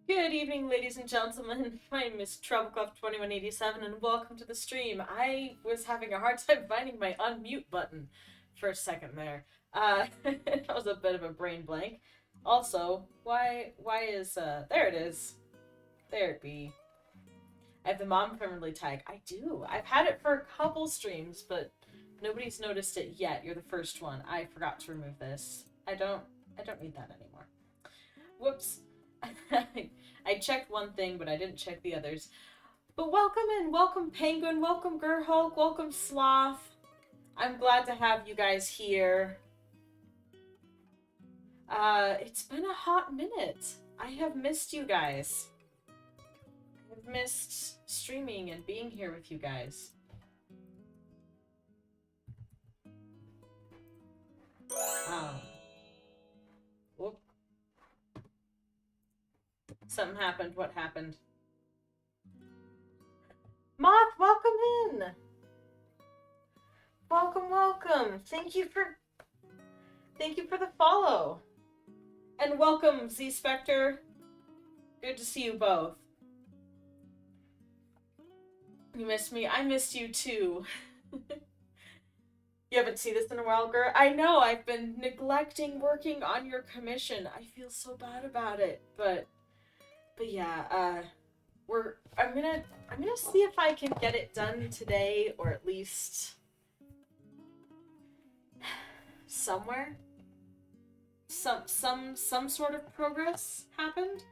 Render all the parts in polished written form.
Good evening, ladies and gentlemen. My name is Treble2187, and welcome to the stream. I was having a hard time finding my unmute button for a second there. That was a bit of a brain blank. Also, why is, there it is. There it be. I have the mom friendly tag. I do. I've had it for a couple streams, but nobody's noticed it yet. You're the first one. I forgot to remove this. I don't need that anymore. Whoops. I checked one thing, but I didn't check the others. But welcome in, welcome Penguin, welcome Gerhulk, welcome Sloth. I'm glad to have you guys here. It's been a hot minute. I have missed you guys. I've missed streaming and being here with you guys. Whoop. Something happened. What happened? Moth, welcome in. Welcome. Thank you for the follow. And welcome, Z Spectre. Good to see you both. You missed me. I missed you too. You haven't seen this in a while, girl. I know. I've been neglecting working on your commission. I feel so bad about it, but yeah. I'm gonna see if I can get it done today, or at least somewhere. Some sort of progress happened.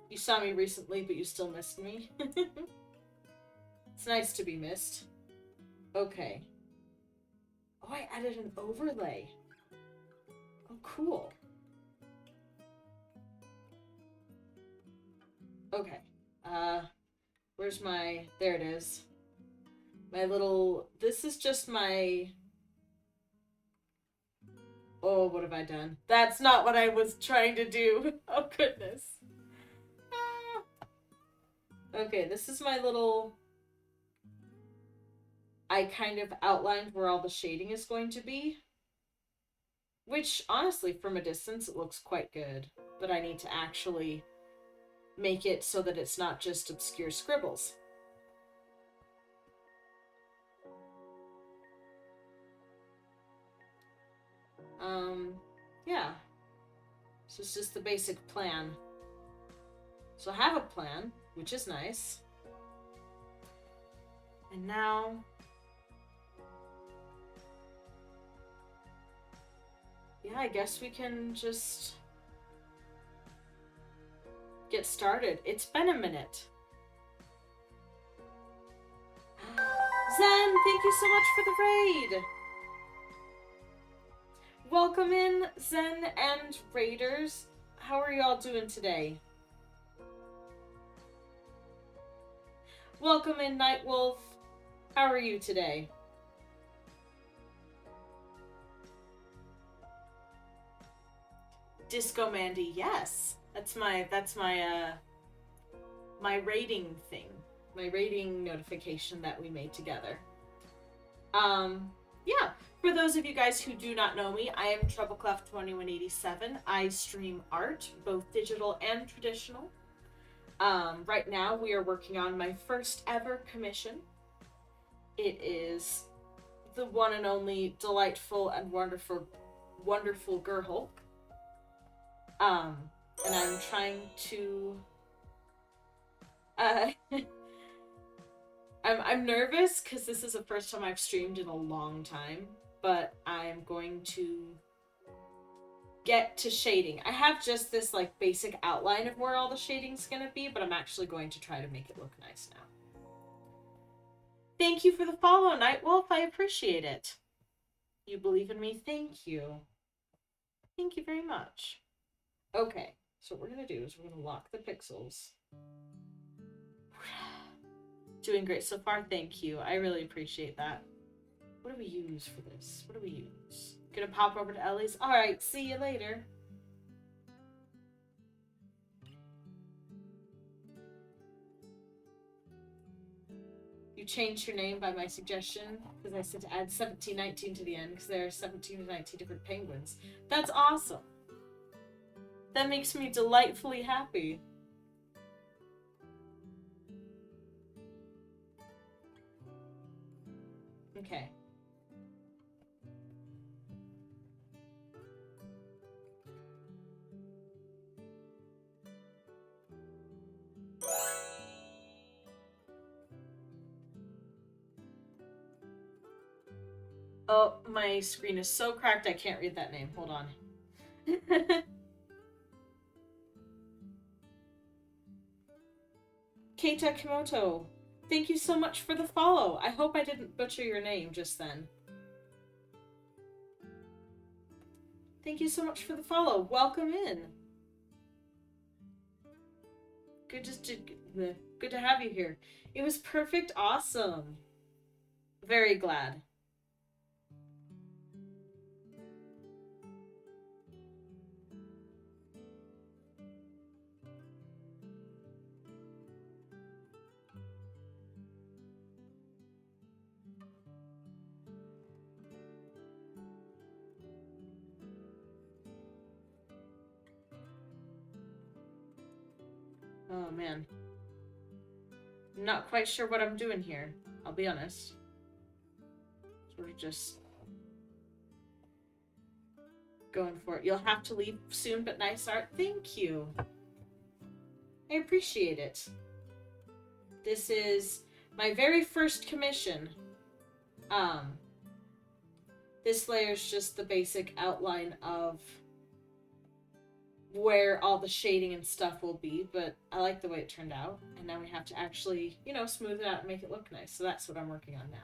You saw me recently, but you still missed me. It's nice to be missed. Okay. Oh, I added an overlay. Oh, cool. Okay. Where's my... There it is. My little... This is just my... Oh, what have I done? That's not what I was trying to do. Oh, goodness. Okay, this is my little... I kind of outlined where all the shading is going to be. Which, honestly, from a distance, it looks quite good. But I need to actually make it so that it's not just obscure scribbles. Yeah. So it's just the basic plan. So I have a plan, which is nice. And now... Yeah, I guess we can just get started. It's been a minute. Zen, thank you so much for the raid! Welcome in, Zen and Raiders. How are y'all doing today? Welcome in, Nightwolf. How are you today? Disco Mandy, yes. That's my my rating thing. My rating notification that we made together. Yeah. For those of you guys who do not know me, I am Trebleclef2187. I stream art, both digital and traditional. Right now we are working on my first ever commission. It is the one and only delightful and wonderful Gerhulk. And I'm trying to I'm nervous because this is the first time I've streamed in a long time, but I'm going to get to shading. I have just this like basic outline of where all the shading's gonna be, but I'm actually going to try to make it look nice now. Thank you for the follow, Nightwolf. I appreciate it. You believe in me? Thank you. Thank you very much. Okay, so what we're gonna do is we're gonna lock the pixels. Doing great so far, thank you. I really appreciate that. What do we use for this? What do we use? Gonna pop over to Ellie's? Alright, see you later. You changed your name by my suggestion because I said to add 1719 to the end because there are 17 to 19 different penguins. That's awesome. That makes me delightfully happy. Okay. Oh, my screen is so cracked I can't read that name. Hold on. Keita Kimoto, thank you so much for the follow. I hope I didn't butcher your name just then. Thank you so much for the follow. Welcome in. Good to have you here. It was perfect. Awesome. Very glad. Oh man. I'm not quite sure what I'm doing here. I'll be honest. Sort of just going for it. You'll have to leave soon, but nice art. Thank you. I appreciate it. This is my very first commission. This layer's just the basic outline of where all the shading and stuff will be, but I like the way it turned out. And now we have to actually, you know, smooth it out and make it look nice. So that's what I'm working on now.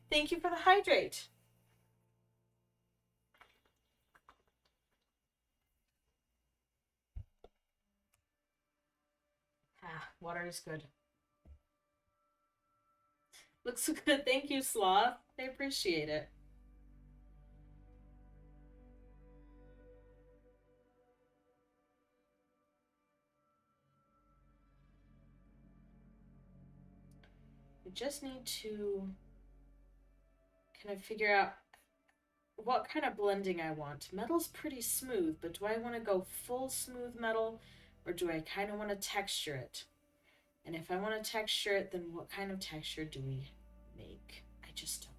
Thank you for the hydrate. Water is good. Looks so good. Thank you, Sloth. I appreciate it. We just need to kind of figure out what kind of blending I want. Metal's pretty smooth, but do I want to go full smooth metal, or do I kind of want to texture it? And if I want to texture it, then what kind of texture do we make? I just don't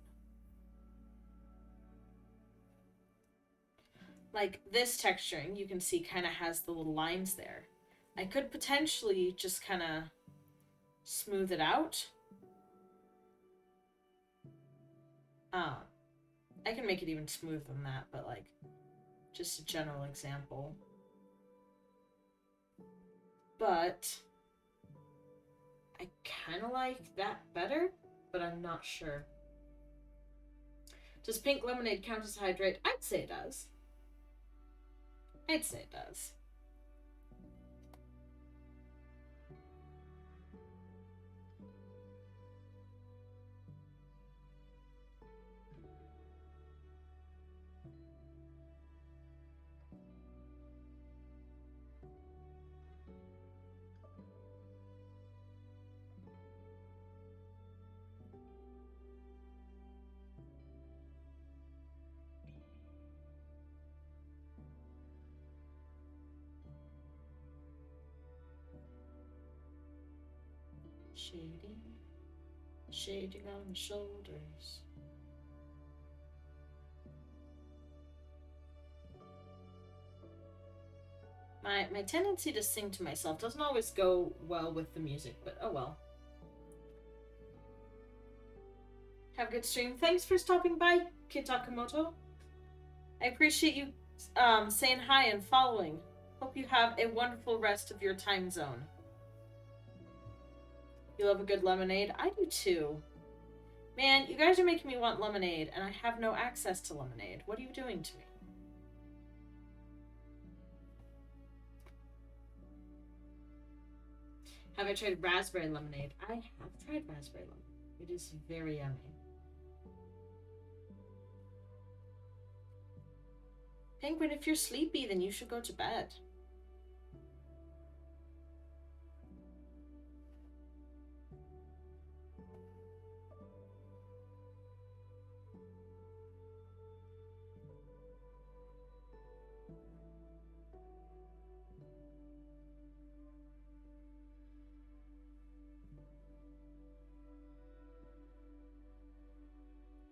know. Like this texturing, you can see kind of has the little lines there. I could potentially just kind of smooth it out. I can make it even smoother than that, but like, just a general example. But I kind of like that better, but I'm not sure. Does pink lemonade count as hydrate? I'd say it does. I'd say it does. Shading on the shoulders. My tendency to sing to myself doesn't always go well with the music, but oh well. Have a good stream. Thanks for stopping by, Kitakamoto. I appreciate you saying hi and following. Hope you have a wonderful rest of your time zone. You love a good lemonade? I do too. Man, you guys are making me want lemonade, and I have no access to lemonade. What are you doing to me? Have I tried raspberry lemonade? I have tried raspberry lemonade. It is very yummy. Penguin, if you're sleepy, then you should go to bed.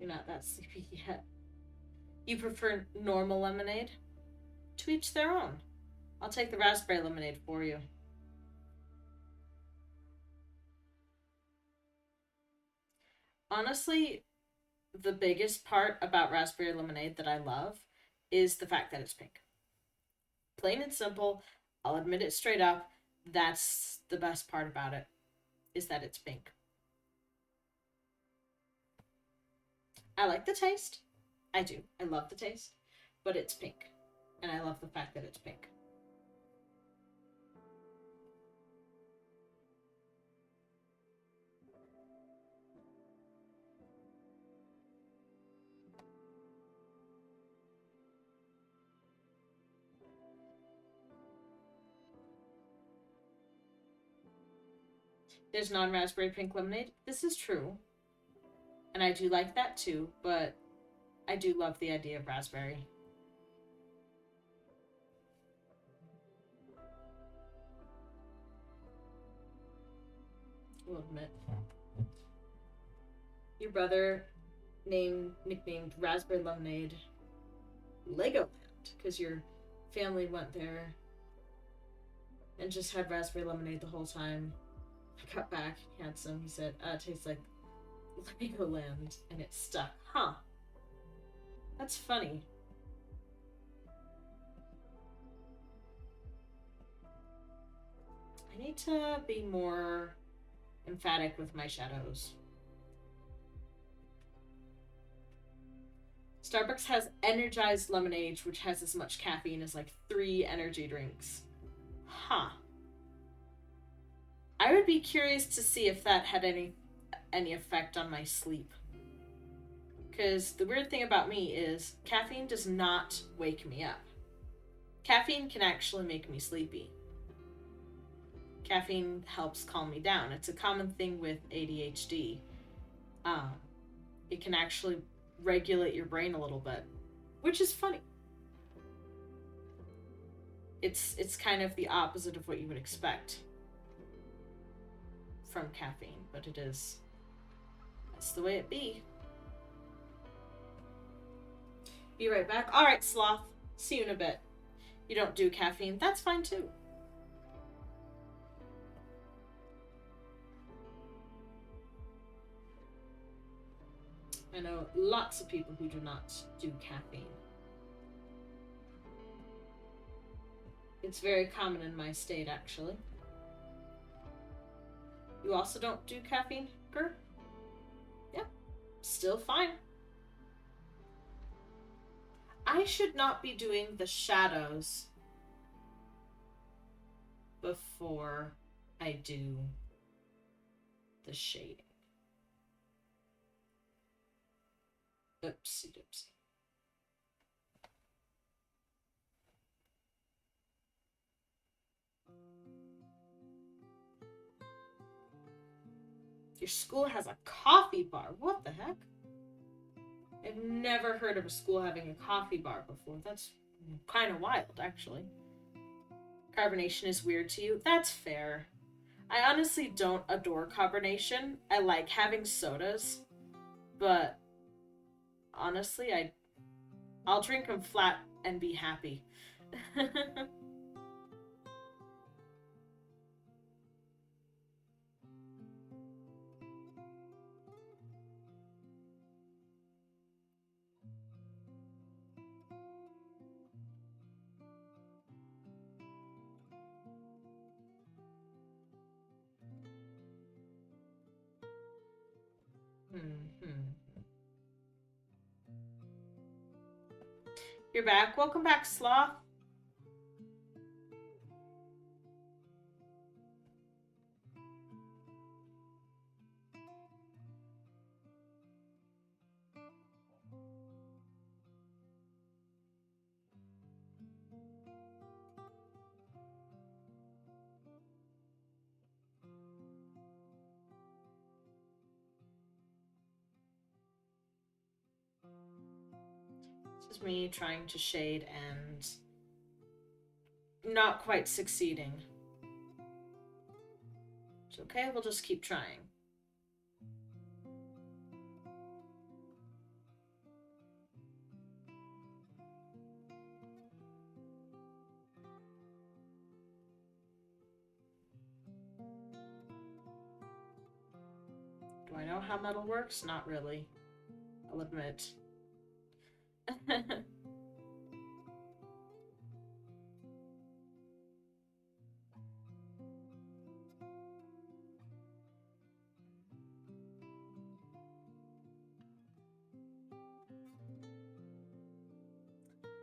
You're not that sleepy yet. You prefer normal lemonade? To each their own. I'll take the raspberry lemonade for you. Honestly, the biggest part about raspberry lemonade that I love is the fact that it's pink. Plain and simple. I'll admit it straight up. That's the best part about it, is that it's pink. I like the taste. I do. I love the taste. But it's pink. And I love the fact that it's pink. There's non-raspberry pink lemonade. This is true. And I do like that too, but I do love the idea of raspberry. I'll admit. Your brother nicknamed Raspberry Lemonade Legoland because your family went there and just had raspberry lemonade the whole time. I got back, he had some. He said, it tastes like Legoland, and it stuck. Huh. That's funny. I need to be more emphatic with my shadows. Starbucks has energized lemonade, which has as much caffeine as like 3 energy drinks. Huh. I would be curious to see if that had any effect on my sleep. Because the weird thing about me is caffeine does not wake me up. Caffeine can actually make me sleepy. Caffeine helps calm me down. It's a common thing with ADHD. It can actually regulate your brain a little bit, which is funny. It's kind of the opposite of what you would expect from caffeine, but it is. That's the way it be. Be right back. All right, Sloth. See you in a bit. You don't do caffeine. That's fine too. I know lots of people who do not do caffeine. It's very common in my state, actually. You also don't do caffeine, Ger? Yep. Still fine. I should not be doing the shadows before I do the shading. Oopsie doopsie. Your school has a coffee bar. What the heck? I've never heard of a school having a coffee bar before. That's kind of wild, actually. Carbonation is weird to you. That's fair. I honestly don't adore carbonation. I like having sodas, but honestly, I'll drink them flat and be happy. You're back. Welcome back, Sloth. This is me trying to shade and not quite succeeding. It's okay, we'll just keep trying. Do I know how metal works? Not really. I'll admit.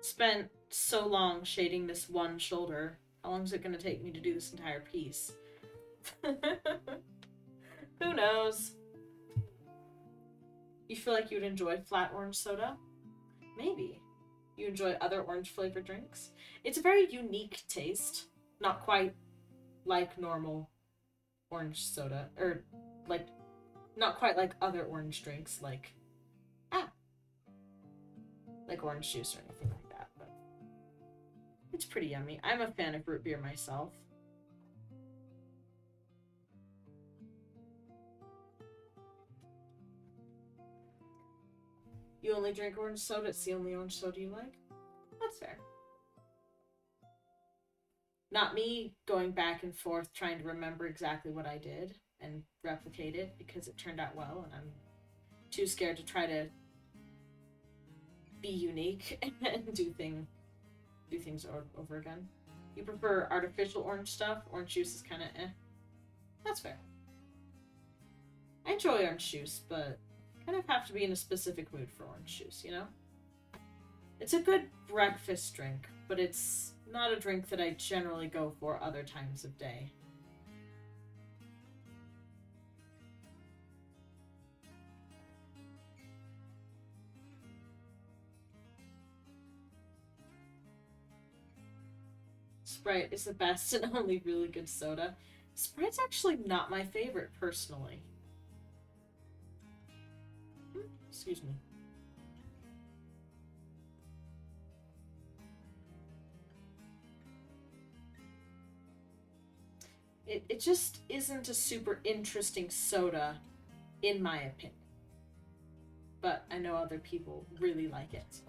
Spent so long shading this one shoulder. How long is it going to take me to do this entire piece? Who knows? You feel like you'd enjoy flat orange soda? Maybe. You enjoy other orange flavored drinks? It's a very unique taste. Not quite like normal orange soda. Or, like, not quite like other orange drinks, like orange juice or anything like that, but it's pretty yummy. I'm a fan of root beer myself. You only drink orange soda? It's the only orange soda you like? That's fair. Not me going back and forth trying to remember exactly what I did and replicate it because it turned out well, and I'm too scared to try to be unique and do things over again. You prefer artificial orange stuff? Orange juice is kind of eh. That's fair. I enjoy orange juice, but kind of have to be in a specific mood for orange juice, you know? It's a good breakfast drink, but it's not a drink that I generally go for other times of day. Sprite is the best and only really good soda. Sprite's actually not my favorite, personally. Excuse me. It just isn't a super interesting soda, in my opinion. But I know other people really like it.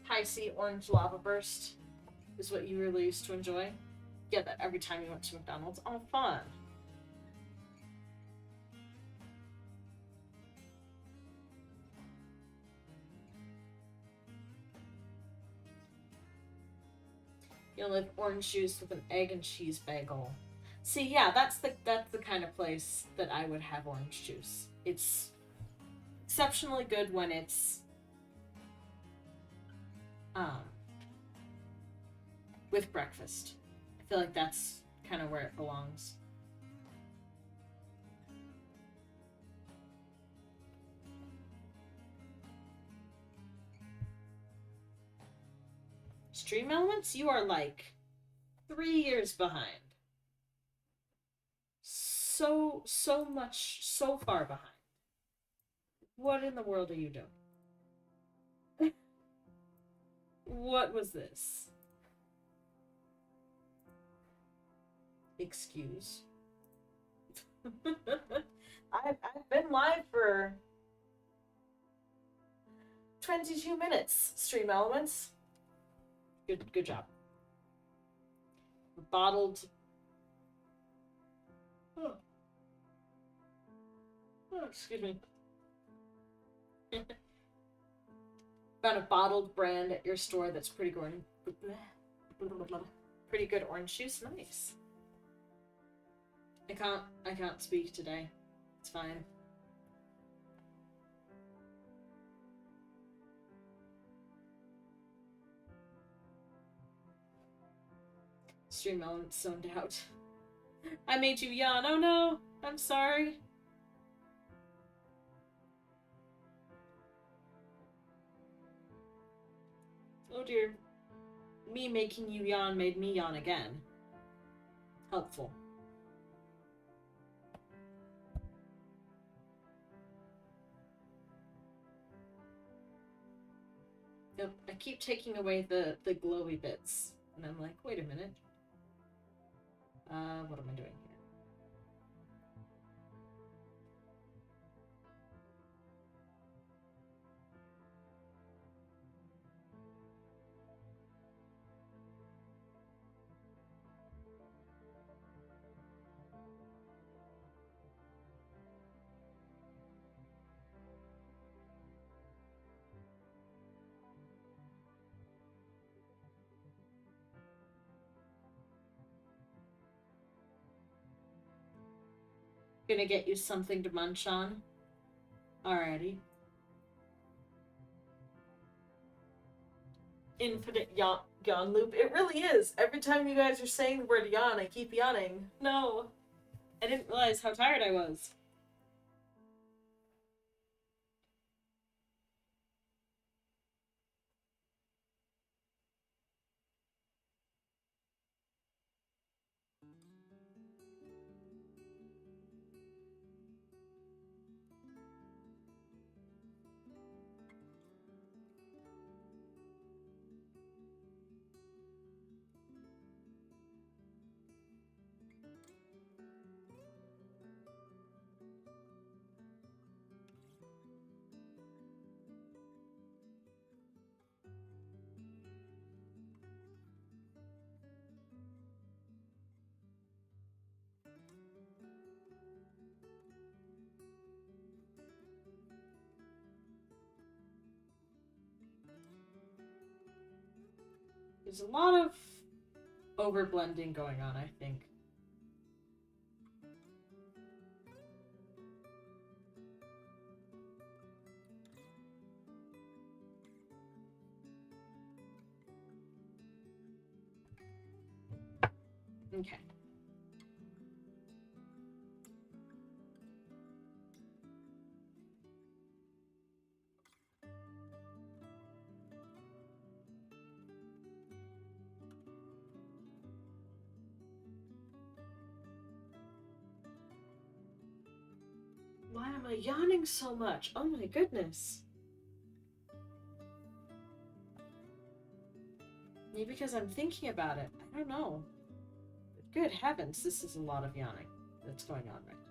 High C orange lava burst is what you really used to enjoy. Get that every time you went to McDonald's. Oh, fun. You'll like orange juice with an egg and cheese bagel. See, yeah, that's the kind of place that I would have orange juice. It's exceptionally good when it's with breakfast. I feel like that's kind of where it belongs. Stream Elements, you are like 3 years behind. So far behind. What in the world are you doing? What was this? Excuse. I've been live for 22 minutes, Stream Elements. Good job. Bottled. Oh, excuse me. Found a bottled brand at your store that's pretty good. Pretty good orange juice. Nice. I can't speak today. It's fine. Stream Elements zoned out. I made you yawn. Oh no, I'm sorry. Oh dear. Me making you yawn made me yawn again. Helpful. Yep, I keep taking away the glowy bits. And I'm like, wait a minute. What am I doing here? Gonna get you something to munch on. Alrighty. Infinite yawn loop. It really is. Every time you guys are saying the word yawn, I keep yawning. No. I didn't realize how tired I was. There's a lot of overblending going on, I think. Okay. Why am I yawning so much? Oh my goodness. Maybe because I'm thinking about it. I don't know. But good heavens, this is a lot of yawning that's going on right now.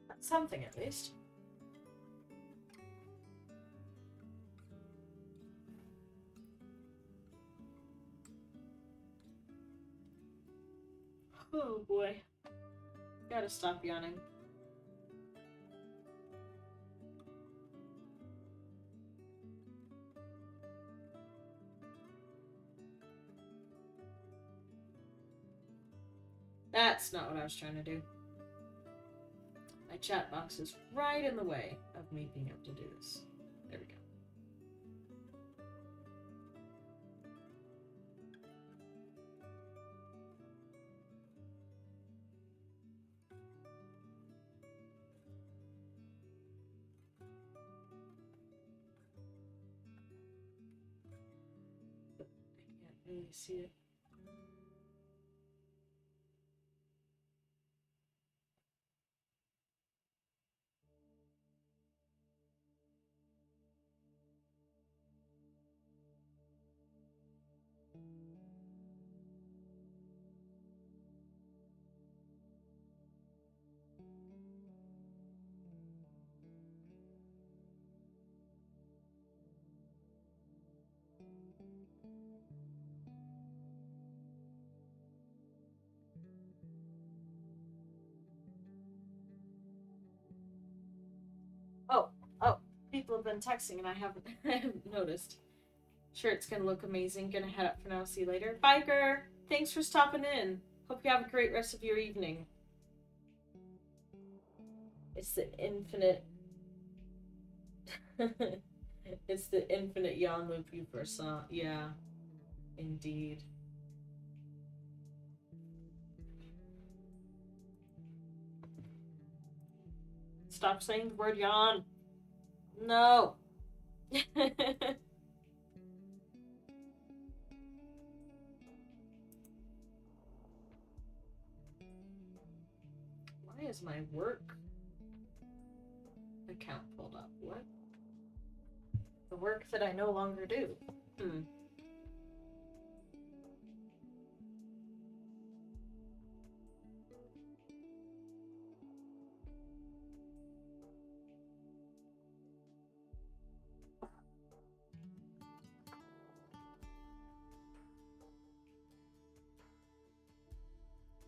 That's something, at least. Oh boy. Gotta stop yawning. That's not what I was trying to do. My chat box is right in the way of me being able to do this. There we go. I can't really see it. Oh, people have been texting and I haven't, I haven't noticed. Sure, it's gonna look amazing. Gonna head up for now. See you later. Biker, thanks for stopping in. Hope you have a great rest of your evening. It's the infinite... it's the infinite yawn loop you first saw. Yeah, indeed. Stop saying the word yawn. No. Why is my work account pulled up? What? The work that I no longer do.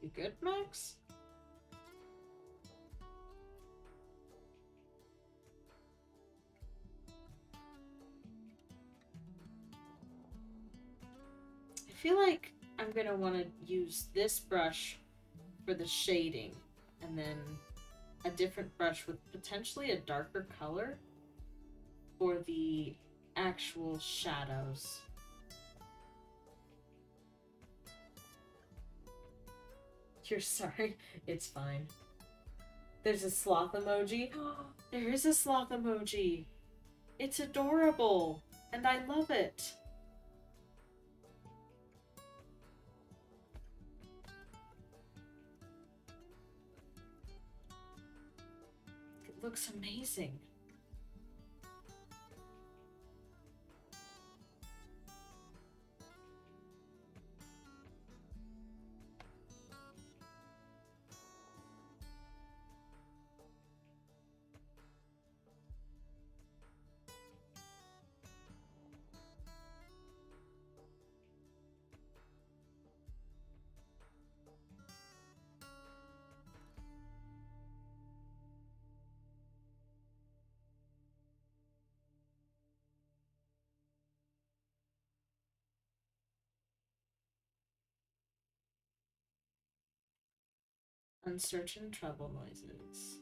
You good, Max? I feel like I'm gonna want to use this brush for the shading, and then a different brush with potentially a darker color for the actual shadows. You're sorry. It's fine. There's a sloth emoji. There is a sloth emoji. It's adorable, and I love it. It looks amazing. Uncertain treble noises.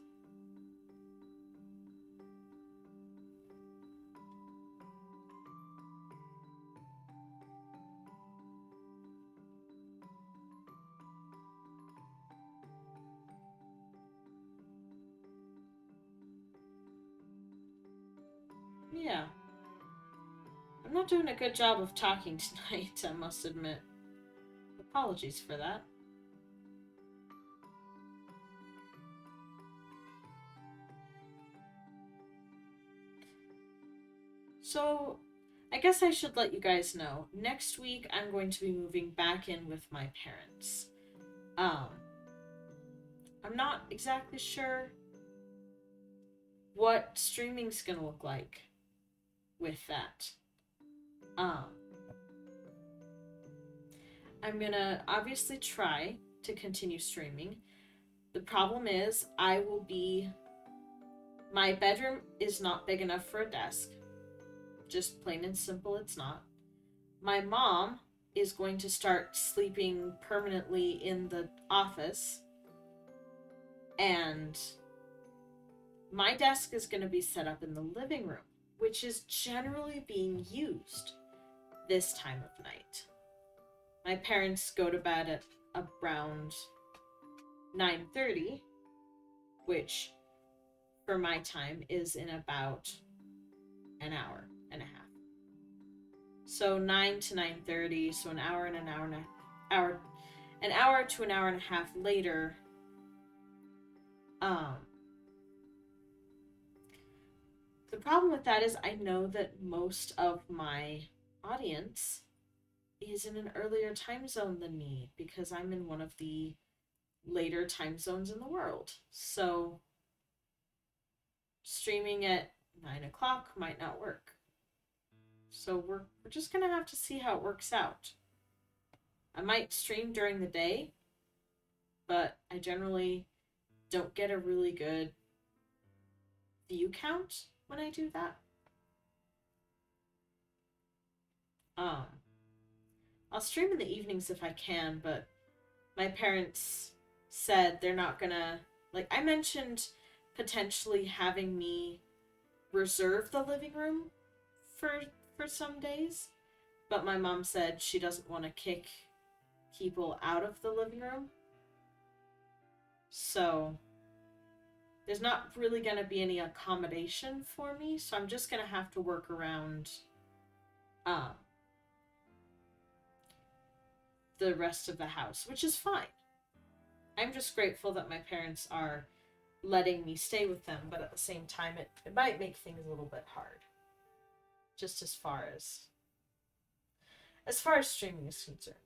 Yeah. I'm not doing a good job of talking tonight, I must admit. Apologies for that. So, I guess I should let you guys know. Next week, I'm going to be moving back in with my parents. I'm not exactly sure what streaming's gonna look like with that. I'm gonna obviously try to continue streaming. The problem is, my bedroom is not big enough for a desk. Just plain and simple, it's not. My mom is going to start sleeping permanently in the office, and my desk is going to be set up in the living room, which is generally being used this time of night. My parents go to bed at around 9:30, which for my time is in about an hour and a half. So 9 to 9:30, so an hour to an hour and a half later. The problem with that is I know that most of my audience is in an earlier time zone than me because I'm in one of the later time zones in the world. So streaming at 9 o'clock might not work. So we're just gonna have to see how it works out. I might stream during the day, but I generally don't get a really good view count when I do that. I'll stream in the evenings if I can, but my parents said they're not gonna, like, I mentioned potentially having me reserve the living room for some days, but my mom said she doesn't want to kick people out of the living room. So there's not really going to be any accommodation for me, so I'm just going to have to work around the rest of the house, which is fine. I'm just grateful that my parents are letting me stay with them, but at the same time, it might make things a little bit hard. Just as far as streaming is concerned.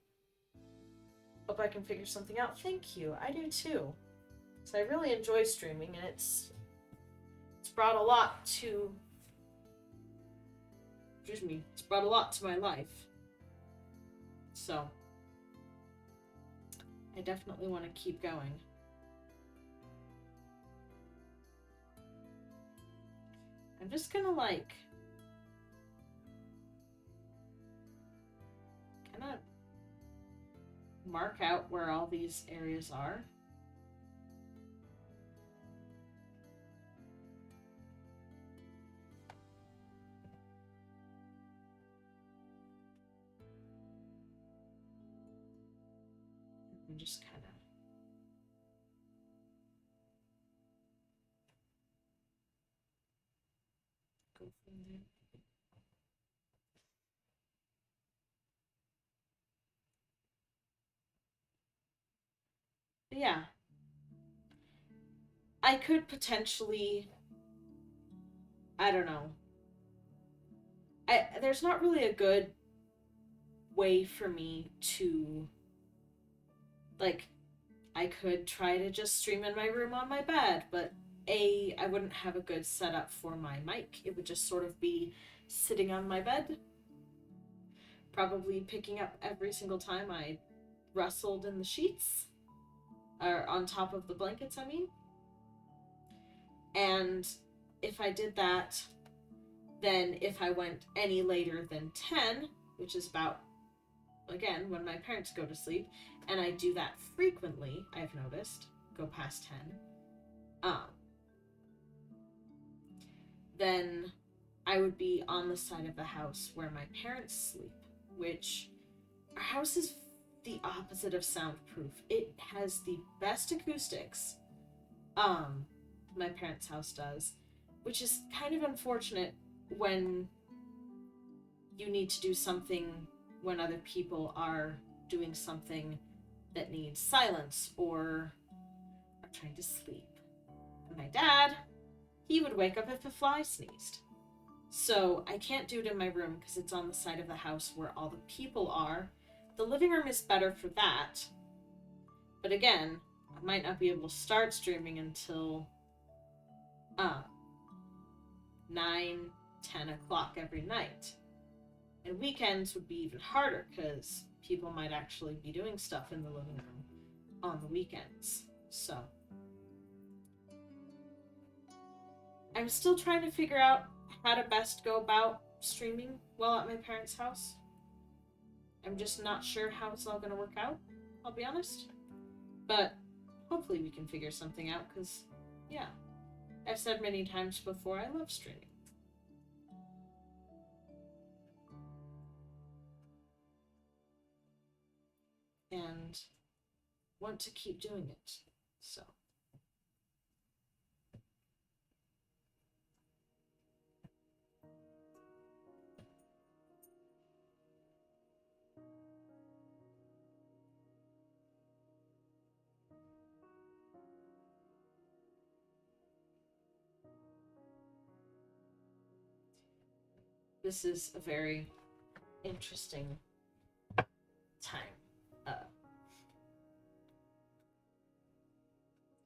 Hope I can figure something out. Thank you. I do too. So I really enjoy streaming, and it's brought a lot to it's brought a lot to my life. So I definitely want to keep going. I'm just gonna like kind of mark out where all these areas are. And just kind of go from there. But yeah. I could potentially, I don't know. There's not really a good way for me to, like, I could try to just stream in my room on my bed, but I wouldn't have a good setup for my mic. It would just sort of be sitting on my bed, probably picking up every single time I rustled in the sheets, or on top of the blankets, I mean. And if I did that, then if I went any later than 10, which is about, again, when my parents go to sleep, and I do that frequently, I've noticed, go past 10, then I would be on the side of the house where my parents sleep, which our house is the opposite of soundproof. It has the best acoustics. My parents' house does, which is kind of unfortunate when you need to do something when other people are doing something that needs silence or are trying to sleep. And my dad, he would wake up if a fly sneezed. So I can't do it in my room because it's on the side of the house where all the people are. The living room is better for that. But again, I might not be able to start streaming until 9, 10 o'clock every night. And weekends would be even harder because people might actually be doing stuff in the living room on the weekends. So I'm still trying to figure out how to best go about streaming while at my parents' house. I'm just not sure how it's all going to work out, I'll be honest. But hopefully we can figure something out because, yeah, I've said many times before, I love streaming. And want to keep doing it. So. This is a very interesting time.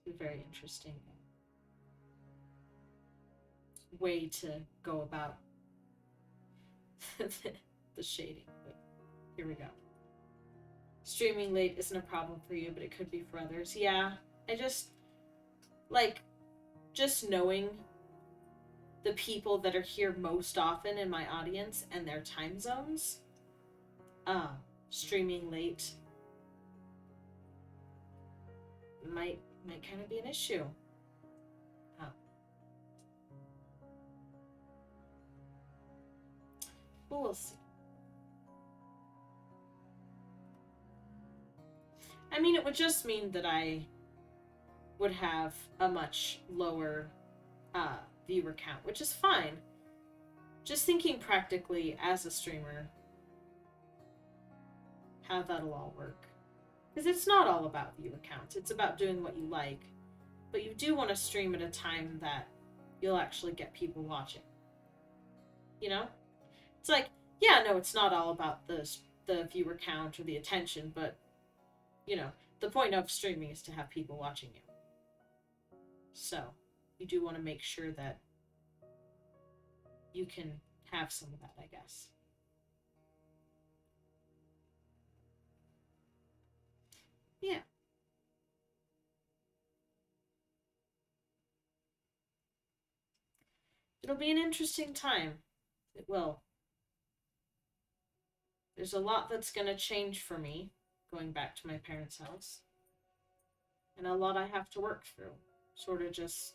A very interesting way to go about the shading. But here we go. Streaming late isn't a problem for you, but it could be for others. Yeah, I just, like, just knowing the people that are here most often in my audience and their time zones, streaming late might kind of be an issue. But we'll see. I mean, it would just mean that I would have a much lower viewer count, which is fine. Just thinking practically as a streamer, how that'll all work. Because it's not all about viewer counts, it's about doing what you like. But you do want to stream at a time that you'll actually get people watching. You know? It's like, yeah, no, it's not all about the viewer count or the attention, but, you know, the point of streaming is to have people watching you. So, you do want to make sure that you can have some of that, I guess. Yeah. It'll be an interesting time. It will. There's a lot that's going to change for me going back to my parents' house. And a lot I have to work through. Sort of just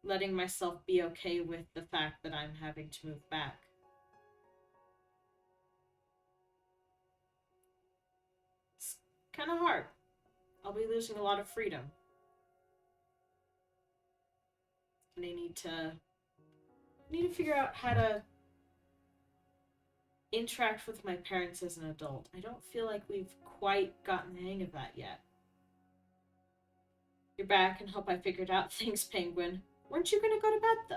letting myself be okay with the fact that I'm having to move back. It's kind of hard. I'll be losing a lot of freedom. And I need to figure out how to interact with my parents as an adult. I don't feel like we've quite gotten the hang of that yet. You're back and hope I figured out things, Penguin. Weren't you gonna go to bed, though?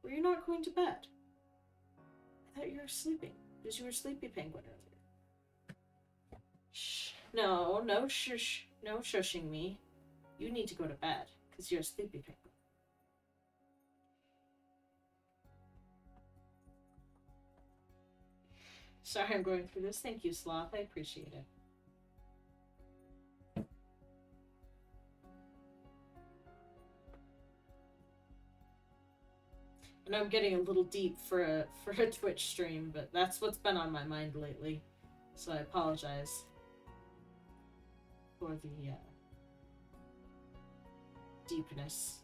Were you not going to bed? I thought you were sleeping, because you were sleepy, Penguin, earlier. Shh. No shush. No shushing me. You need to go to bed, because you're a sleepy Penguin. Sorry I'm going through this. Thank you, Sloth. I appreciate it. I know I'm getting a little deep for a Twitch stream, but that's what's been on my mind lately. So I apologize for the deepness.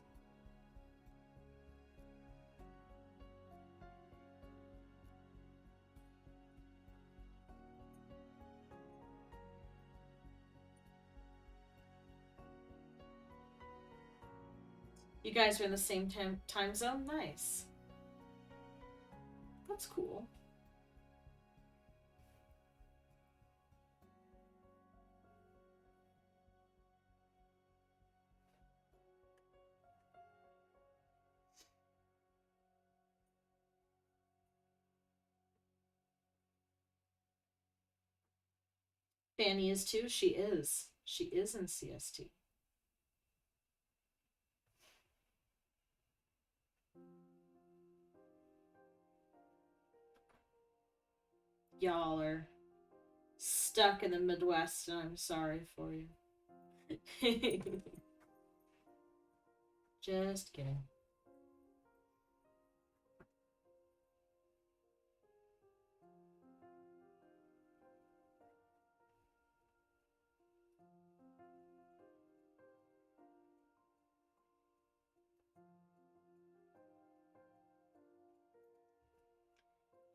You guys are in the same time zone? Nice. That's cool. Fanny is too? She is. She is in CST. Y'all are stuck in the Midwest, and I'm sorry for you. Just kidding.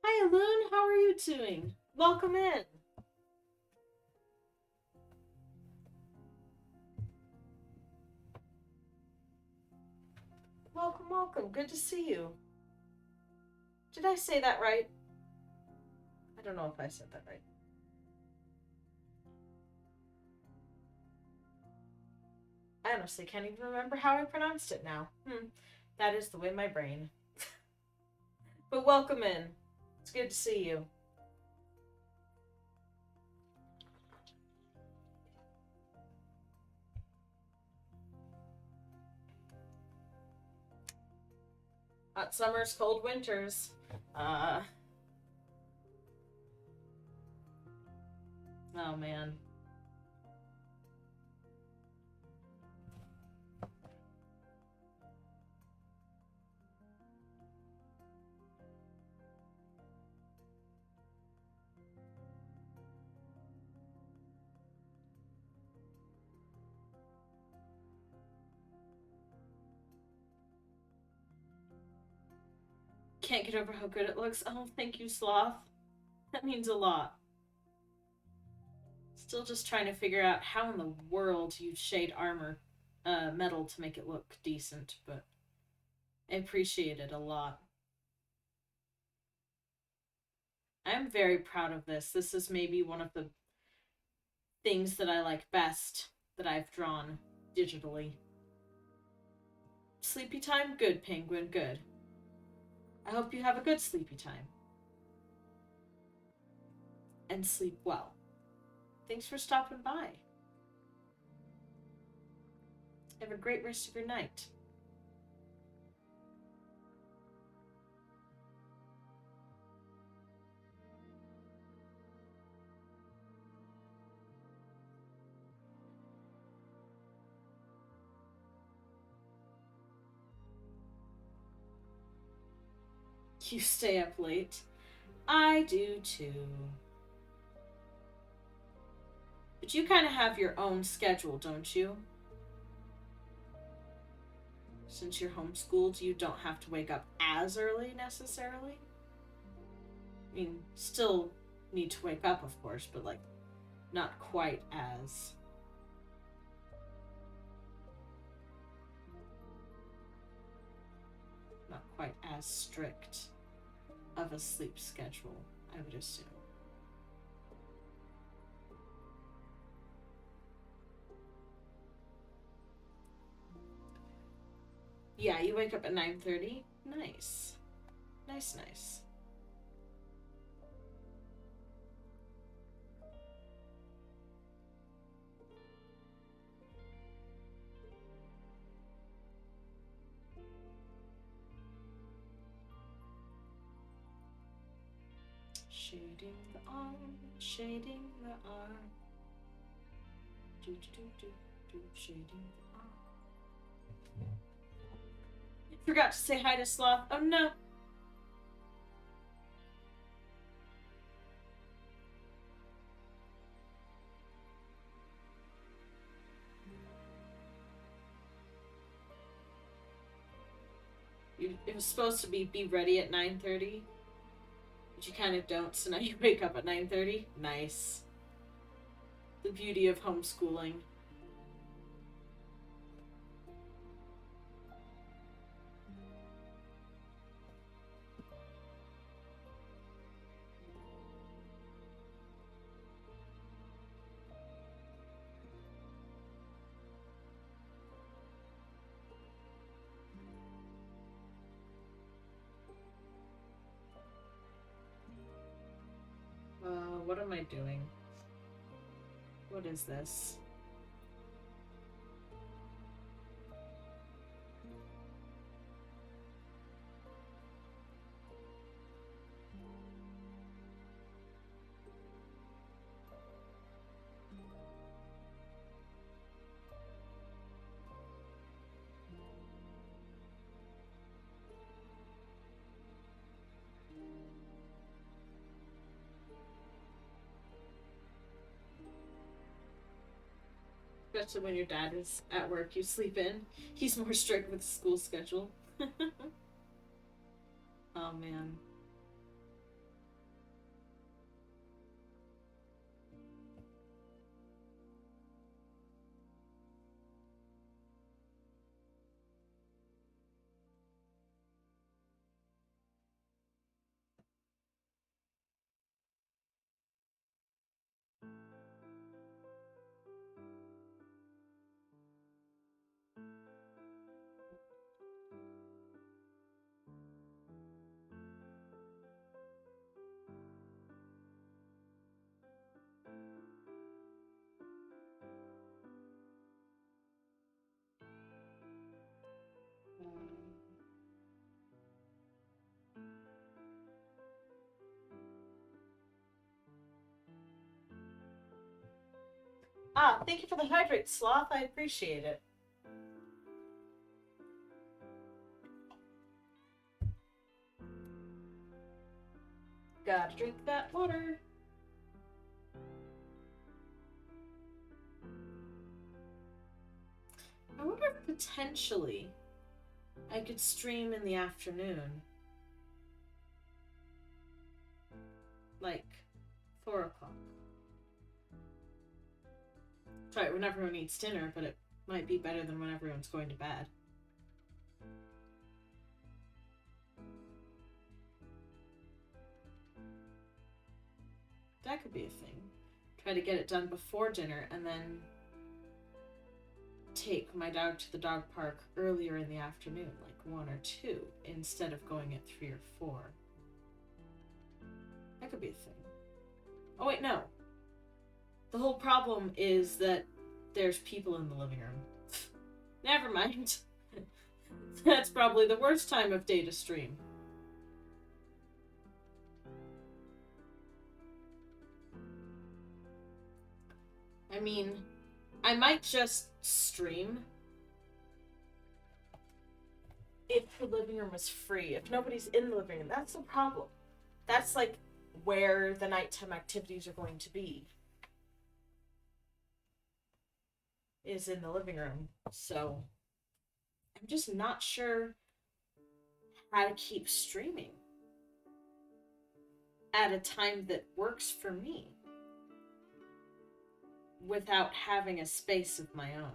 Hi, Loon. How are you doing? Welcome in. Welcome, welcome. Good to see you. Did I say that right? I don't know if I said that right. I honestly can't even remember how I pronounced it now. That is the way my brain. But welcome in. It's good to see you. Hot summers, cold winters. Oh man. Can't get over how good it looks. Oh, thank you, Sloth. That means a lot. Still just trying to figure out how in the world you shade armor metal to make it look decent, but I appreciate it a lot. I'm very proud of this. This is maybe one of the things that I like best that I've drawn digitally. Sleepy time? Good, Penguin, good. I hope you have a good sleepy time. And sleep well. Thanks for stopping by. Have a great rest of your night. You stay up late. I do too. But you kind of have your own schedule, don't you? Since you're homeschooled, you don't have to wake up as early necessarily. I mean, still need to wake up, of course, but like, not quite as. Not quite as strict of a sleep schedule, I would assume. Yeah, you wake up at 9:30. Nice. Nice, nice. Shading the arm, shading the arm. Do do do do do, shading the arm. Forgot to say hi to Sloth. Oh no. It was supposed to be ready at 9:30, but you kind of don't, so now you wake up at 9:30. Nice. The beauty of homeschooling. What am I doing? What is this? Especially when your dad is at work, you sleep in. He's more strict with the school schedule. Oh man. Thank you for the hydrate, Sloth. I appreciate it. Gotta drink that water. I wonder if potentially I could stream in the afternoon. Like 4 o'clock. Right, when everyone eats dinner, but it might be better than when everyone's going to bed. That could be a thing. Try to get it done before dinner and then take my dog to the dog park earlier in the afternoon, like 1 or 2, instead of going at 3 or 4. That could be a thing. Oh wait, no. The whole problem is that there's people in the living room. Never mind. That's probably the worst time of day to stream. I mean, I might just stream if the living room is free, if nobody's in the living room, that's the problem. That's like where the nighttime activities are going to be, is in the living room. So I'm just not sure how to keep streaming at a time that works for me without having a space of my own.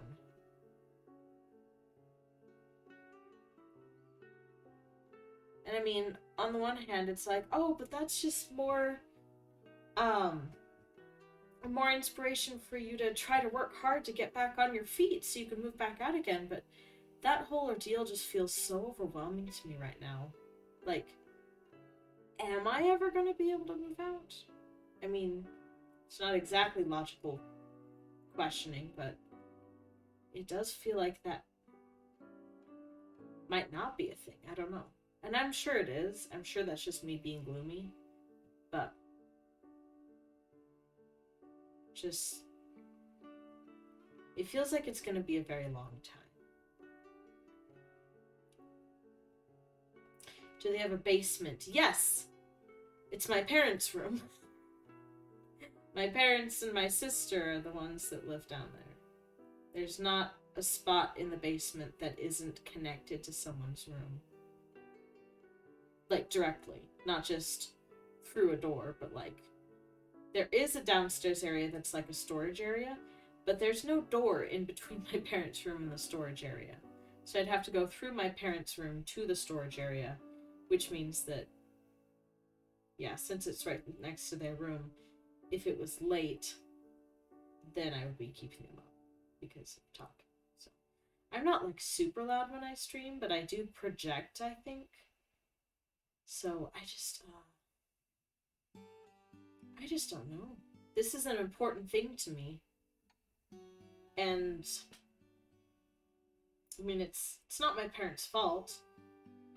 And I mean, on the one hand, it's like, oh, but that's just more inspiration for you to try to work hard to get back on your feet so you can move back out again. But that whole ordeal just feels so overwhelming to me right now. Like, am I ever going to be able to move out? I mean, it's not exactly logical questioning, but it does feel like that might not be a thing. I don't know. And I'm sure it is. I'm sure that's just me being gloomy. But just, it feels like it's going to be a very long time. Do they have a basement? Yes! It's my parents' room. My parents and my sister are the ones that live down there. There's not a spot in the basement that isn't connected to someone's room. Like, directly. Not just through a door, but like, there is a downstairs area that's like a storage area, but there's no door in between my parents' room and the storage area. So I'd have to go through my parents' room to the storage area, which means that, yeah, since it's right next to their room, if it was late, then I would be keeping them up because of talking. So I'm not like super loud when I stream, but I do project, I think. So I just don't know. This is an important thing to me. And I mean, it's not my parents' fault.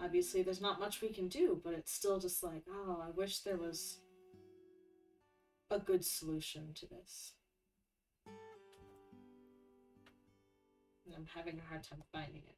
Obviously, there's not much we can do, but it's still just like, oh, I wish there was a good solution to this. And I'm having a hard time finding it.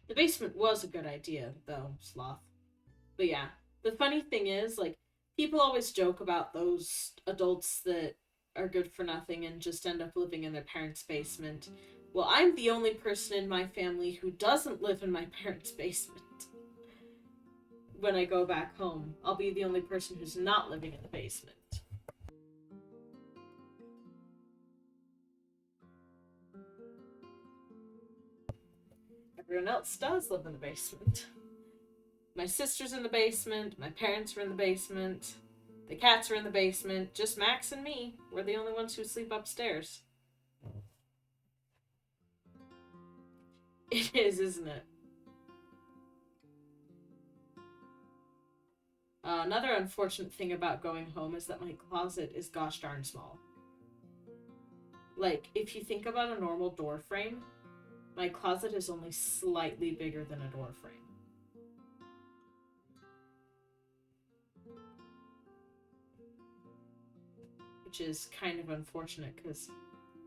The basement was a good idea, though, Sloth. But yeah, the funny thing is, like, people always joke about those adults that are good for nothing and just end up living in their parents' basement. Well, I'm the only person in my family who doesn't live in my parents' basement. When I go back home, I'll be the only person who's not living in the basement. Everyone else does live in the basement. My sister's in the basement, my parents are in the basement, the cats are in the basement, just Max and me. We're the only ones who sleep upstairs. It is, isn't it? Another unfortunate thing about going home is that my closet is gosh darn small. Like, if you think about a normal door frame, my closet is only slightly bigger than a door frame. Which is kind of unfortunate because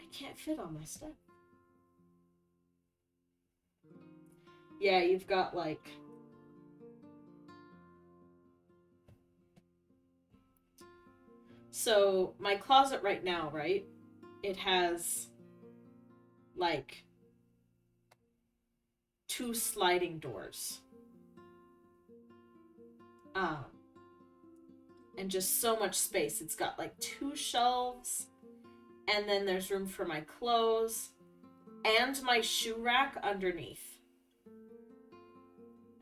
I can't fit all my stuff. Yeah, you've got like... So, my closet right now, right? It has like 2 sliding doors. And just so much space. It's got like 2 shelves, and then there's room for my clothes and my shoe rack underneath.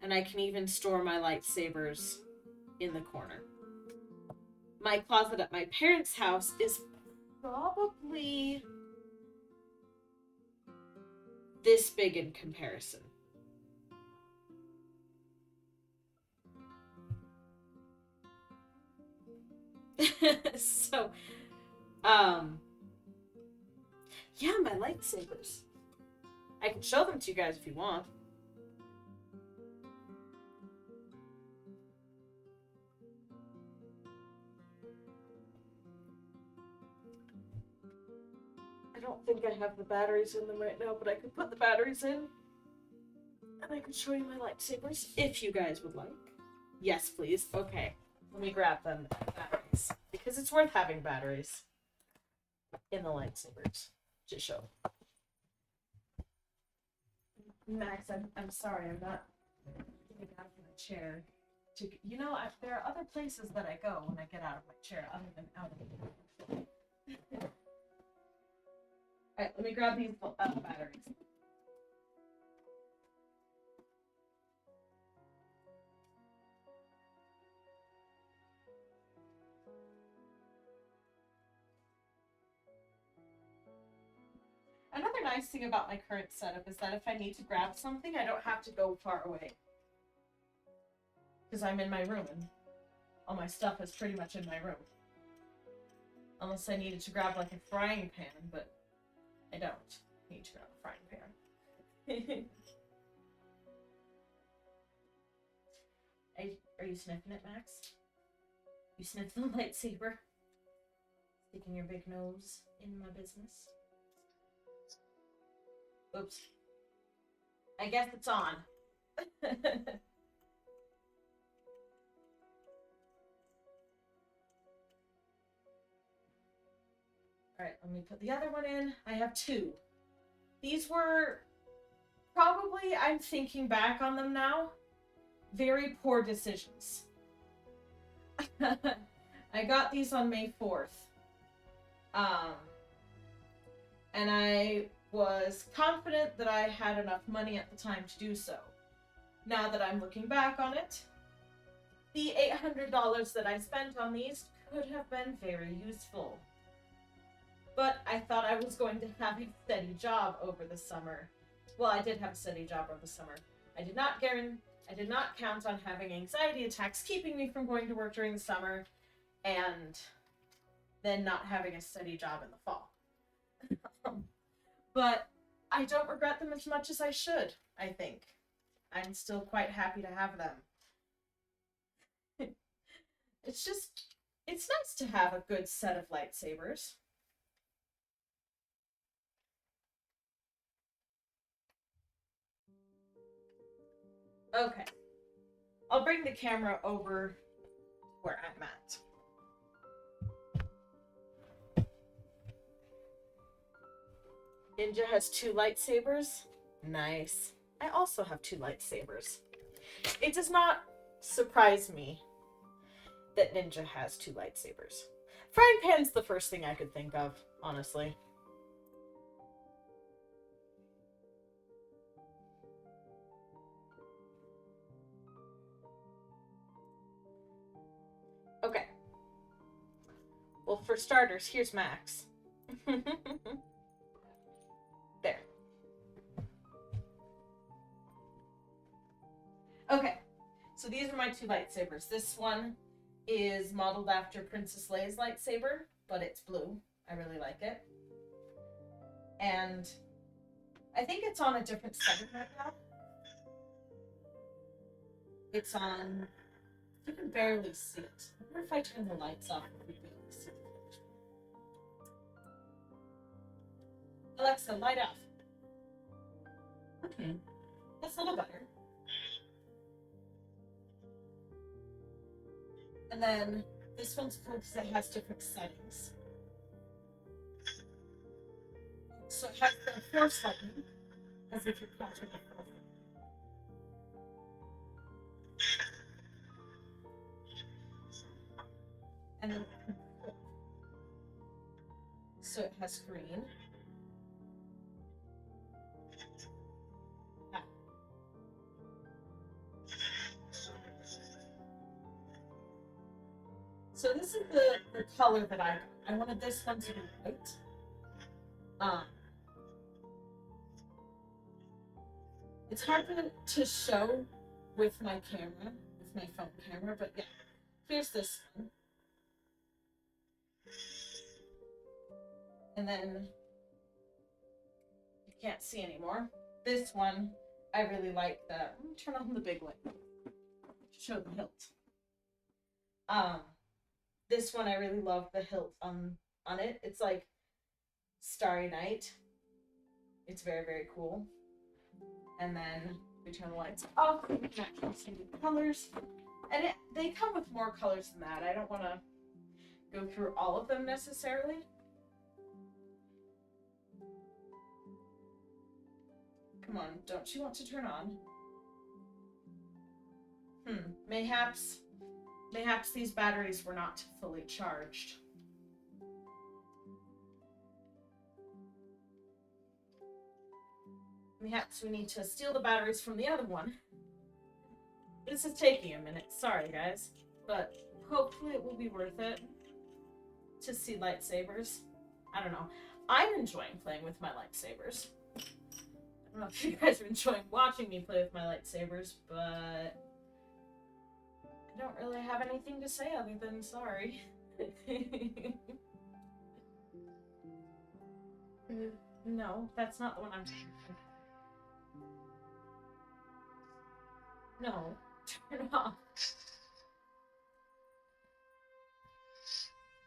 And I can even store my lightsabers in the corner. My closet at my parents' house is probably this big in comparison. So, yeah, my lightsabers. I can show them to you guys if you want. I don't think I have the batteries in them right now, but I could put the batteries in. And I can show you my lightsabers if you guys would like. Yes, please. Okay. Let me grab them batteries. Because it's worth having batteries in the lightsabers to show. Max, I'm sorry, I'm not getting out of my chair. There are other places that I go when I get out of my chair other than out of it. Alright, let me grab these batteries. Another nice thing about my current setup is that if I need to grab something, I don't have to go far away. Because I'm in my room and all my stuff is pretty much in my room. Unless I needed to grab like a frying pan, but I don't need to grab a frying pan. Are you sniffing it, Max? You sniff the lightsaber? Sticking your big nose in my business? Oops. I guess it's on. Alright, let me put the other one in. I have 2. These were probably, I'm thinking back on them now, very poor decisions. I got these on May 4th. And I was confident that I had enough money at the time to do so. Now that I'm looking back on it, the $800 that I spent on these could have been very useful. But I thought I was going to have a steady job over the summer. Well, I did have a steady job over the summer. I did not count on having anxiety attacks keeping me from going to work during the summer, and then not having a steady job in the fall. But I don't regret them as much as I should, I think. I'm still quite happy to have them. It's nice to have a good set of lightsabers. Okay. I'll bring the camera over where I'm at. Ninja has 2 lightsabers. Nice. I also have 2 lightsabers. It does not surprise me that Ninja has 2 lightsabers. Frying pan's the first thing I could think of, honestly. Okay. Well, for starters, here's Max. There. Okay, so these are my 2 lightsabers. This one is modeled after Princess Leia's lightsaber, but it's blue. I really like it. And I think it's on a different setting right now. It's on... You can barely see it. I wonder if I turn the lights off, we can barely see it. Alexa, light off. Okay, that's a little better. And then this one's cool because it has different settings. So it has the force lightning, as if you're catching the force. And then so it has green. Ah. So this is the color that I wanted this one to be white. It's hard to show with my camera, with my phone camera, but yeah. Here's this one. And then you can't see anymore. This one, I really like the, let me turn on the big one to show the hilt. This one I really love the hilt on it. It's like Starry Night. It's very, very cool. And then we turn the lights off. We can actually see the colors. And they come with more colors than that. I don't want to go through all of them necessarily. Come on, don't you want to turn on? Mayhaps these batteries were not fully charged. Perhaps we need to steal the batteries from the other one. This is taking a minute. Sorry, guys. But hopefully it will be worth it to see lightsabers. I don't know. I'm enjoying playing with my lightsabers. I don't know if you guys are enjoying watching me play with my lightsabers, but I don't really have anything to say other than sorry. No, that's not the one I'm talking about. No, turn it off.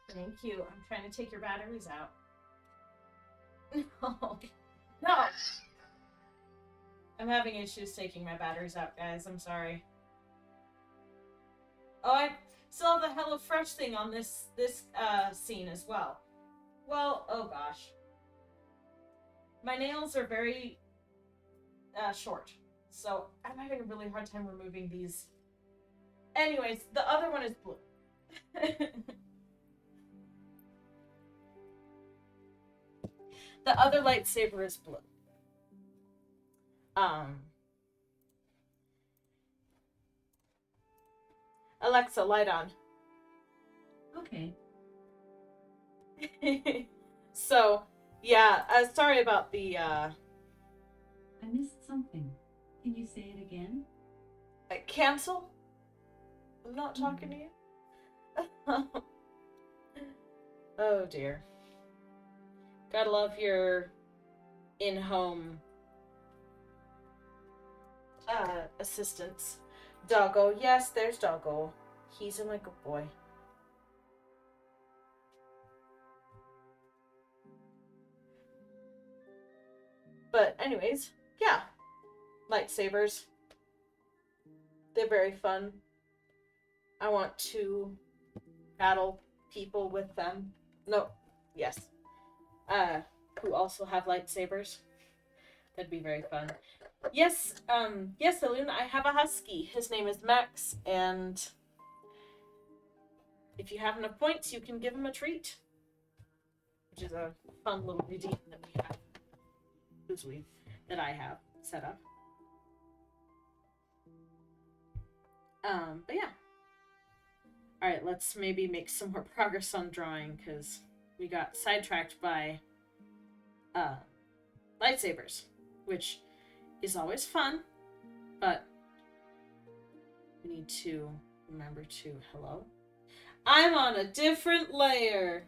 Thank you. I'm trying to take your batteries out. No. No! I'm having issues taking my batteries out, guys. I'm sorry. Oh, I still have the HelloFresh thing on this scene as well. Well, oh gosh. My nails are very short, so I'm having a really hard time removing these. Anyways, the other one is blue. The other lightsaber is blue. Alexa, light on. Okay. So, yeah, sorry about the, I missed something. Can you say it again? Cancel? I'm not talking to you? Oh, dear. Gotta love your in-home assistants. Doggo. Yes, there's Doggo. He's a good boy. But anyways, yeah. Lightsabers. They're very fun. I want to battle people with them. No, yes. Who also have lightsabers. That'd be very fun. Yes, yes, Saloon, I have a husky. His name is Max, and if you have enough points, you can give him a treat. Which is a fun little redeem that we have. That I have set up. But yeah. Alright, let's maybe make some more progress on drawing, because we got sidetracked by lightsabers, which is always fun, but we need to remember to, hello? I'm on a different layer!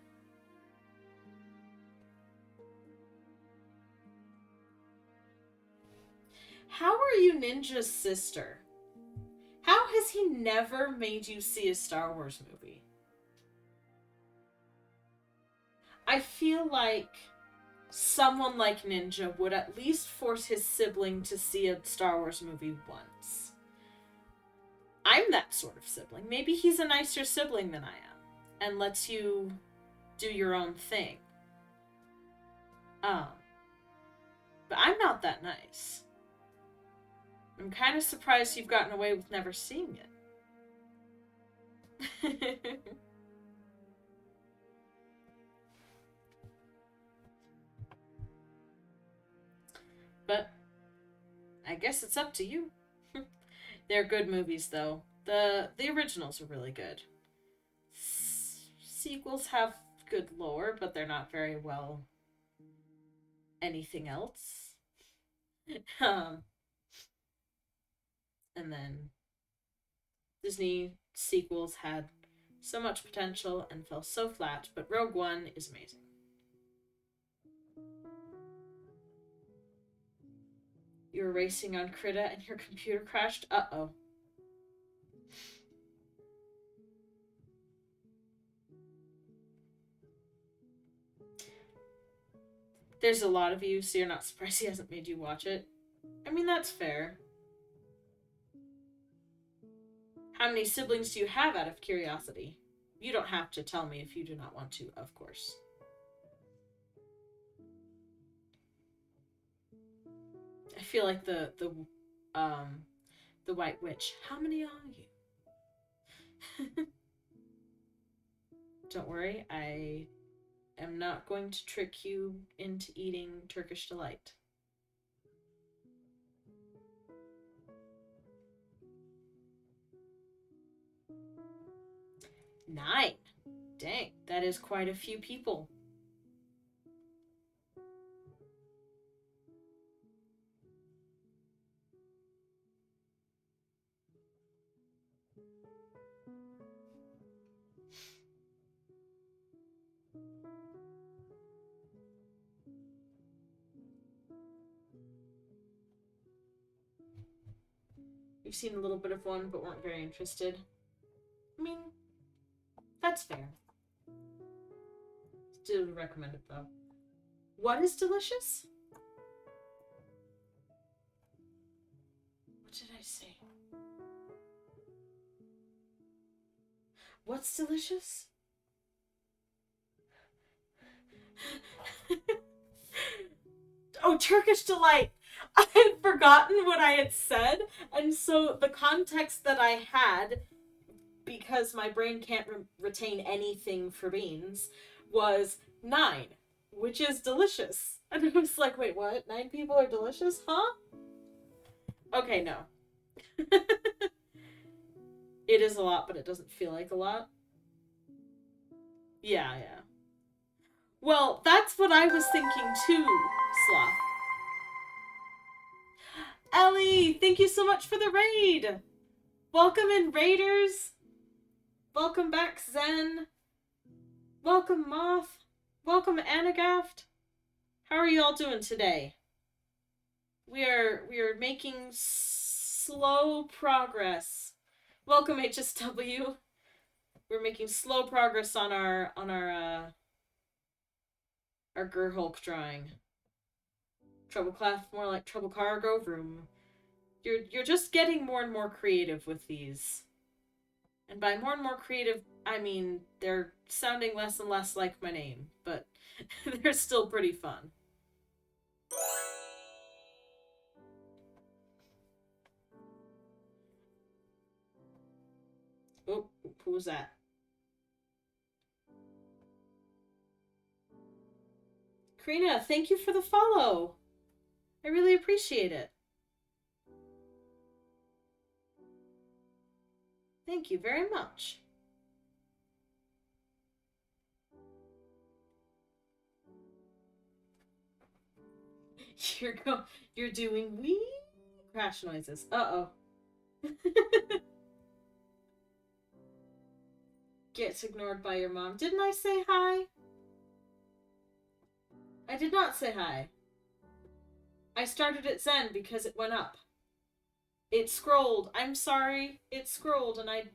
How are you Ninja's sister? How has he never made you see a Star Wars movie? I feel like someone like Ninja would at least force his sibling to see a Star Wars movie once. I'm that sort of sibling. Maybe he's a nicer sibling than I am and lets you do your own thing. But I'm not that nice. I'm kind of surprised you've gotten away with never seeing it. But I guess it's up to you. They're good movies, though. The originals are really good. Sequels have good lore, but they're not very well anything else. um, and then Disney sequels had so much potential and fell so flat, but Rogue One is amazing. You were racing on Krita and your computer crashed? Uh-oh. There's a lot of you, so you're not surprised he hasn't made you watch it. I mean, that's fair. How many siblings do you have, out of curiosity? You don't have to tell me if you do not want to, of course. I feel like the White Witch. How many are you? Don't worry, I am not going to trick you into eating Turkish delight. Nine. Dang, that is quite a few people. You've seen a little bit of one, but weren't very interested. I mean, that's fair. Still recommend it, though. What is delicious? What did I say? What's delicious? Oh, Turkish delight! I had forgotten what I had said, and so the context that I had, because my brain can't retain anything for beans, was 9, which is delicious. And I was like, wait, what? 9 people are delicious? Huh? Okay, no. It is a lot, but it doesn't feel like a lot. Yeah. Well, that's what I was thinking too, Sloth. Ellie, thank you so much for the raid! Welcome in, Raiders! Welcome back, Zen! Welcome, Moth! Welcome, Anagaft! How are you all doing today? We are making slow progress. Welcome, HSW. We're making slow progress on our Gerhulk drawing. Treblecraft, more like Treble Cargo Room. You're just getting more and more creative with these. And by more and more creative, I mean they're sounding less and less like my name, but they're still pretty fun. Oh, who was that? Karina, thank you for the follow. I really appreciate it. Thank you very much. You're doing wee crash noises. Uh-oh. Gets ignored by your mom. Didn't I say hi? I did not say hi. I started at Zen because it went up. It scrolled. I'm sorry. It scrolled and I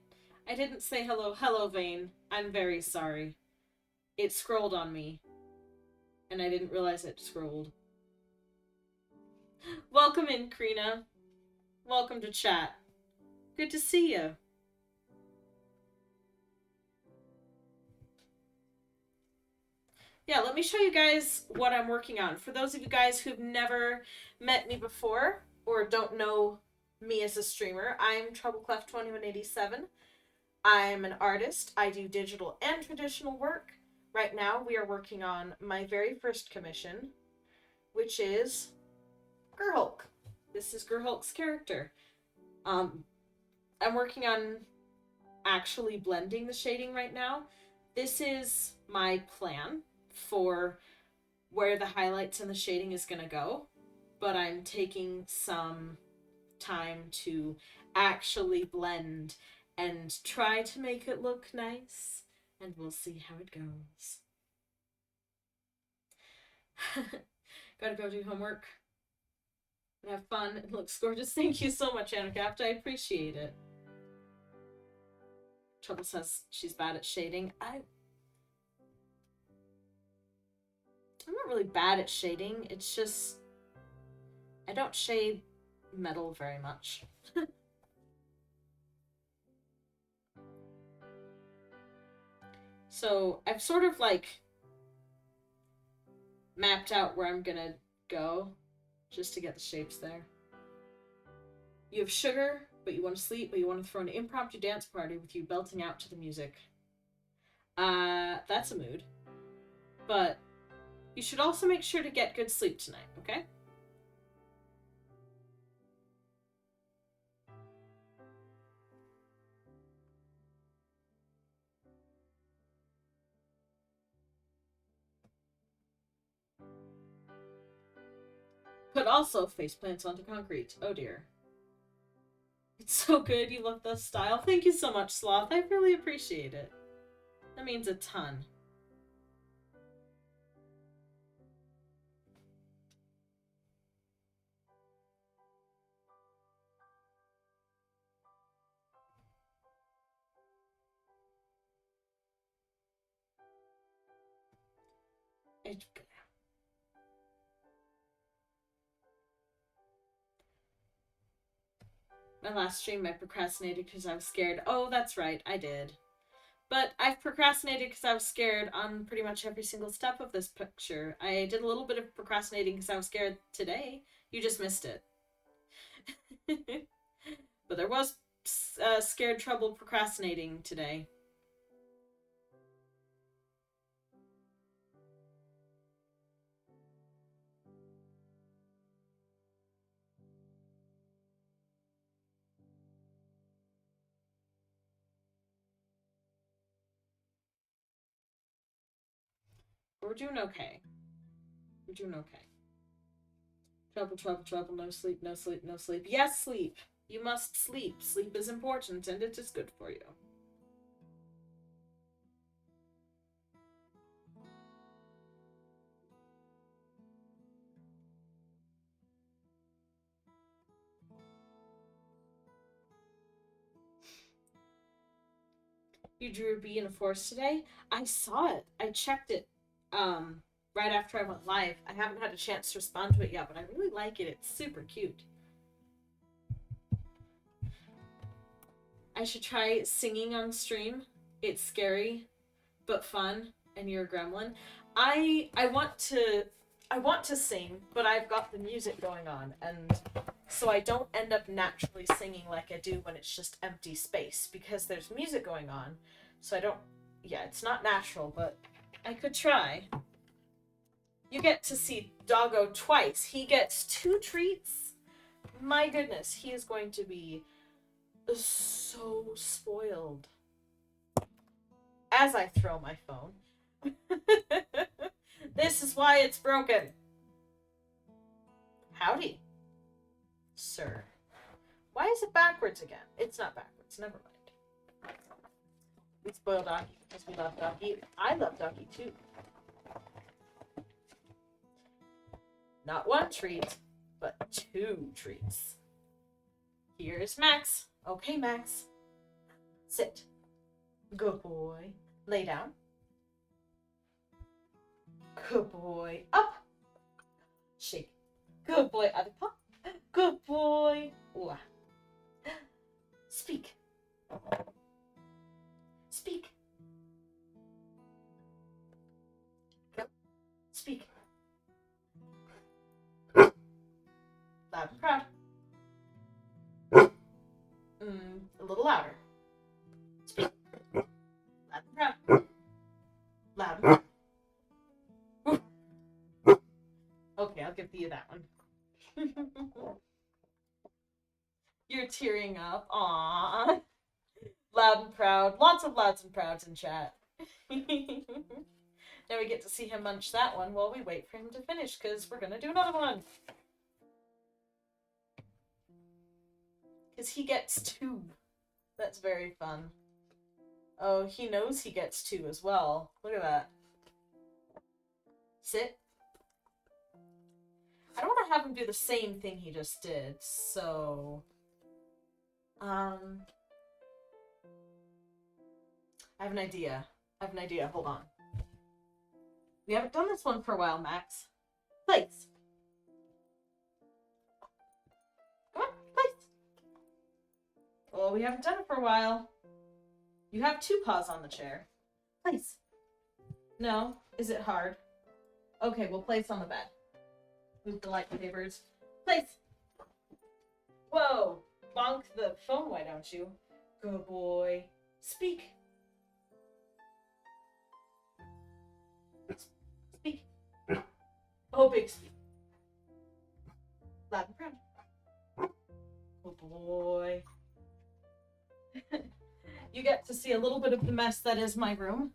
didn't say hello. Hello, Vane. I'm very sorry. It scrolled on me. And I didn't realize it scrolled. Welcome in, Karina. Welcome to chat. Good to see you. Yeah, let me show you guys what I'm working on. For those of you guys who've never met me before or don't know me as a streamer, I'm Trebleclef2187. I'm an artist. I do digital and traditional work. Right now, we are working on my very first commission, which is Gerhulk. This is Gerhulk's character. I'm working on actually blending the shading right now. This is my plan for where the highlights and the shading is going to go, but I'm taking some time to actually blend and try to make it look nice, and we'll see how it goes. Gotta go do homework and have fun. It looks gorgeous. Thank you so much, Anacapt. I appreciate it. Treble says she's bad at shading. I'm not really bad at shading. It's just I don't shade metal very much. So I've sort of like mapped out where I'm gonna go just to get the shapes there. You have sugar, but you want to sleep, but you want to throw an impromptu dance party with you belting out to the music. That's a mood. But you should also make sure to get good sleep tonight, okay? Put also faceplants onto concrete. Oh dear. It's so good. You love the style. Thank you so much, Sloth. I really appreciate it. That means a ton. My last stream, I procrastinated because I was scared. Oh, that's right, I did. But I've procrastinated because I was scared on pretty much every single step of this picture. I did a little bit of procrastinating because I was scared today. You just missed it. But there was scared Treble procrastinating today. We're doing okay. We're doing okay. Trouble, trouble, trouble, no sleep, no sleep, no sleep. Yes, sleep. You must sleep. Sleep is important and it is good for you. You drew a bee in a forest today? I saw it. I checked it right after I went live. I haven't had a chance to respond to it yet, but I really like it. It's super cute. I should try singing on stream. It's scary, but fun, and you're a gremlin. I want to sing, but I've got the music going on, and so I don't end up naturally singing like I do when it's just empty space, because there's music going on. So I don't, yeah, it's not natural, but I could try. You get to see Doggo twice. He gets 2 treats. My goodness, he is going to be so spoiled. As I throw my phone. This is why it's broken. Howdy, sir. Why is it backwards again? It's not backwards. Never mind. We spoil Donkey because we love Donkey. I love Donkey too. Not 1 treat, but 2 treats. Here's Max. Okay, Max. Sit. Good boy. Lay down. Good boy. Up. Shake. Good boy. Other paw. Good boy. Ooh. Speak. Speak. Speak. Loud and proud. A little louder. Speak. Loud and proud. Loud and proud. Okay, I'll give you that one. You're tearing up. Aww. Loud and proud. Lots of louds and prouds in chat. Now we get to see him munch that one while we wait for him to finish, because we're gonna do another one. Because he gets 2. That's very fun. Oh, he knows he gets 2 as well. Look at that. Sit. I don't want to have him do the same thing he just did, so... I have an idea. Hold on. We haven't done this one for a while, Max. Place. Come on, place. Well, we haven't done it for a while. You have 2 paws on the chair. Place. No? Is it hard? Okay, we'll place on the bed. Move the lightsabers. Place. Whoa. Bonk the phone, why don't you? Good boy. Speak. Speak. Oh, big speak. Loud and proud. Good boy. You get to see a little bit of the mess that is my room.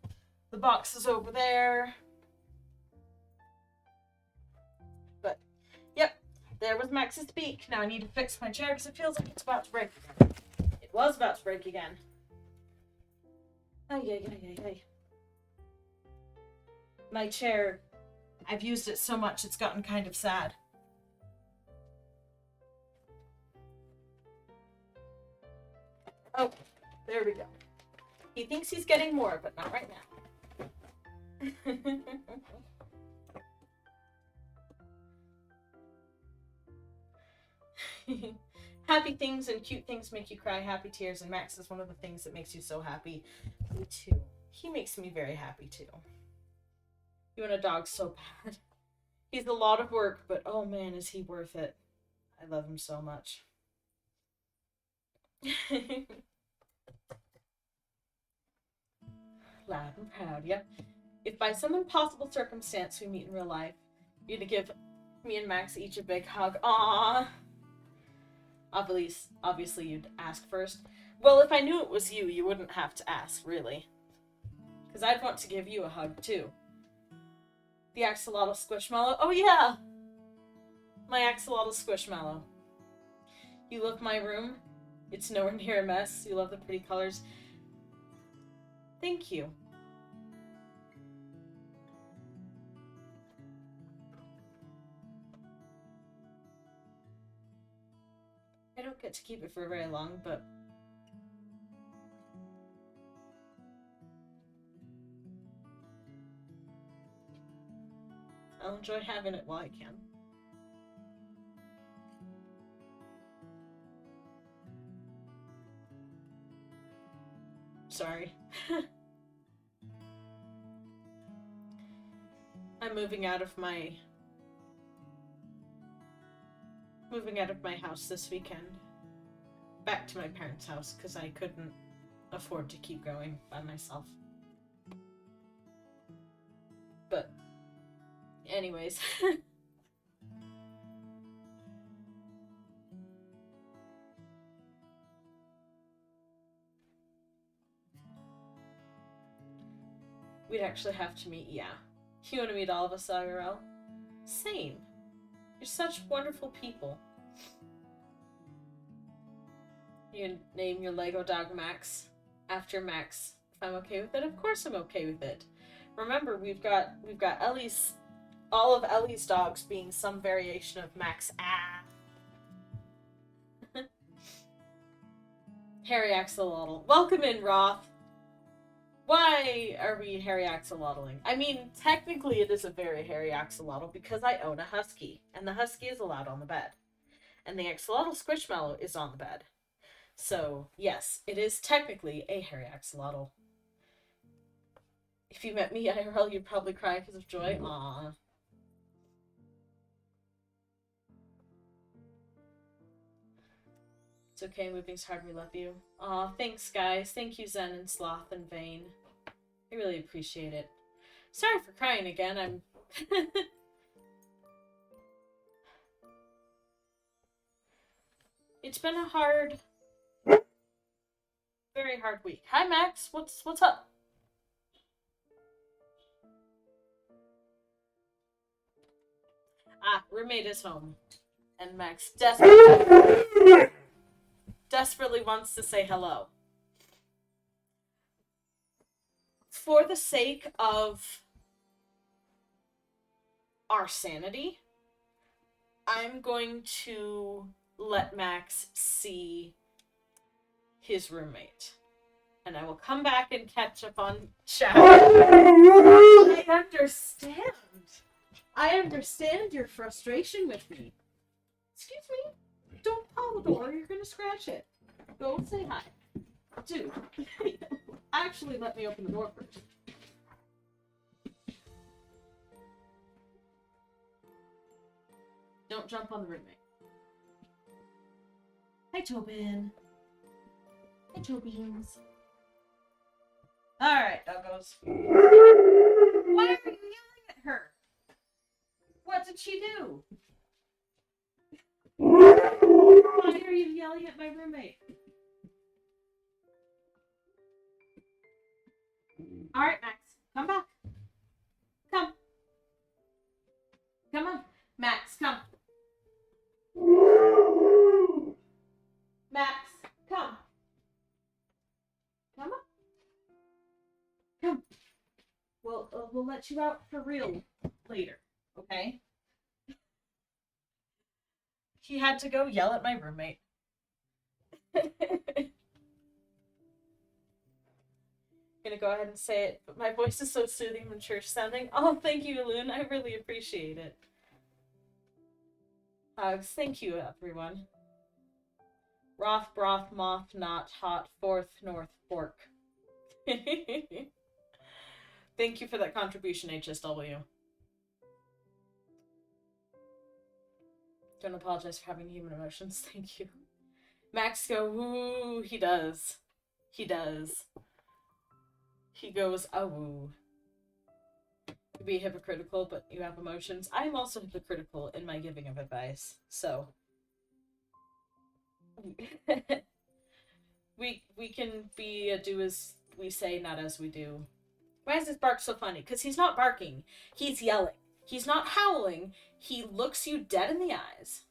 The box is over there. But, yep, there was Max's beak. Now I need to fix my chair because it feels like it's about to break again. It was about to break again. Ay. My chair, I've used it so much it's gotten kind of sad. Oh, there we go. He thinks he's getting more, but not right now. Happy things and cute things make you cry. Happy tears, and Max is one of the things that makes you so happy. Me too. He makes me very happy too. You want a dog so bad. He's a lot of work, but oh man, is he worth it. I love him so much. Loud and proud, yep. If by some impossible circumstance we meet in real life, you're to give me and Max each a big hug. Aww. Obviously you'd ask first. Well, if I knew it was you, you wouldn't have to ask, really. Because I'd want to give you a hug, too. The axolotl squishmallow. Oh, yeah! My axolotl squishmallow. You love my room? It's nowhere near a mess. You love the pretty colors. Thank you. I don't get to keep it for very long, but... I'll enjoy having it while I can. Sorry. I'm moving out of my house this weekend. Back to my parents' house because I couldn't afford to keep going by myself. But anyways. We'd actually have to meet, yeah. You want to meet all of us, IRL? Same. You're such wonderful people. You name your Lego dog Max after Max. If I'm okay with it, of course I'm okay with it. Remember, we've got Ellie's, all of Ellie's dogs being some variation of Max. Ah. Harry Axolotl. Welcome in, Roth. Why are we hairy axolotling? I mean, technically it is a very hairy axolotl because I own a husky, and the husky is allowed on the bed. And the axolotl squishmallow is on the bed. So, yes, it is technically a hairy axolotl. If you met me IRL, you'd probably cry because of joy. Aww. It's okay, moving's hard, we love you. Aw, thanks guys. Thank you Zen and Sloth and Vane. I really appreciate it. Sorry for crying again, I'm... It's been a hard, very hard week. Hi, Max. What's up? Ah, roommate is home, and Max desperately wants to say hello. For the sake of our sanity, I'm going to let Max see his roommate. And I will come back and catch up on chat. I understand. I understand your frustration with me. Excuse me? Don't paw the door, you're gonna scratch it. Go say hi. Dude, actually let me open the door first. Don't jump on the roommate. Hi, Tobin. Hi, Tobins. Alright, doggos. Why are you yelling at her? What did she do? Why are you yelling at my roommate? Alright, Max. Come back. Come. Come on. Max, come. Max, come. Come on. Come. We'll let you out for real later, okay? He had to go yell at my roommate. Gonna go ahead and say it, but my voice is so soothing and church sounding. Oh, thank you, Loon. I really appreciate it. Thank you, everyone. Roth, broth, moth, not, hot, fourth, north, fork. Thank you for that contribution, HSW. Don't apologize for having human emotions. Thank you. Max go, woo, he does. He does. He goes, woo. You be hypocritical, but you have emotions. I am also hypocritical in my giving of advice, so. we can be a do as we say, not as we do. Why is this bark so funny? Because he's not barking. He's yelling. He's not howling. He looks you dead in the eyes.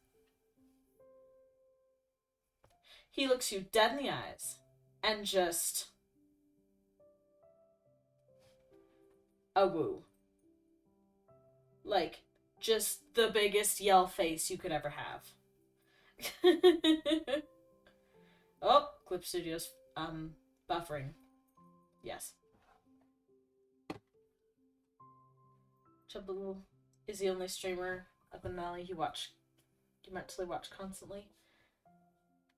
He looks you dead in the eyes. And just... woo. Like, just the biggest yell face you could ever have. Oh, Clip Studios, buffering. Yes. Treble is the only streamer up in Mali you mentally watch constantly.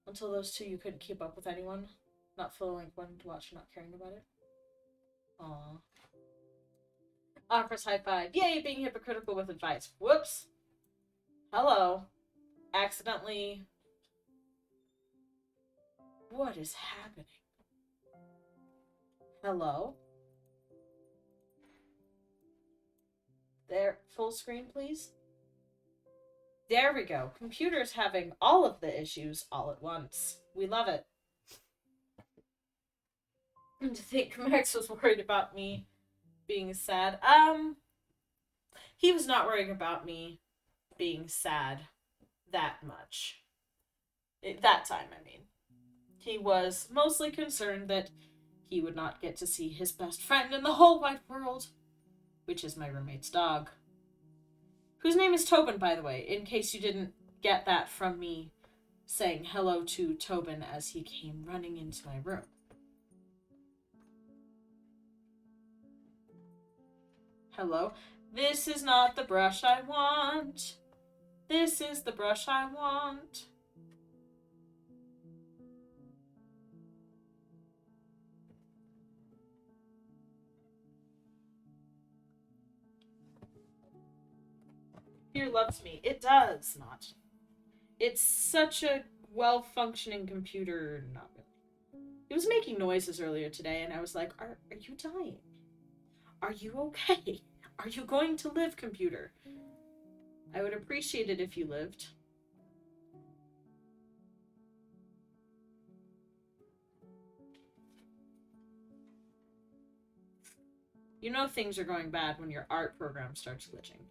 Until those two, you couldn't keep up with anyone. Not feeling like wanting to watch or not caring about it. Aww. Offers high five. Yay, being hypocritical with advice. Whoops. Hello. Accidentally. What is happening? Hello? There, full screen, please. There we go. Computer's having all of the issues all at once. We love it. And to think Max was worried about me being sad. He was not worrying about me being sad that much. That time, I mean. He was mostly concerned that he would not get to see his best friend in the whole wide world, which is my roommate's dog. Whose name is Tobin, by the way, in case you didn't get that from me saying hello to Tobin as he came running into my room. Hello? This is not the brush I want. This is the brush I want. Computer loves me. It does not. It's such a well-functioning computer. Not really. It was making noises earlier today, and I was like, are you dying? Are you okay? Are you going to live, computer? I would appreciate it if you lived. You know things are going bad when your art program starts glitching.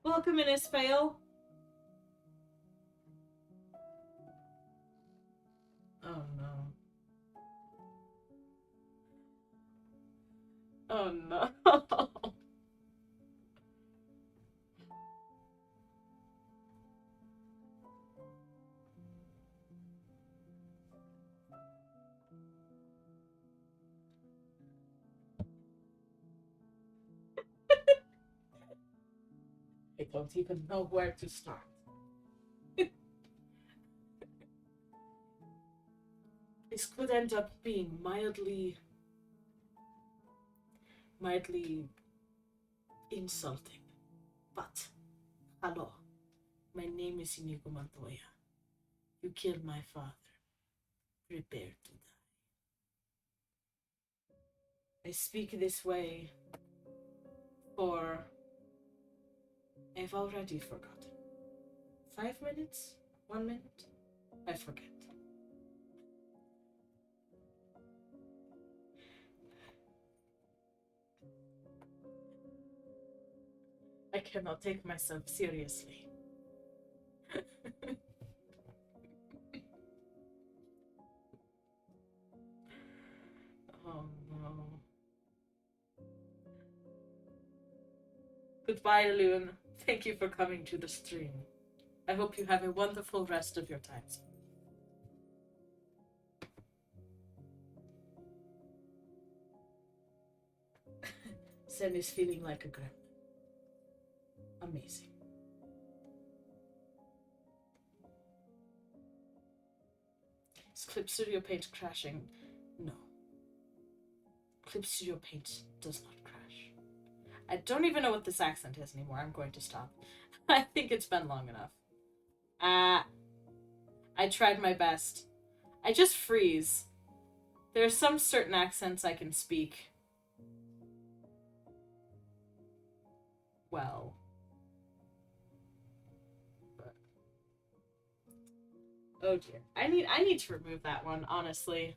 Welcome in, Isfael. Oh no. Oh no. I don't even know where to start. This could end up being mildly insulting. But, hello. My name is Inigo Montoya. You killed my father. Prepare to die. I speak this way for... I've already forgotten. 5 minutes? 1 minute? I forget. I cannot take myself seriously. Oh no. Goodbye, Loon. Thank you for coming to the stream. I hope you have a wonderful rest of your time. Zen is feeling like a gremlin. Amazing. Is Clip Studio Paint crashing? No. Clip Studio Paint does not crash. I don't even know what this accent is anymore. I'm going to stop. I think it's been long enough. I tried my best. I just freeze. There are some certain accents I can speak well. But... oh dear. I need to remove that one, honestly.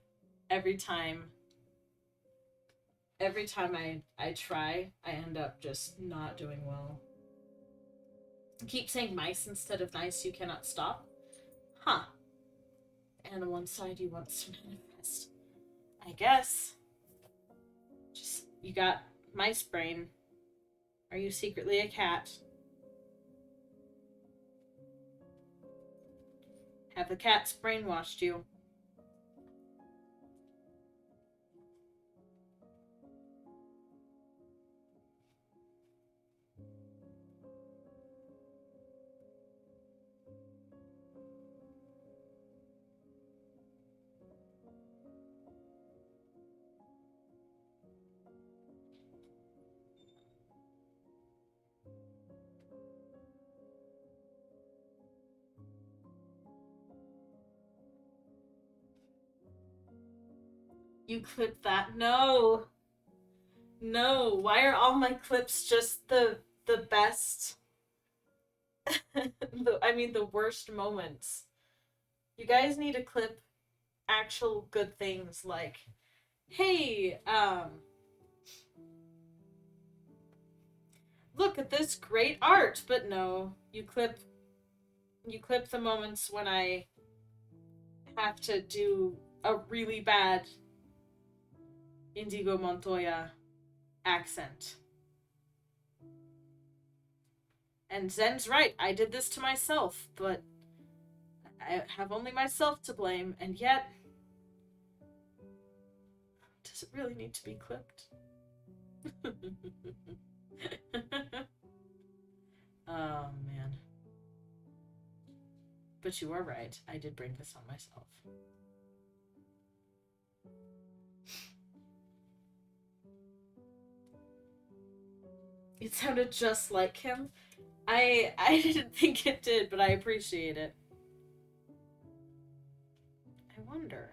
Every time I try, I end up just not doing well. Keep saying mice instead of nice, you cannot stop. Huh. And on one side you want to manifest. I guess. Just, you got mice brain. Are you secretly a cat? Have the cats brainwashed you? You clip that? No. No. Why are all my clips just the best? The worst moments. You guys need to clip actual good things like, hey, look at this great art. But no, you clip the moments when I have to do a really bad Indigo Montoya accent. And Zen's right, I did this to myself, but I have only myself to blame, and yet... does it really need to be clipped? Oh, man. But you are right, I did bring this on myself. It sounded just like him. I didn't think it did, but I appreciate it. I wonder.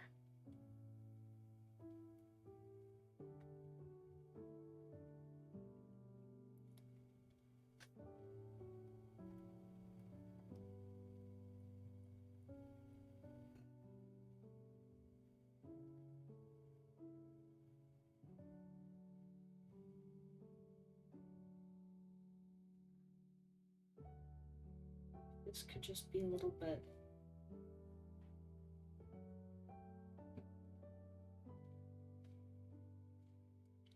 This could just be a little bit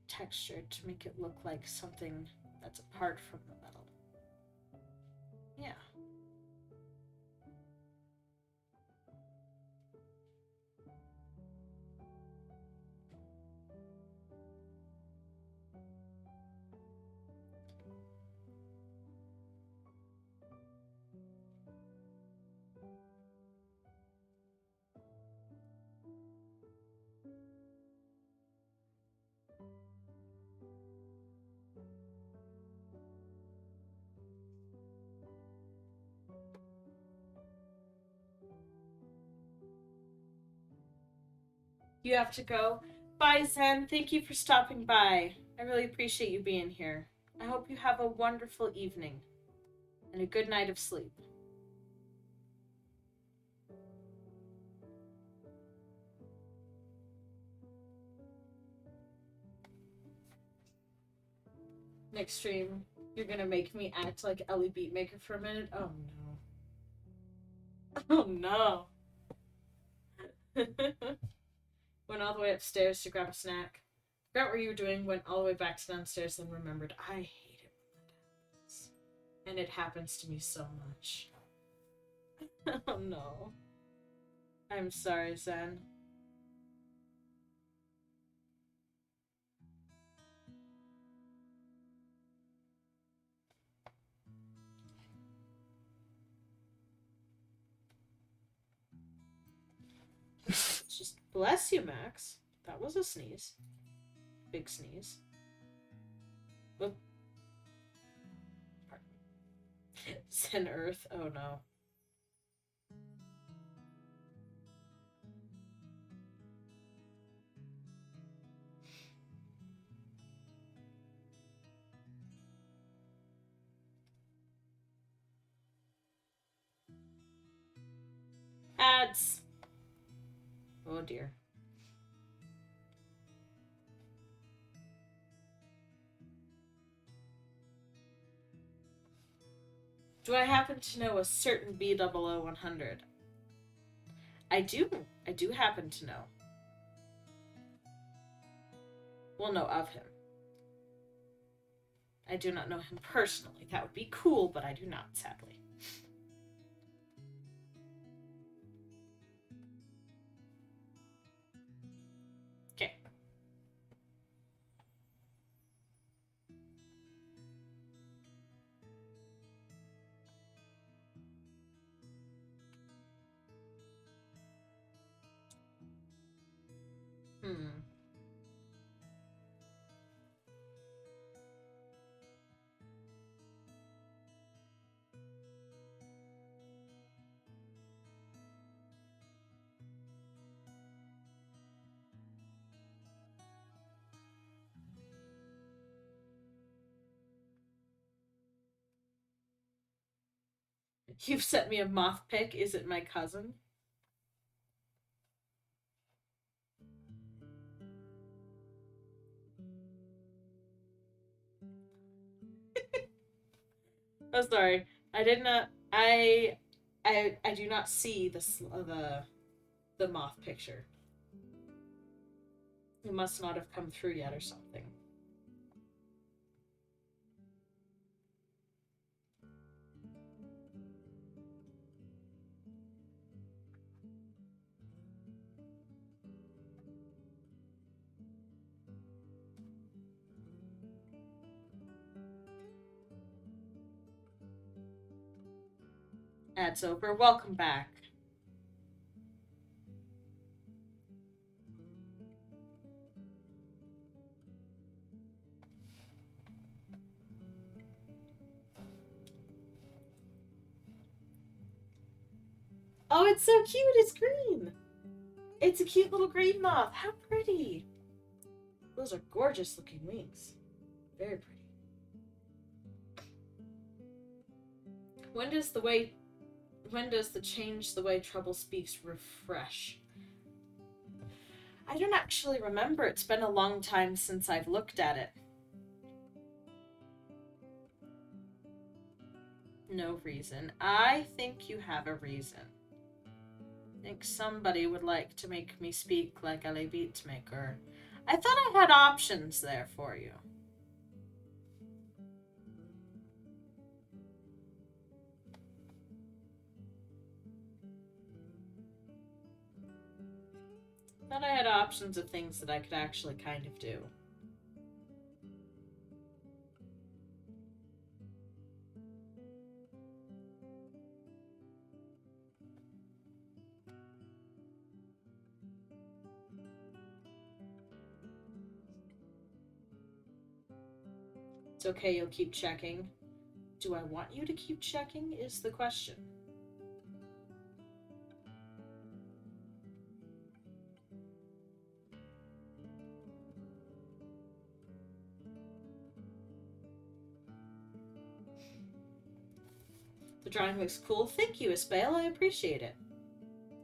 textured to make it look like something that's apart from the metal. Yeah. You have to go. Bye, Zen. Thank you for stopping by. I really appreciate you being here. I hope you have a wonderful evening and a good night of sleep. Next stream, you're gonna make me act like Ellie Beatmaker for a minute? Oh no. Oh no. Went all the way upstairs to grab a snack. Forgot what you were doing, went all the way back to downstairs, then remembered I hate it when that happens. And it happens to me so much. Oh no. I'm sorry, Zen. Just bless you, Max. That was a sneeze. Big sneeze. Oop. Zen Earth. Oh no. Ads. Oh dear. Do I happen to know a certain B000100? I do. I do happen to know. Well, know of him. I do not know him personally. That would be cool, but I do not, sadly. Okay. Hmm. You've sent me a moth pic. Is it my cousin? Oh, sorry. I did not. I do not see the moth picture. It must not have come through yet or something. Ad's over. Welcome back. Oh, it's so cute. It's green. It's a cute little green moth. How pretty. Those are gorgeous looking wings. Very pretty. When does the change the way Treble speaks refresh? I don't actually remember. It's been a long time since I've looked at it. No reason. I think you have a reason. I think somebody would like to make me speak like a beatmaker. I thought I had options there for you. I thought I had options of things that I could actually kind of do. It's okay, you'll keep checking. Do I want you to keep checking is the question. The drawing looks cool. Thank you, Isabel. I appreciate it.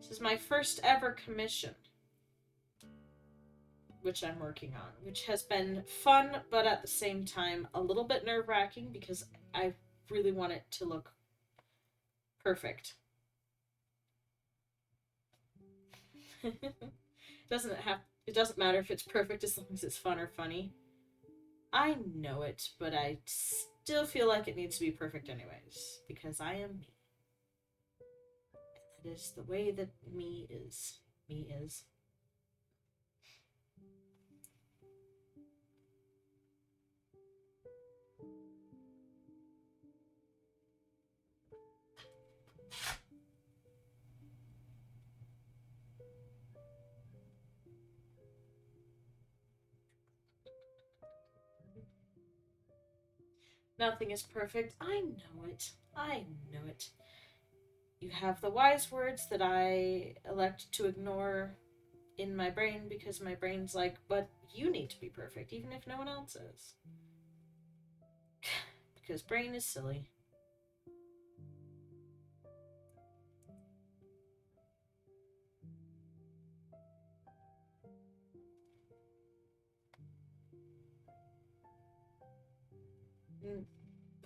This is my first ever commission, which I'm working on, which has been fun, but at the same time a little bit nerve-wracking because I really want it to look perfect. It doesn't matter if it's perfect as long as it's fun or funny. I know it, but I still feel like it needs to be perfect anyways, because I am me. And that is the way that me is. Me is. Nothing is perfect. I know it. I know it. You have the wise words that I elect to ignore in my brain because my brain's like, but you need to be perfect, even if no one else is. Because brain is silly.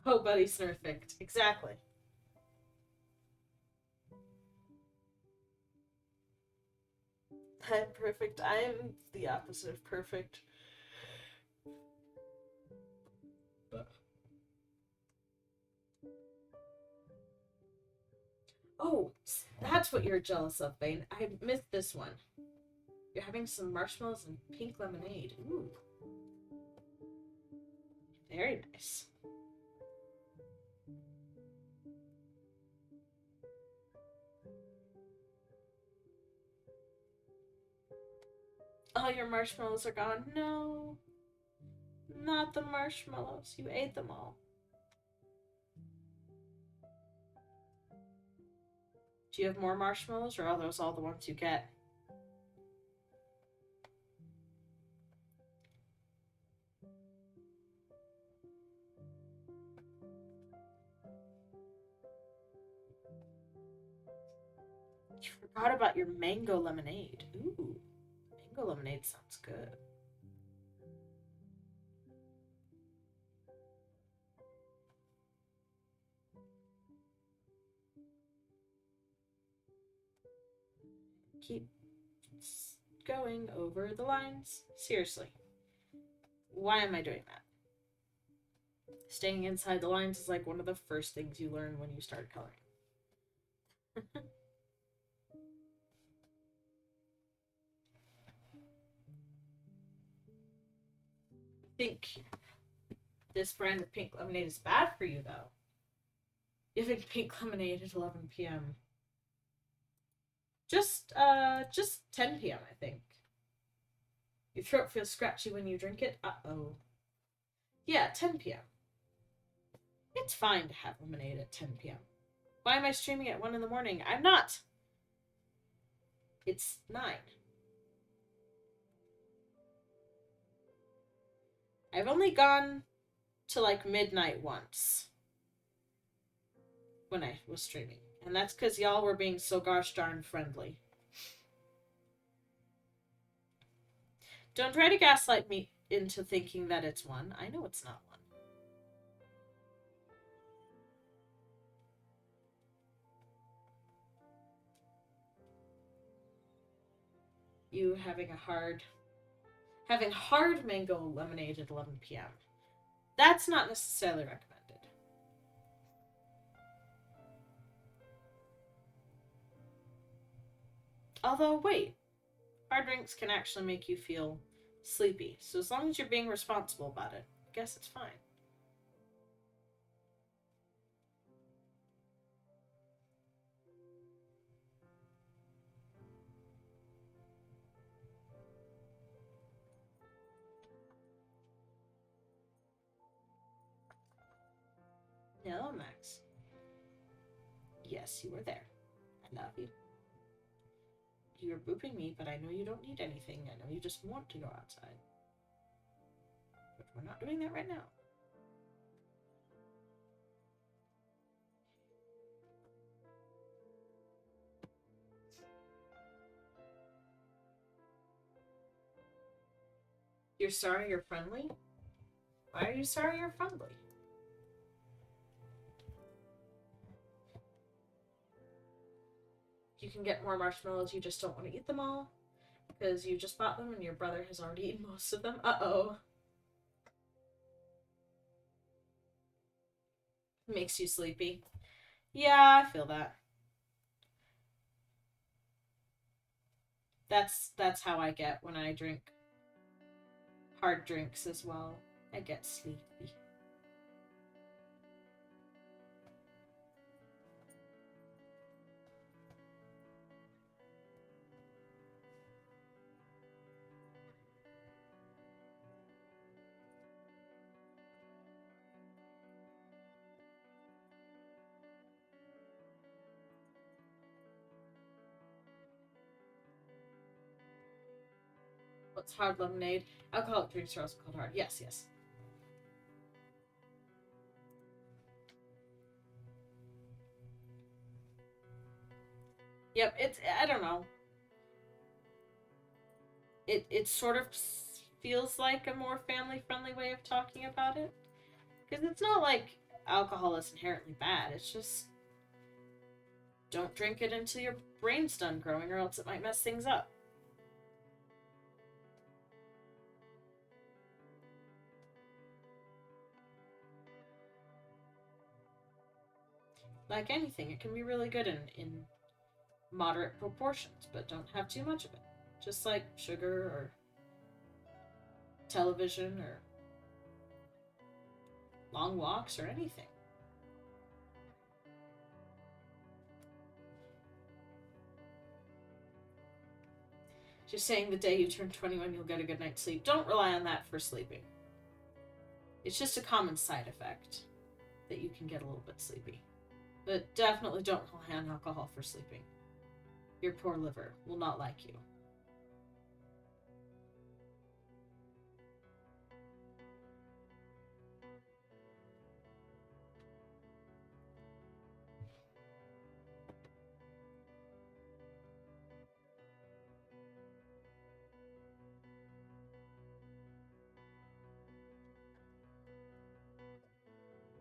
Oh, buddy, perfect. Exactly. I'm perfect. I'm the opposite of perfect. Oh, that's what you're jealous of, Bane. I missed this one. You're having some marshmallows and pink lemonade. Ooh. Very nice. All your marshmallows are gone. No. Not the marshmallows. You ate them all. Do you have more marshmallows, or are those all the ones you get? You forgot about your mango lemonade. Ooh, mango lemonade sounds good. Keep going over the lines. Seriously. Why am I doing that? Staying inside the lines is like one of the first things you learn when you start coloring. I think this brand of pink lemonade is bad for you, though. You having pink lemonade at 11 p.m. Just 10 p.m. I think. Your throat feels scratchy when you drink it. Uh-oh. Yeah, 10 p.m. It's fine to have lemonade at 10 p.m. Why am I streaming at 1 in the morning? I'm not. It's 9. I've only gone to like midnight once when I was streaming. And that's because y'all were being so gosh darn friendly. Don't try to gaslight me into thinking that it's 1. I know it's not 1. You having hard mango lemonade at 11 p.m. That's not necessarily recommended. Although, wait, hard drinks can actually make you feel sleepy. So as long as you're being responsible about it, I guess it's fine. Hello, Max. Yes, you were there. I love you. You're booping me, but I know you don't need anything. I know you just want to go outside. But we're not doing that right now. You're sorry you're friendly? Why are you sorry you're friendly? You can get more marshmallows, you just don't want to eat them all. Because you just bought them and your brother has already eaten most of them. Uh-oh. Makes you sleepy. Yeah, I feel that. That's how I get when I drink hard drinks as well. I get sleepy. What's hard lemonade? Alcoholic drinks are also called hard. Yes, yes. Yep, it's, I don't know. It sort of feels like a more family friendly way of talking about it. Because it's not like alcohol is inherently bad. It's just don't drink it until your brain's done growing, or else it might mess things up. Like anything, it can be really good in moderate proportions, but don't have too much of it. Just like sugar or television or long walks or anything. Just saying the day you turn 21, you'll get a good night's sleep. Don't rely on that for sleeping. It's just a common side effect that you can get a little bit sleepy. But definitely don't rely on alcohol for sleeping. Your poor liver will not like you.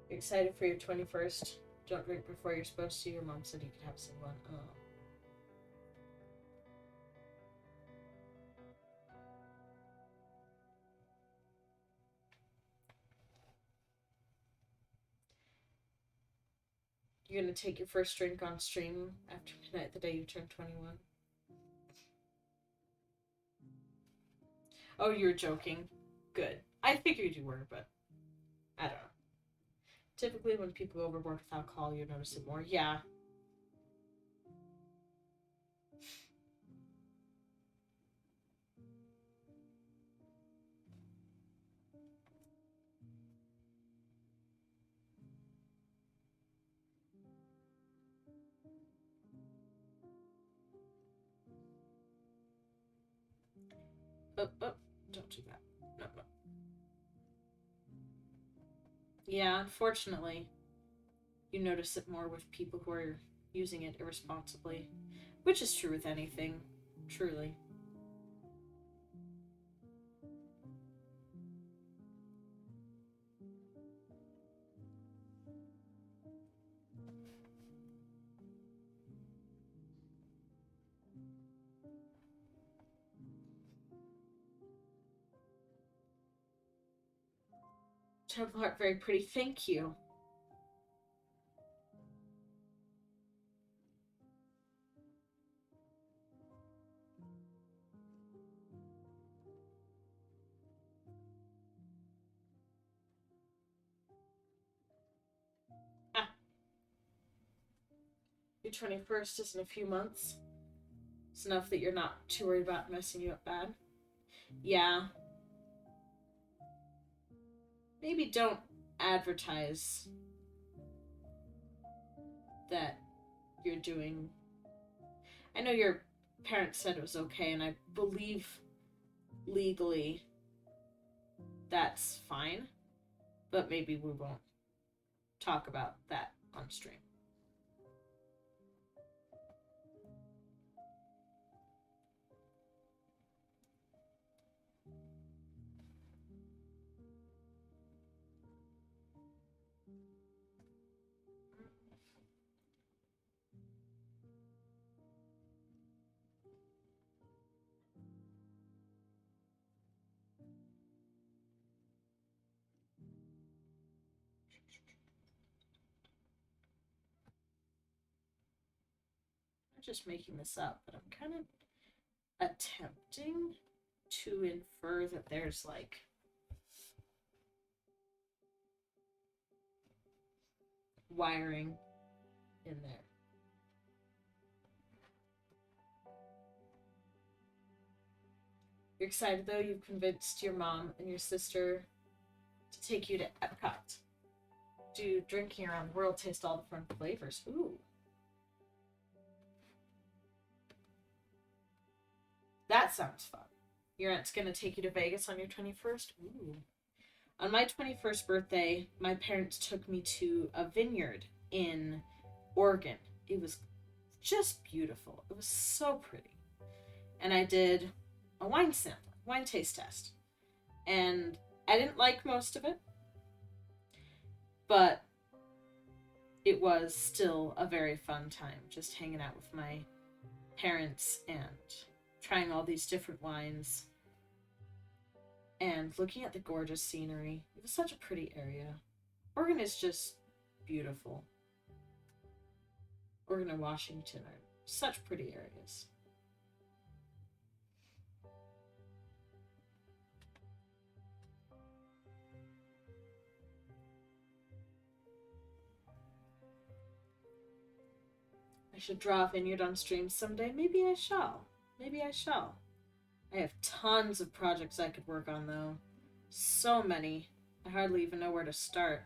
You're excited for your 21st. Don't drink before you're supposed to. Your mom said you could have some one. Oh. You're gonna take your first drink on stream after midnight the day you turn 21. Oh, you're joking. Good. I figured you were, but I don't know. Typically, when people go overboard with alcohol, you notice it more. Yeah. Oh, don't do that. No, no. Yeah, unfortunately, you notice it more with people who are using it irresponsibly, which is true with anything, truly. Treble art, very pretty. Thank you. Ah, your 21st is in a few months. It's enough that you're not too worried about messing you up bad. Yeah. Maybe don't advertise that you're doing. I know your parents said it was okay, and I believe legally that's fine, but maybe we won't talk about that on stream. I'm just making this up, but I'm kind of attempting to infer that there's like wiring in there. You're excited though? You've convinced your mom and your sister to take you to Epcot. Do drinking around the world, taste all the fun flavors. Ooh. That sounds fun. Your aunt's gonna take you to Vegas on your 21st? Ooh. On my 21st birthday, my parents took me to a vineyard in Oregon. It was just beautiful. It was so pretty. And I did a wine sampling, wine taste test. And I didn't like most of it, but it was still a very fun time just hanging out with my parents and trying all these different wines and looking at the gorgeous scenery. It was such a pretty area. Oregon is just beautiful. Oregon and Washington are such pretty areas. I should draw a vineyard on stream someday. Maybe I shall. Maybe I shall. I have tons of projects I could work on, though. So many. I hardly even know where to start.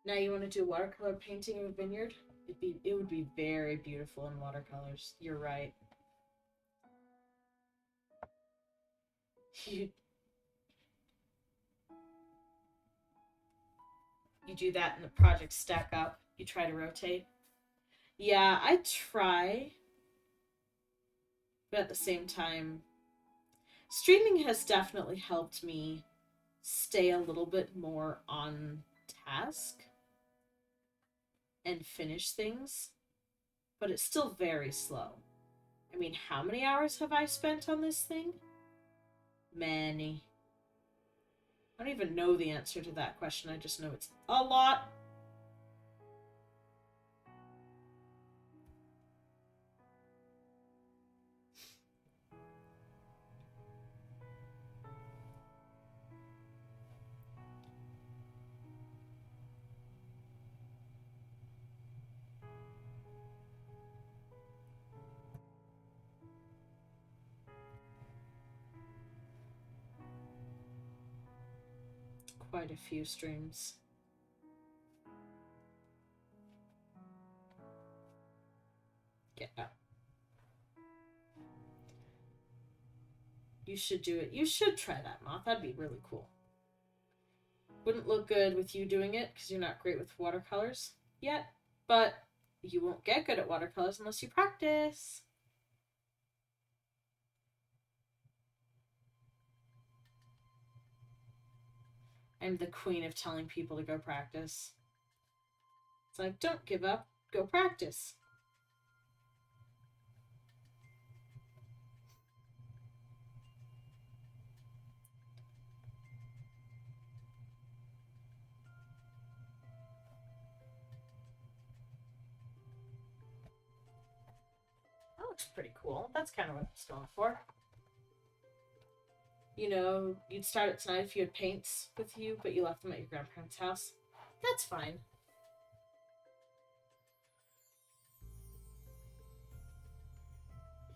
Now you want to do watercolor painting of a vineyard? It would be very beautiful in watercolors. You're right. You you do that and the projects stack up. You try to rotate. Yeah, I try, but at the same time, streaming has definitely helped me stay a little bit more on task and finish things, but it's still very slow. I mean, how many hours have I spent on this thing? Many. I don't even know the answer to that question. I just know it's a lot. quite a few streams. Get up. You should do it. You should try that, Moth. That'd be really cool. Wouldn't look good with you doing it because you're not great with watercolors yet, but you won't get good at watercolors unless you practice. I'm the queen of telling people to go practice. It's like, don't give up, go practice. That looks pretty cool. That's kind of what I was going for. You know, you'd start it tonight if you had paints with you, but you left them at your grandparents' house. That's fine.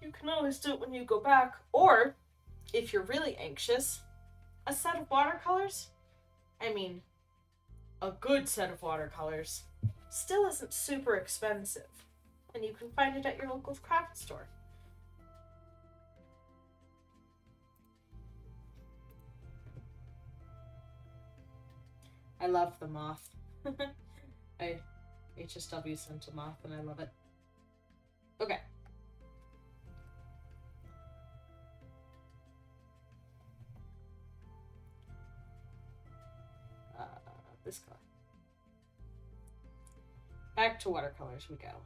You can always do it when you go back, or if you're really anxious, a set of watercolors. I mean, a good set of watercolors still isn't super expensive, and you can find it at your local craft store. I love the moth. I HSW sent a moth and I love it. Okay. This color. Back to watercolors we go.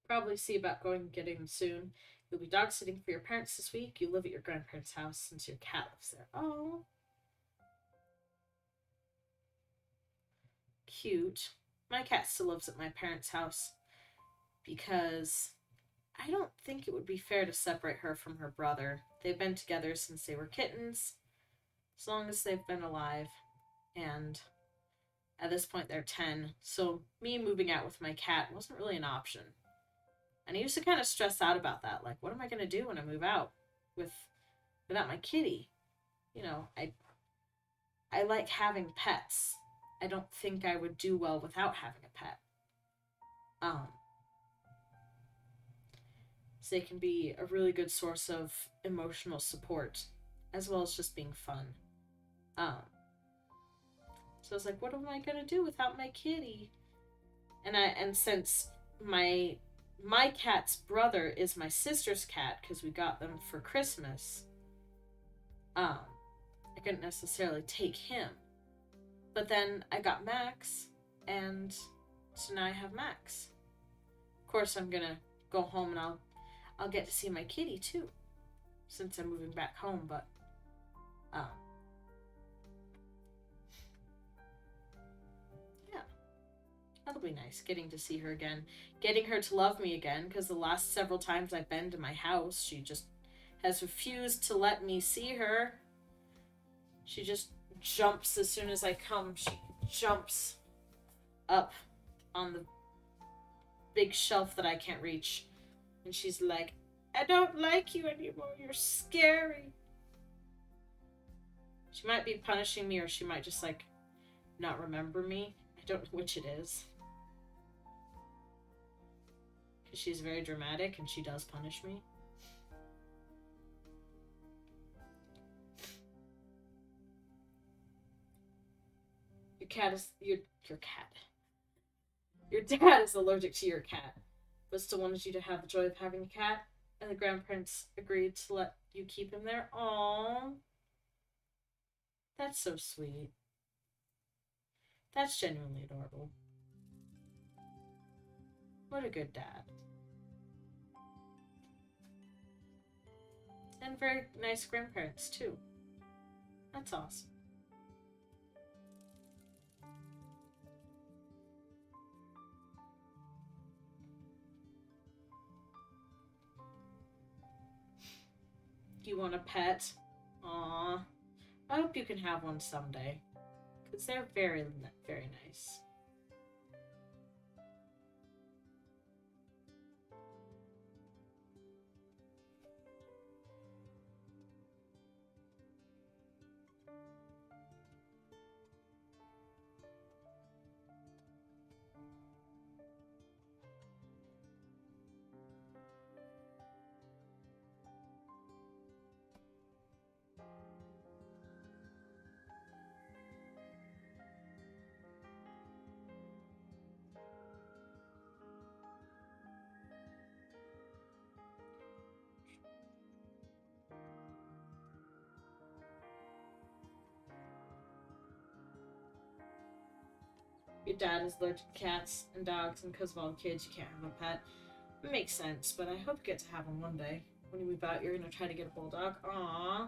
Probably see about going and getting them soon. You'll be dog sitting for your parents this week. You live at your grandparents' house since your cat lives there. Oh. Cute. My cat still lives at my parents' house because I don't think it would be fair to separate her from her brother. They've been together since they were kittens, as long as they've been alive, and at this point they're 10, so me moving out with my cat wasn't really an option. And I used to kind of stress out about that, like, what am I going to do when I move out without my kitty? You know, I like having pets. I don't think I would do well without having a pet. So they can be a really good source of emotional support, as well as just being fun. So I was like, what am I gonna do without my kitty? And since my cat's brother is my sister's cat because we got them for Christmas, I couldn't necessarily take him. But then I got Max, and so now I have Max. Of course, I'm gonna go home and I'll get to see my kitty too, since I'm moving back home. But yeah, that'll be nice, getting to see her again, getting her to love me again, because the last several times I've been to my house, she just has refused to let me see her. She just jumps as soon as I come. She jumps up on the big shelf that I can't reach, and she's like, I don't like you anymore, you're scary. She might be punishing me, or she might just, like, not remember me. I don't know which it is. Because she's very dramatic, and she does punish me. Your cat is... Your cat. Your dad is allergic to your cat, but still wanted you to have the joy of having a cat, and the grandparents agreed to let you keep him there. Aww. That's so sweet. That's genuinely adorable. What a good dad. And very nice grandparents, too. That's awesome. You want a pet? Aww. I hope you can have one someday, because they're very, very nice. your dad is allergic to cats and dogs, and because of all the kids, you can't have a pet. It makes sense, but I hope you get to have one one day. When you move out, you're gonna try to get a bulldog. Aww.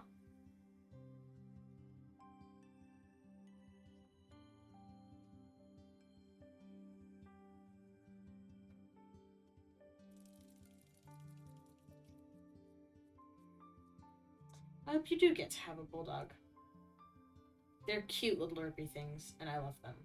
I hope you do get to have a bulldog. They're cute little derpy things, and I love them.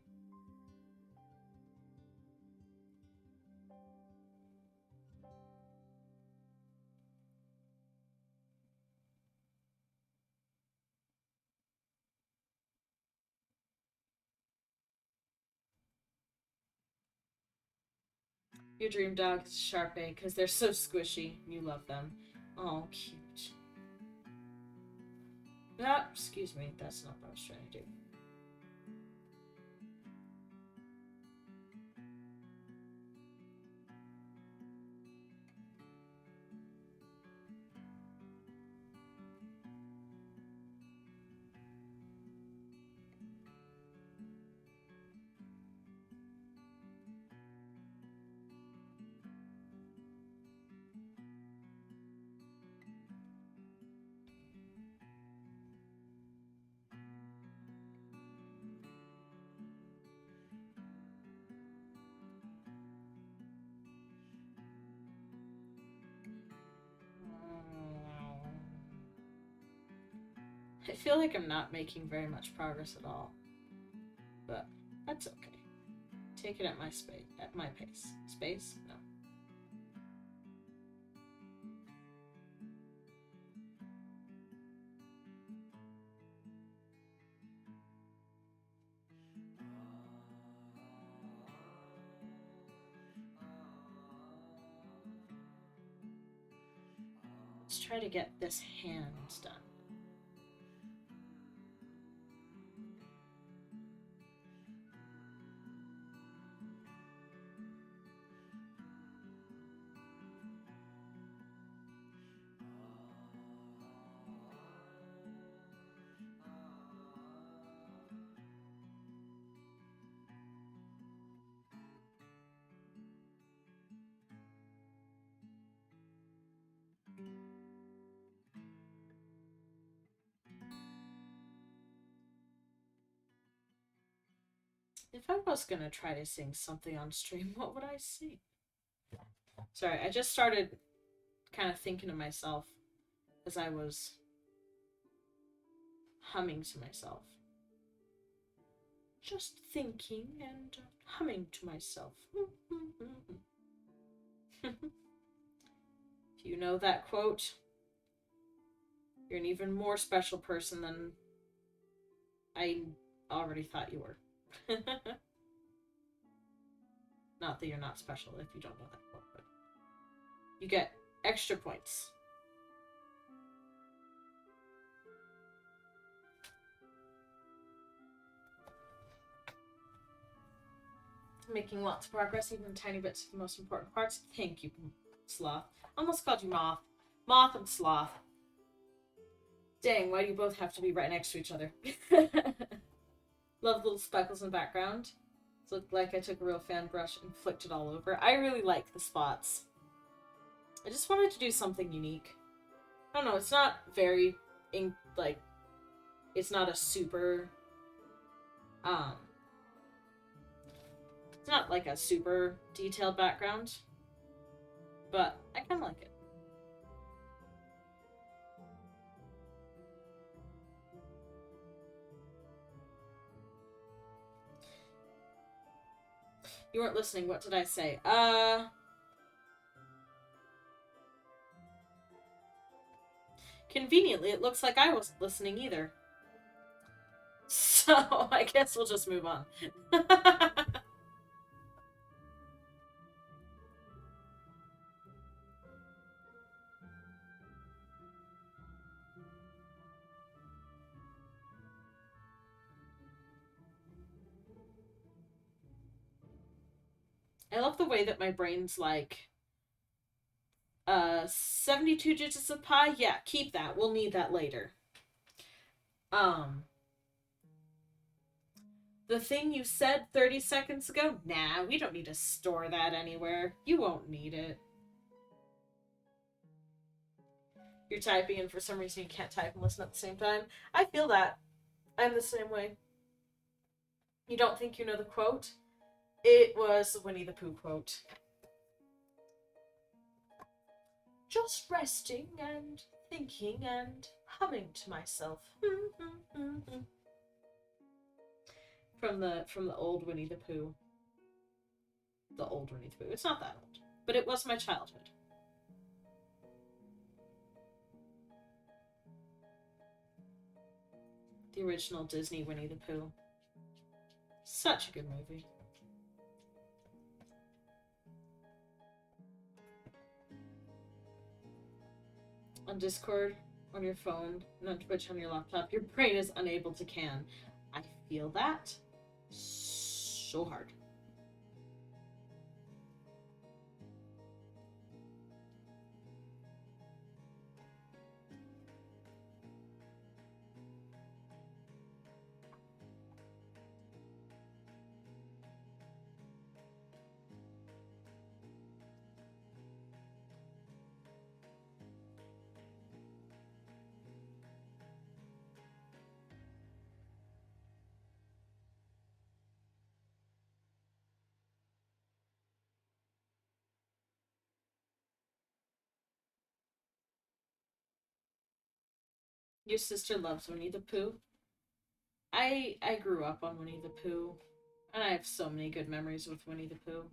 Your dream dog is Sharpei because they're so squishy. You love them. Oh, cute. Ah, excuse me. That's not what I was trying to do. I feel like I'm not making very much progress at all. But that's okay. Take it at my pace. Space? No. Let's try to get this hand done. If I was gonna try to sing something on stream, what would I sing? Sorry, I just started kind of thinking to myself as I was humming to myself. Just thinking and humming to myself. If you know that quote, you're an even more special person than I already thought you were. Not that you're not special if you don't know that quote, but you get extra points. Making lots of progress, even tiny bits of the most important parts. Thank you, Sloth. Almost called you Moth. Moth and Sloth. Dang, why do you both have to be right next to each other? Love little speckles in the background. It looked like I took a real fan brush and flicked it all over. I really like the spots. I just wanted to do something unique. I don't know, it's not very, it's not a super, it's not like a super detailed background, but I kind of like it. You weren't listening. What did I say? Conveniently, it looks like I wasn't listening either. So, I guess we'll just move on. I love the way that my brain's like, 72 digits of pi? Yeah, keep that. We'll need that later. The thing you said 30 seconds ago? Nah, we don't need to store that anywhere. You won't need it. You're typing and for some reason you can't type and listen at the same time. I feel that. I'm the same way. You don't think you know the quote? It was the Winnie the Pooh quote. Just resting and thinking and humming to myself. From the old Winnie the Pooh. The old Winnie the Pooh. It's not that old, but it was my childhood. The original Disney Winnie the Pooh. Such a good movie. On Discord, on your phone, and on Twitch on your laptop, your brain is unable to can. I feel that so hard. Your sister loves Winnie the Pooh. I grew up on Winnie the Pooh, and I have so many good memories with Winnie the Pooh.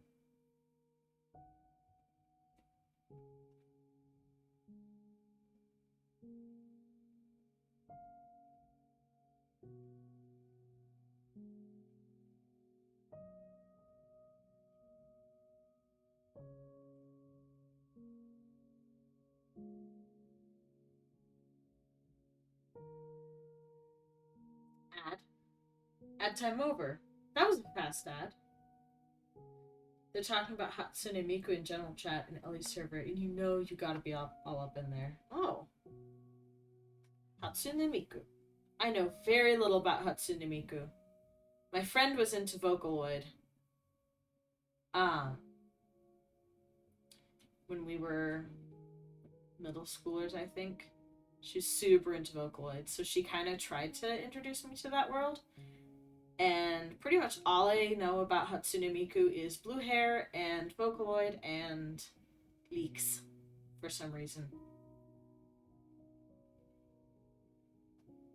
Ad. Ad time over. That was a fast ad. They're talking about Hatsune Miku in general chat in Ellie's server, and you know you gotta be all up in there. Oh. Hatsune Miku. I know very little about Hatsune Miku. My friend was into Vocaloid. Um, when we were middle schoolers, I think. She's super into Vocaloid, so she kind of tried to introduce me to that world. And pretty much all I know about Hatsune Miku is blue hair and Vocaloid and leaks for some reason.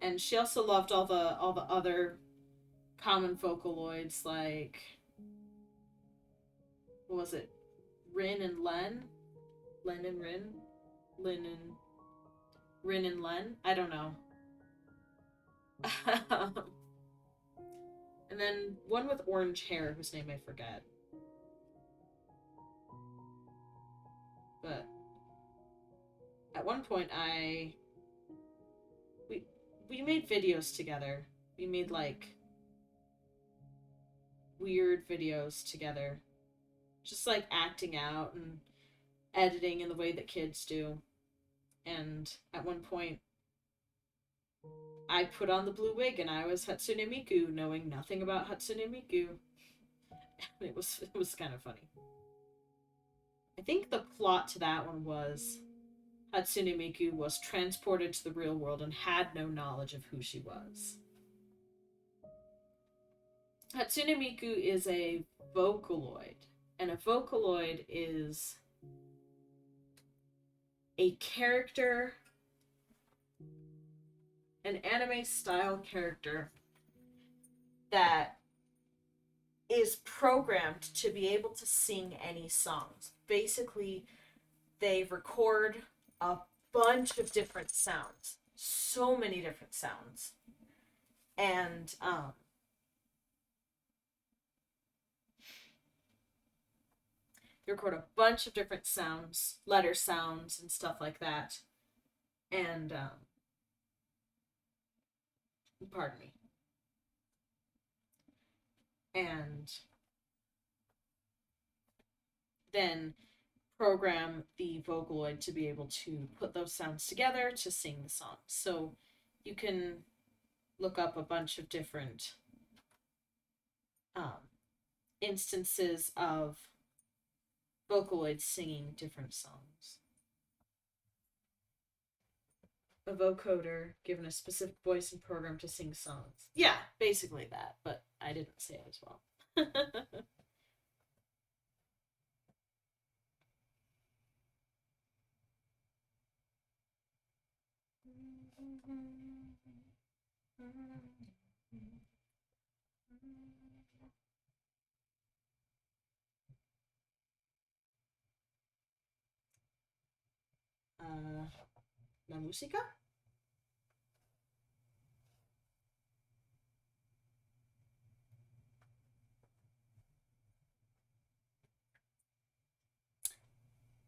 And she also loved all the other common Vocaloids like what was it? Rin and Len? Len and Rin? Lin and Rin and Len? I don't know. And then one with orange hair, whose name I forget. But at one point we made videos together. We made like weird videos together. Just like acting out and editing in the way that kids do. And at one point I put on the blue wig and I was Hatsune Miku, knowing nothing about Hatsune Miku. It was kind of funny. I think the plot to that one was Hatsune Miku was transported to the real world and had no knowledge of who she was. Hatsune Miku is a Vocaloid, and a Vocaloid is a character, an anime style character that is programmed to be able to sing any songs. Basically, they record a bunch of different sounds, so many different sounds, and they record a bunch of different sounds, letter sounds, and stuff like that. And pardon me. And then program the Vocaloid to be able to put those sounds together to sing the song. So you can look up a bunch of different um, instances of Vocaloid singing different songs. A vocoder given a specific voice and program to sing songs. Yeah, basically that, but I didn't say it as well. La música?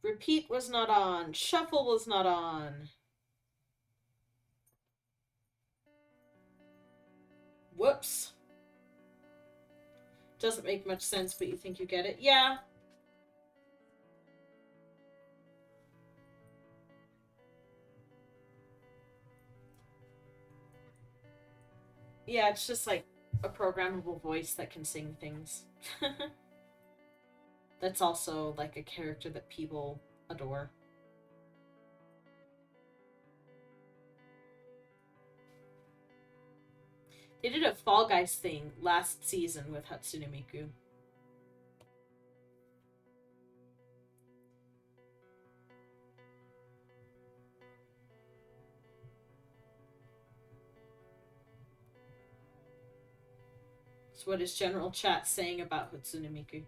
Repeat was not on. Shuffle was not on. Whoops. Doesn't make much sense, but you think you get it? Yeah. Yeah, it's just like a programmable voice that can sing things. That's also like a character that people adore. They did a Fall Guys thing last season with Hatsune Miku. So what is general chat saying about Hatsune Miku?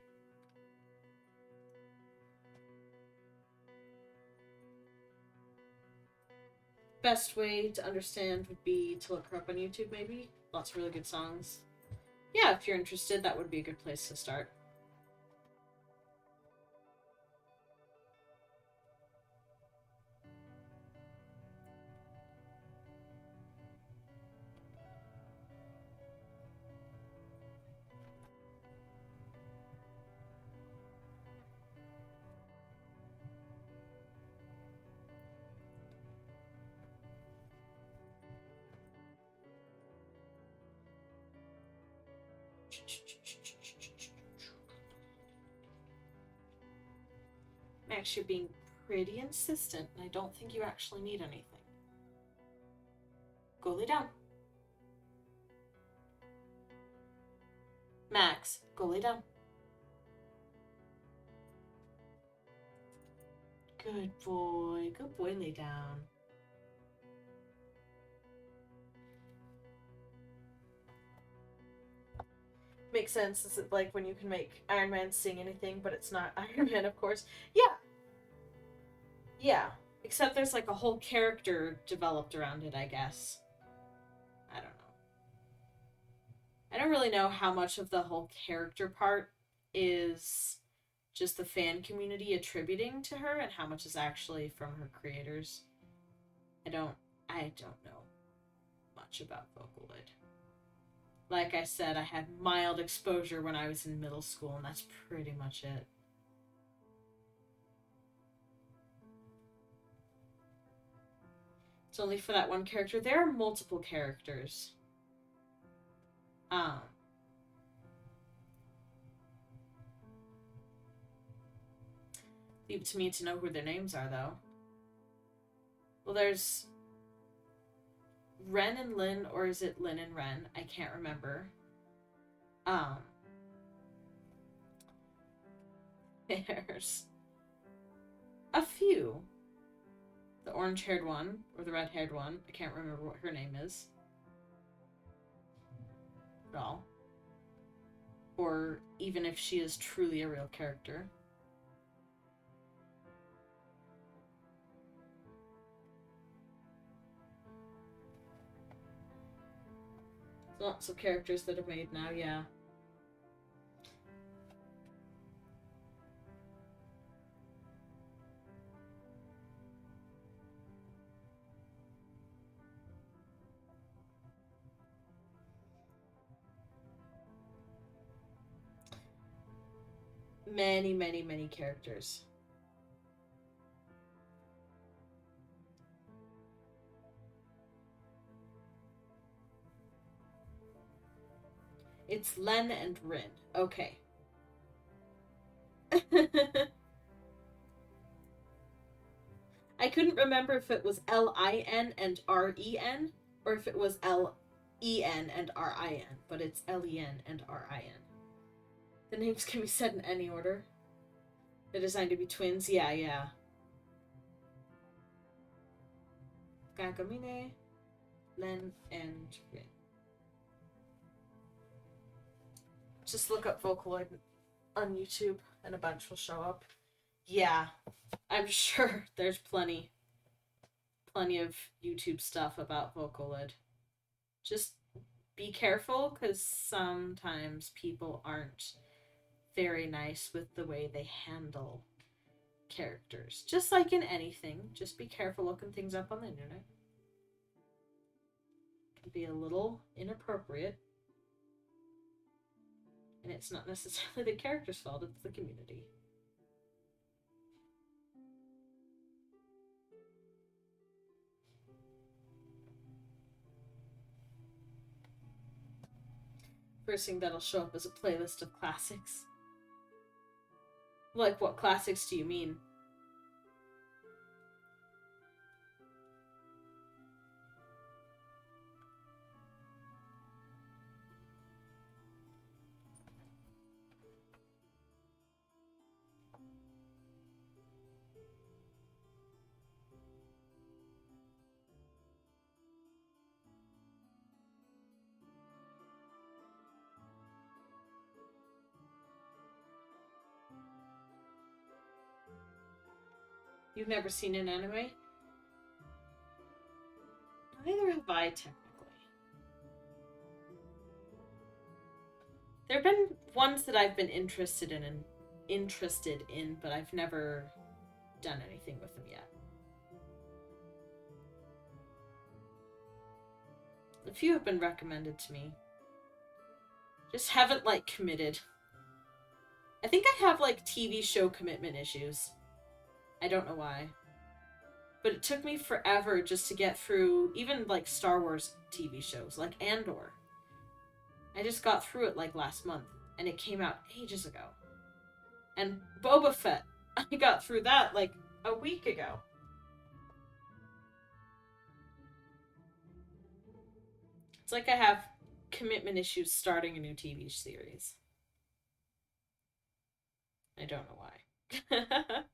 Best way to understand would be to look her up on YouTube, maybe. Lots of really good songs. Yeah, if you're interested, that would be a good place to start. Max, you're being pretty insistent, and I don't think you actually need anything. Go lay down. Max, go lay down. Good boy. Good boy, lay down. Makes sense. Is it like when you can make Iron Man sing anything, but it's not Iron Man, of course? Yeah. Yeah. Except there's like a whole character developed around it, I guess. I don't know. I don't really know how much of the whole character part is just the fan community attributing to her and how much is actually from her creators. I don't know much about Vocaloid. Like I said, I had mild exposure when I was in middle school, and that's pretty much it. It's only for that one character. There are multiple characters. Leave it to me to know who their names are, though. Well, there's Ren and Lin, or is it Lin and Ren? I can't remember. There's a few. The orange-haired one, or the red-haired one. I can't remember what her name is. At all. Or even if she is truly a real character. Lots of characters that are made now, yeah. Many, many, many characters. It's Len and Rin. Okay. I couldn't remember if it was Lin and Ren or if it was Len and Rin, but it's Len and Rin. The names can be said in any order. They're designed to be twins. Yeah, yeah. Gagamine, Len, and Rin. Just look up Vocaloid on YouTube and a bunch will show up. Yeah, I'm sure there's plenty of YouTube stuff about Vocaloid. Just be careful because sometimes people aren't very nice with the way they handle characters. Just like in anything, just be careful looking things up on the internet. It can be a little inappropriate. And it's not necessarily the character's fault, it's the community. First thing that'll show up is a playlist of classics. Like, what classics do you mean? You've never seen an anime? Neither have I, technically. There have been ones that I've been interested in, but I've never done anything with them yet. A few have been recommended to me. Just haven't, like, committed. I think I have, like, TV show commitment issues. I don't know why. But it took me forever just to get through even, like, Star Wars TV shows, like Andor. I just got through it, like, last month, and it came out ages ago. And Boba Fett, I got through that, like, a week ago. It's like I have commitment issues starting a new TV series. I don't know why.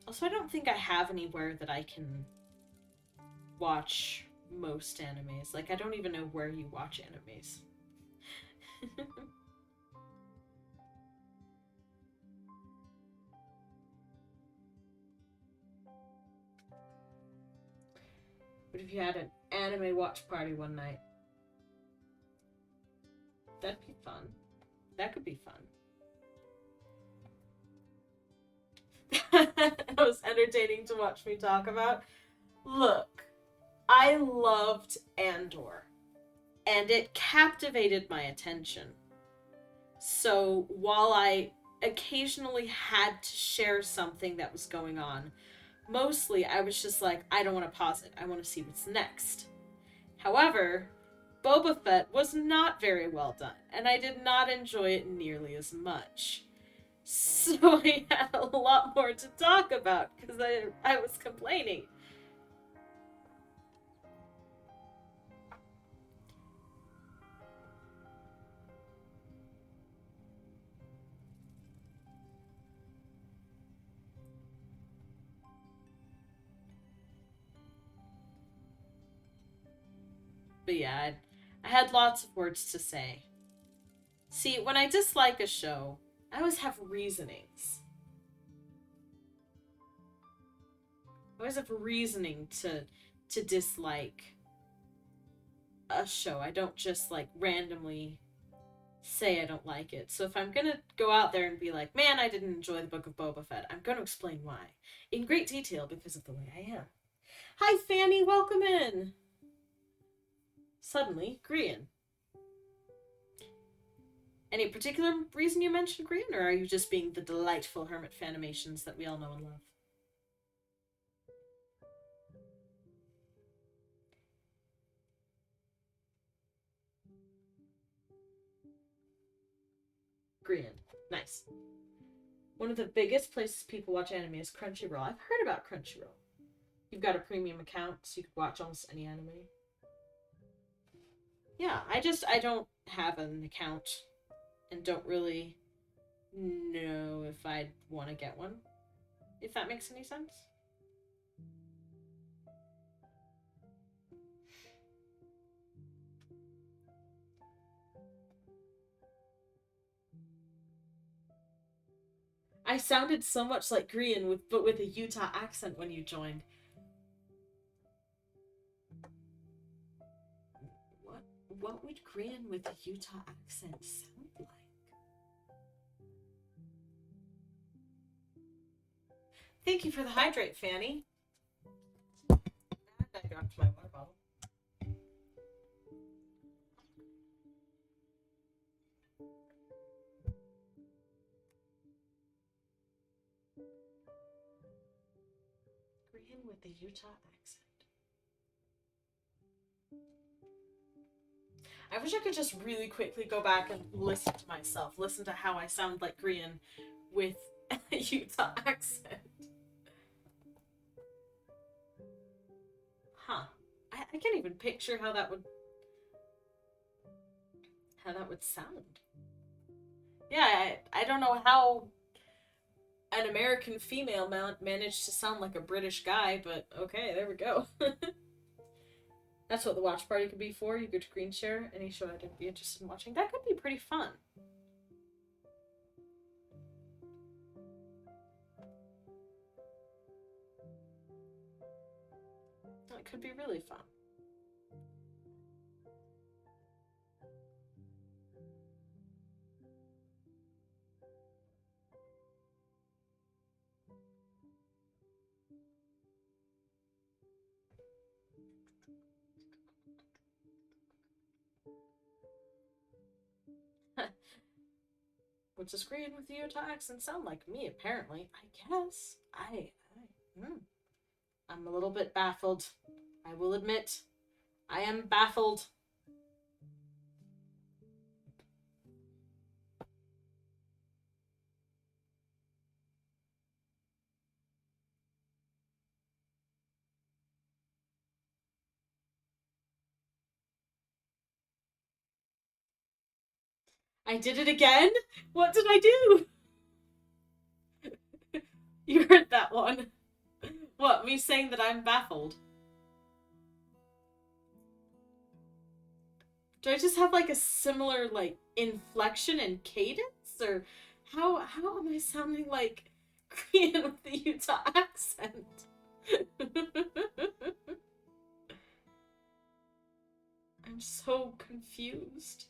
Also, I don't think I have anywhere that I can watch most animes. Like, I don't even know where you watch animes. But if you had an anime watch party one night, that'd be fun. That could be fun. That was entertaining to watch me talk about. Look, I loved Andor, and it captivated my attention. So while I occasionally had to share something that was going on, mostly I was just like, I don't want to pause it. I want to see what's next. However, Boba Fett was not very well done, and I did not enjoy it nearly as much. So I had a lot more to talk about because I was complaining. But yeah, I had lots of words to say. See, when I dislike a show, I always have reasonings. I always have reasoning to dislike a show. I don't just, like, randomly say I don't like it. So if I'm gonna go out there and be like, man, I didn't enjoy the Book of Boba Fett, I'm gonna explain why. In great detail because of the way I am. Hi, Fanny, welcome in! Suddenly, Grian. Any particular reason you mentioned Korean, or are you just being the delightful hermit fanimations that we all know and love? Korean. Nice. One of the biggest places people watch anime is Crunchyroll. I've heard about Crunchyroll. You've got a premium account, so you can watch almost any anime. Yeah, I don't have an account and don't really know if I'd want to get one. If that makes any sense. I sounded so much like Korean but with a Utah accent when you joined. What would Korean with a Utah accent sound like? Thank you for the hydrate, Fanny. And I dropped my water bottle. Korean with a Utah accent. I wish I could just really quickly go back and listen to myself. Listen to how I sound like Korean with a Utah accent. Huh. I can't even picture how that would sound. Yeah, I don't know how an American female managed to sound like a British guy, but okay, there we go. That's what the watch party could be for. You could screen share any show I'd be interested in watching. That could be pretty fun. That could be really fun. What's a screen with the Utah accent sound like? Me, apparently. I guess. I'm a little bit baffled. I will admit. I am baffled. I did it again? What did I do? You heard that one. What, me saying that I'm baffled? Do I just have like a similar like inflection and cadence? Or how am I sounding like Korean with the Utah accent? I'm so confused.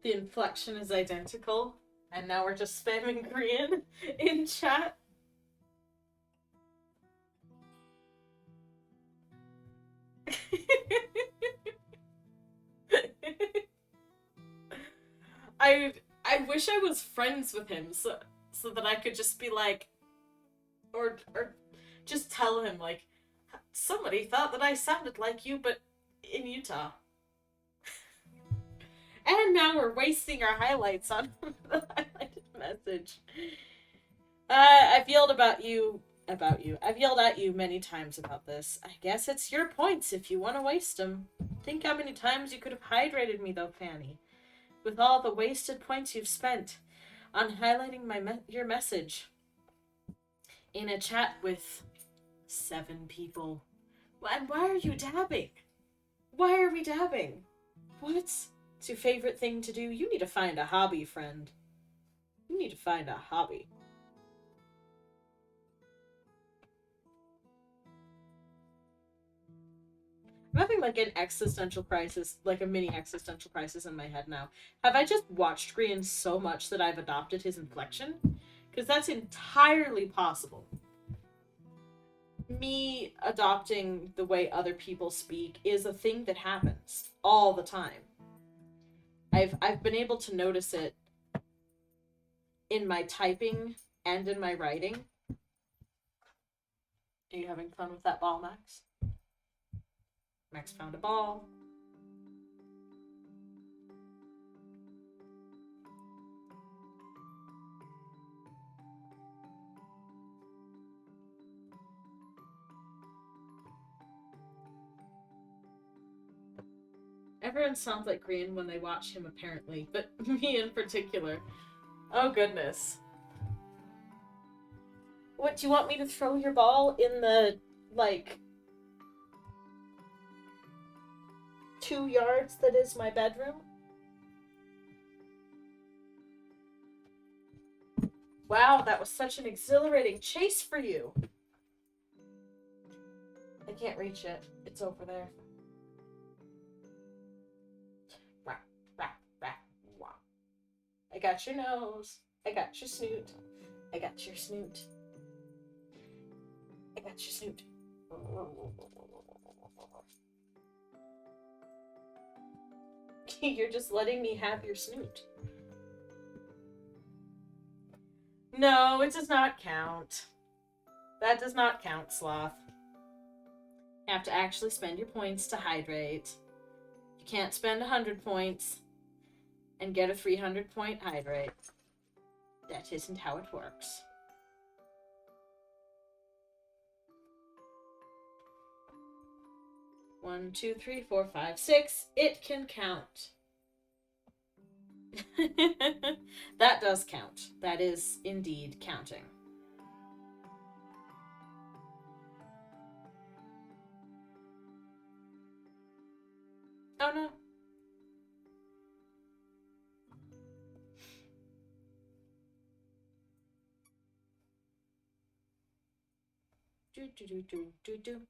The inflection is identical, and now we're just spamming Korean in chat. I wish I was friends with him so that I could just be like, or just tell him like, somebody thought that I sounded like you, but in Utah. And now we're wasting our highlights on the highlighted message. I've yelled about you. I've yelled at you many times about this. I guess it's your points if you want to waste them. Think how many times you could have hydrated me, though, Fanny. With all the wasted points you've spent on highlighting your message in a chat with 7 people. And why are you dabbing? Why are we dabbing? What's your favorite thing to do? You need to find a hobby, friend. You need to find a hobby. I'm having like an existential crisis, like a mini existential crisis in my head now. Have I just watched Grian so much that I've adopted his inflection? Because that's entirely possible. Me adopting the way other people speak is a thing that happens all the time. I've been able to notice it in my typing and in my writing. Are you having fun with that ball, Max? Max found a ball. Everyone sounds like Green when they watch him, apparently, but me in particular. Oh, goodness. What, do you want me to throw your ball in the, like, 2 yards that is my bedroom? Wow, that was such an exhilarating chase for you. I can't reach it. It's over there. I got your nose. I got your snoot. I got your snoot. I got your snoot. You're just letting me have your snoot. No, it does not count. That does not count, Sloth. You have to actually spend your points to hydrate. You can't spend 100 points and get a 300-point hydrate. That isn't how it works. One, two, three, four, five, six. It can count. That does count. That is indeed counting. Oh no. Do do do do do do.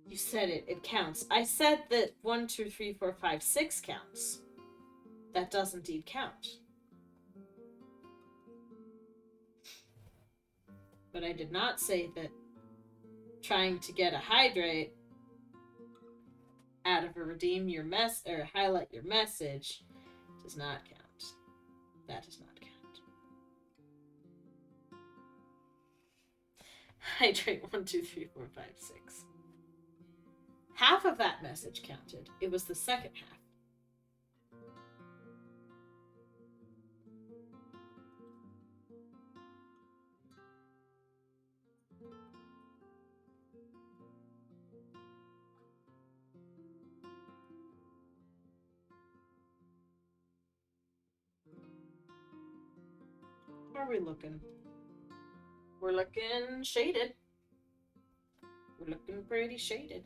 You said it. It counts. I said that 1, 2, 3, 4, 5, 6 counts. That does indeed count. But I did not say that trying to get a hydrate out of a redeem your mess or highlight your message does not count. That does not count. Hydrate 1, 2, 3, 4, 5, 6. Half of that message counted. It was the second half. How are we looking? We're looking shaded. We're looking pretty shaded.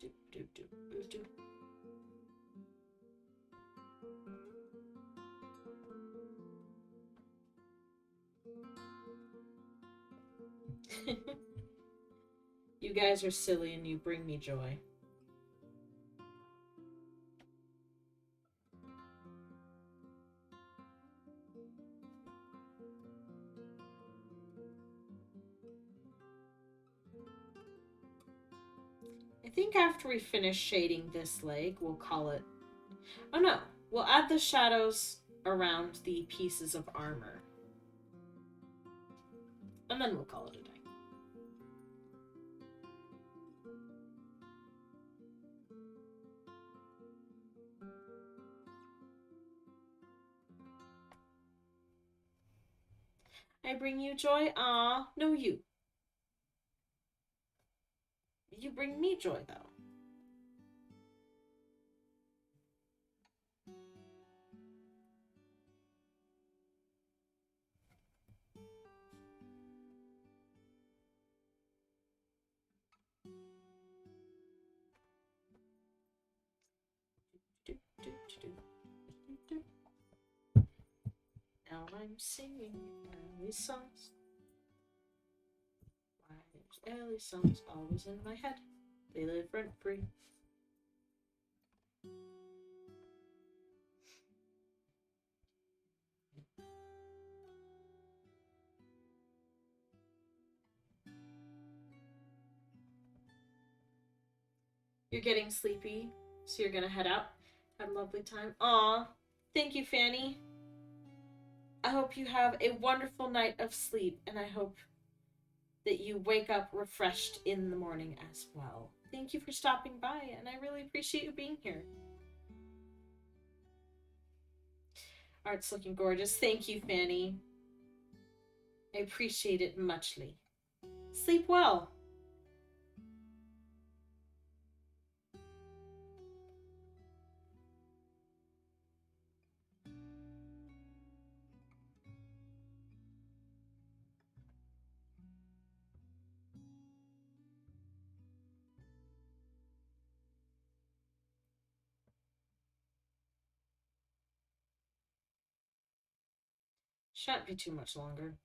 Do, do, do, do, do. You guys are silly and you bring me joy. I think after we finish shading this leg, we'll call it... Oh no, we'll add the shadows around the pieces of armor. And then we'll call it a day. I bring you joy? Ah, no, you. You bring me joy, though. Now I'm singing Ellie's songs. Why is Ellie's songs always in my head? They live rent free. You're getting sleepy, so you're gonna head out. Had a lovely time. Aw, thank you, Fanny. I hope you have a wonderful night of sleep, and I hope that you wake up refreshed in the morning as well. Thank you for stopping by, and I really appreciate you being here. Art's looking gorgeous. Thank you, Fanny. I appreciate it muchly. Sleep well. Shan't be too much longer.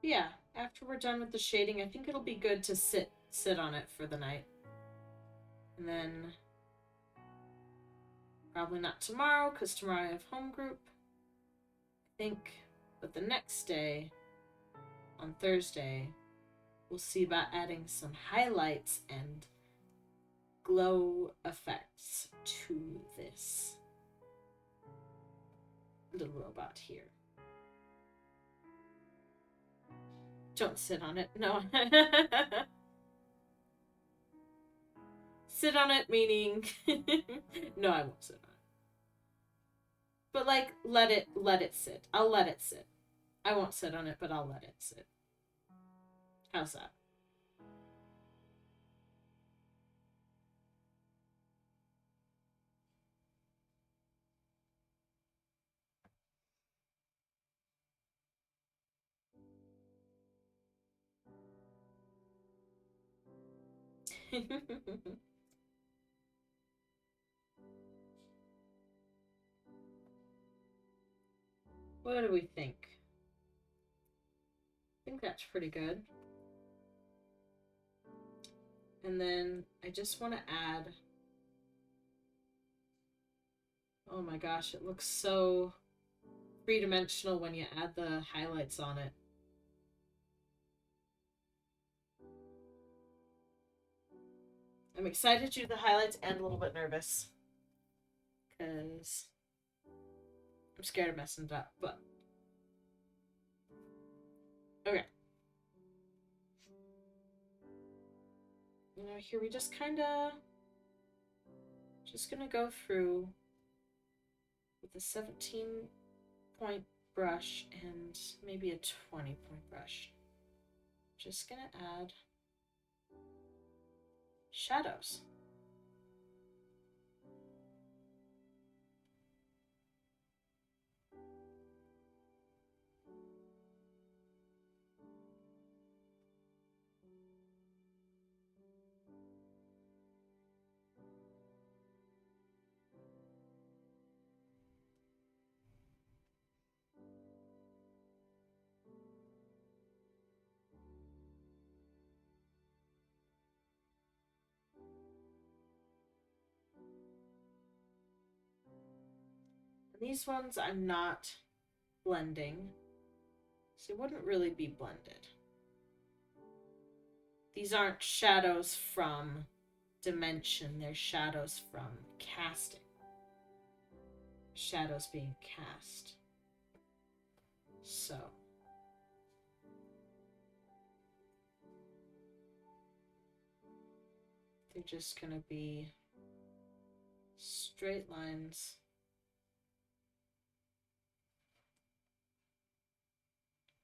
Yeah, after we're done with the shading, I think it'll be good to sit on it for the night. And then probably not tomorrow, because tomorrow I have home group, I think. But the next day, on Thursday, we'll see about adding some highlights and glow effects to this little robot here. Don't sit on it. No. Sit on it meaning no, I won't sit on it. But like let it sit. I'll let it sit. I won't sit on it, but I'll let it sit. How's that? What do we think? I think that's pretty good. And then I just want to add. Oh my gosh, it looks so three-dimensional when you add the highlights on it. I'm excited to do the highlights and a little bit nervous. Because I'm scared of messing it up, but okay. You know, here we just kind of just gonna go through with a 17-point brush and maybe a 20-point brush. Just gonna add shadows. These ones I'm not blending, so it wouldn't really be blended. These aren't shadows from dimension, they're shadows from casting. Shadows being cast. So. They're just gonna be straight lines.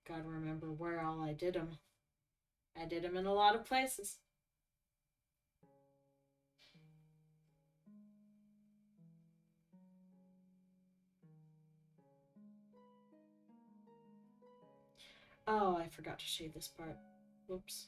Gotta remember where all I did them. I did them in a lot of places. Oh, I forgot to shade this part. Whoops.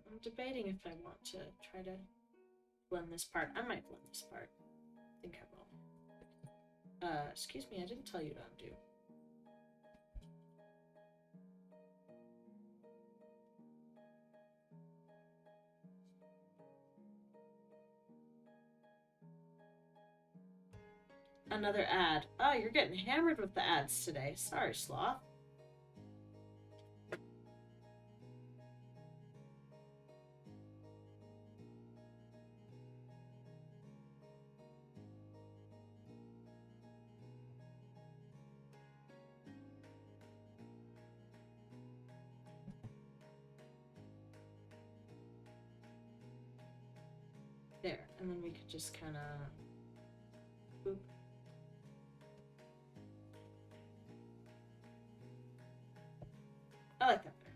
I'm debating if I want to try to blend this part. I might blend this part. I think I will. Excuse me, I didn't tell you to undo. Another ad. Oh, you're getting hammered with the ads today. Sorry, Sloth. There, and then we could just kind of boop. I like that better.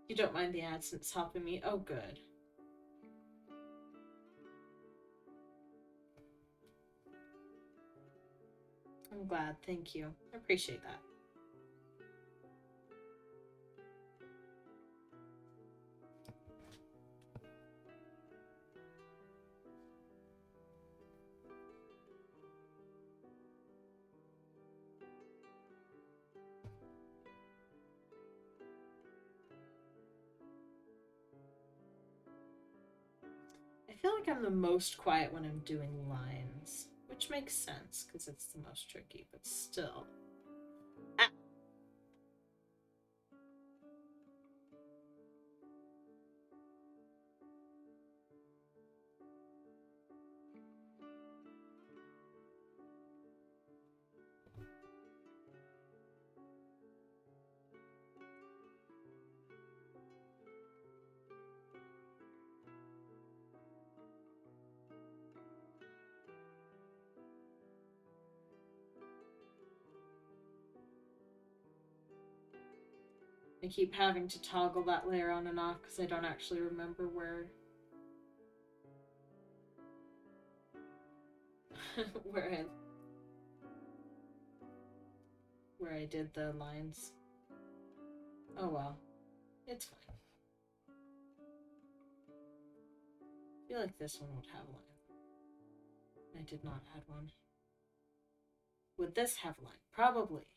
You don't mind the ad since helping me? Oh, good. I'm glad. Thank you. I appreciate that. I feel like I'm the most quiet when I'm doing lines, which makes sense because it's the most tricky, but still. Ah. I keep having to toggle that layer on and off because I don't actually remember where where I did the lines. Oh well, it's fine. I feel like this one would have a line. I did not add one. Would this have a line? Probably.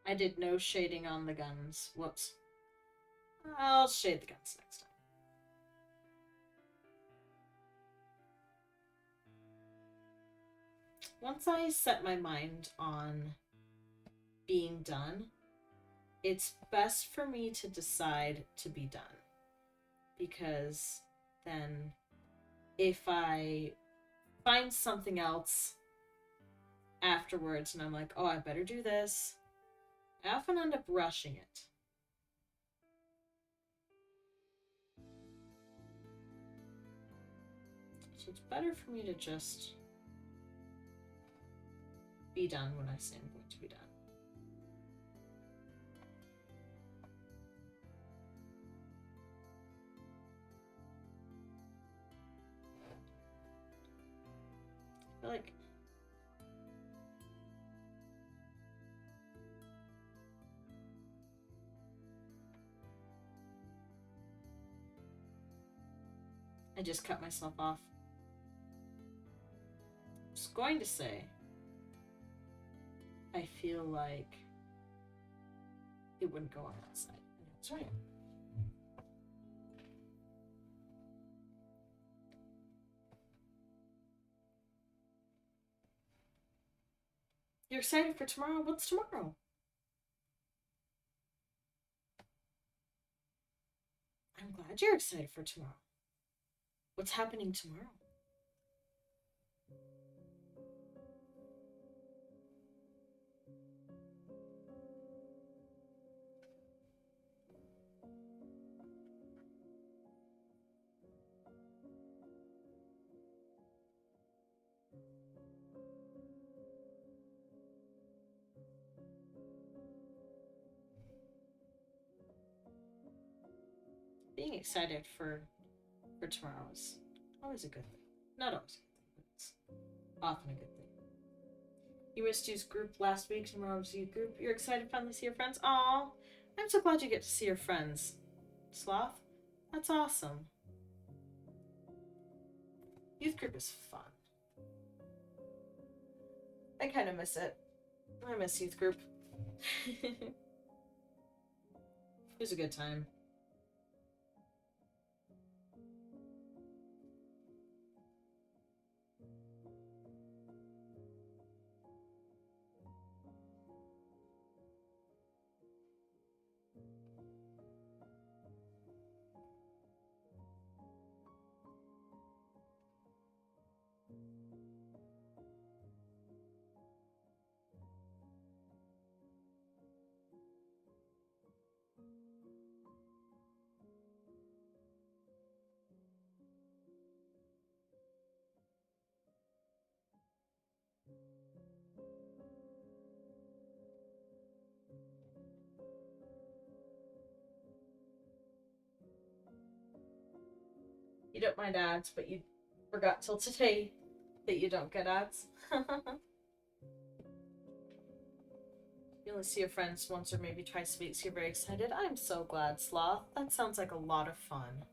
I did no shading on the guns. Whoops. I'll shade the guns next time. once I set my mind on being done, it's best for me to decide to be done. Because then if I find something else afterwards and I'm like, oh, I better do this, I often end up rushing it. So it's better for me to just be done when I say I'm going to be done. I feel like I just cut myself off. I was going to say, I feel like it wouldn't go on that side. That's right. You're excited for tomorrow? What's tomorrow? I'm glad you're excited for tomorrow. What's happening tomorrow? Being excited for tomorrow is always a good thing. Not always a good thing, but it's often a good thing. You missed youth group last week. Tomorrow's youth group. You're excited to finally see your friends? Aw, I'm so glad you get to see your friends. Sloth? That's awesome. Youth group is fun. I kind of miss it. I miss youth group. It was a good time. You don't mind ads, but you forgot till today that you don't get ads. You only see your friends once or maybe twice a week, so you're very excited. I'm so glad, Sloth. That sounds like a lot of fun.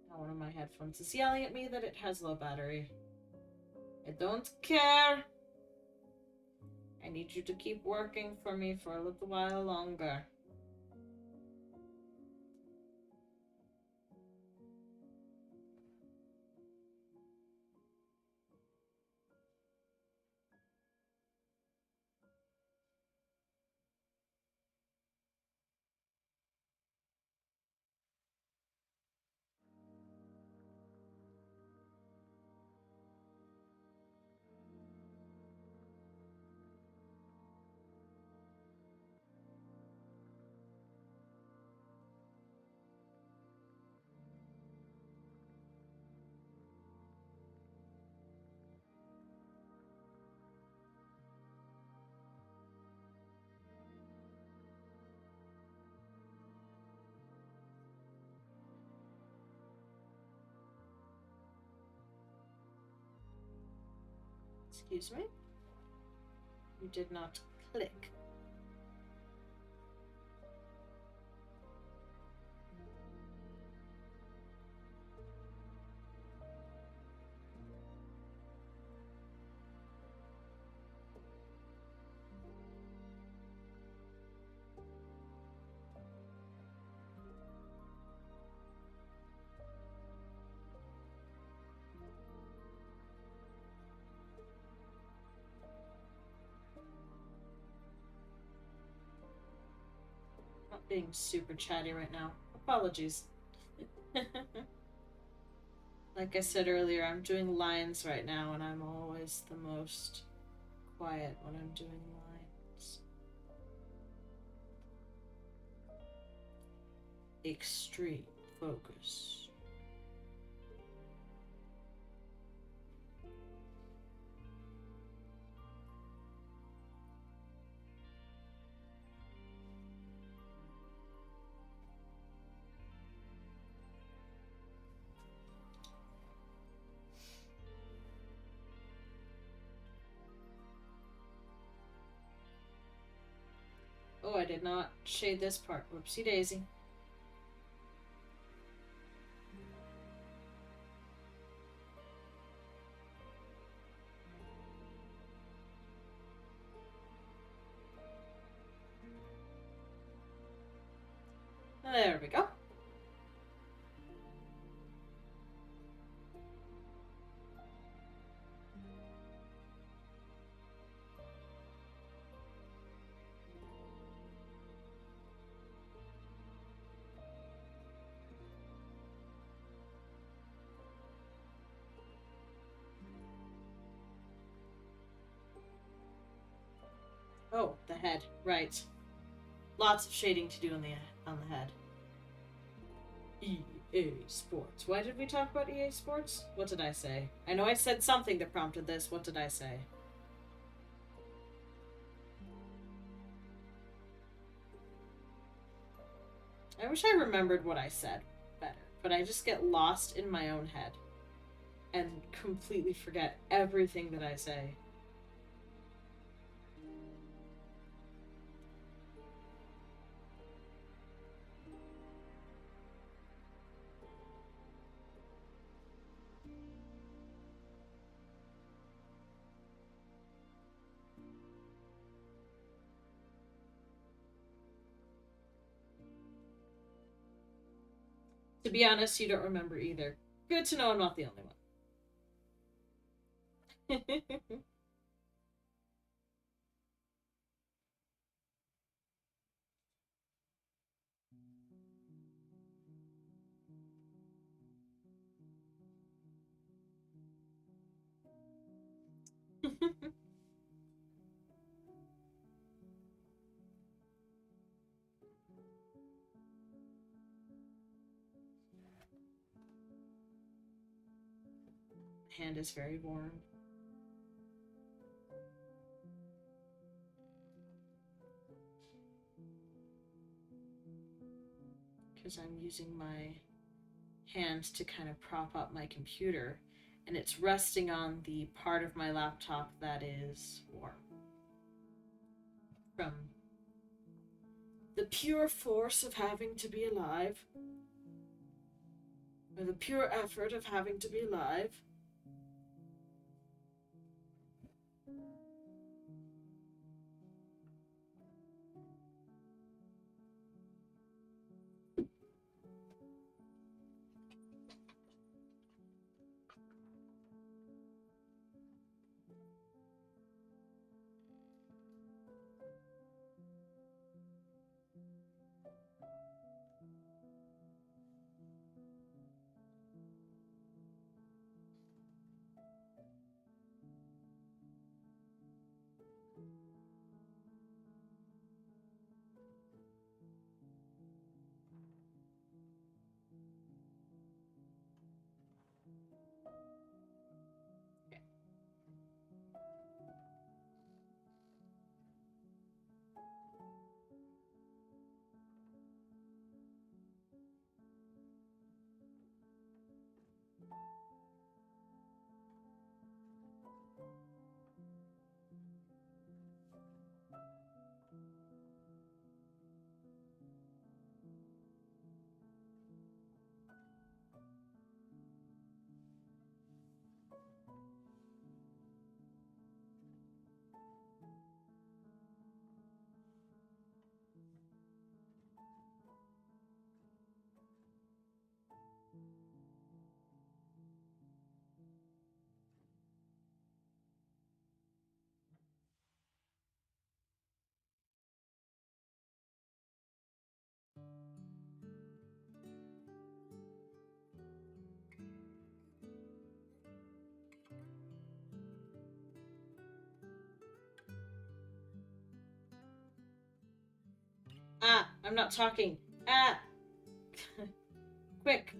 Now one of my headphones is yelling at me that it has low battery. I don't care. I need you to keep working for me for a little while longer. Excuse me? You did not click. being super chatty right now. Apologies. Like I said earlier, I'm doing lines right now, and I'm always the most quiet when I'm doing lines. Extreme focus. Oh, I did not shade this part. Whoopsie daisy. There we go. Oh, the head. Right. Lots of shading to do on the head. EA Sports. Why did we talk about EA Sports? What did I say? I know I said something that prompted this. What did I say? I wish I remembered what I said better, but I just get lost in my own head and completely forget everything that I say. To be honest, you don't remember either. Good to know I'm not the only one. Hand is very warm. Because I'm using my hands to kind of prop up my computer, and it's resting on the part of my laptop that is warm. From the pure force of having to be alive, or the pure effort of having to be alive. Ah, I'm not talking. Ah! Quick,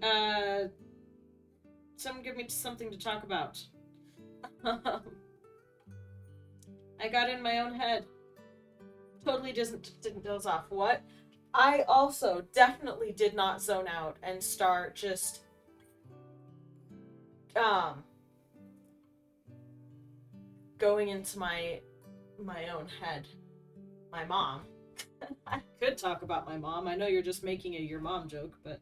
someone give me something to talk about. I got in my own head. Totally didn't doze off. What? I also definitely did not zone out and start just um going into my own head. My mom. I could talk about my mom. I know you're just making a your mom joke, but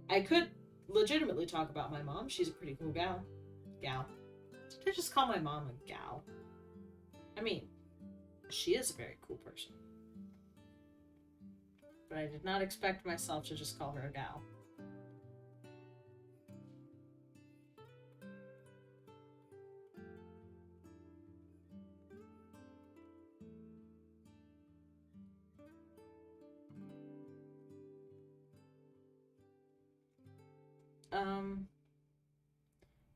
I could legitimately talk about my mom. She's a pretty cool gal. Gal. Did I just call my mom a gal? I mean, she is a very cool person. But I did not expect myself to just call her a gal.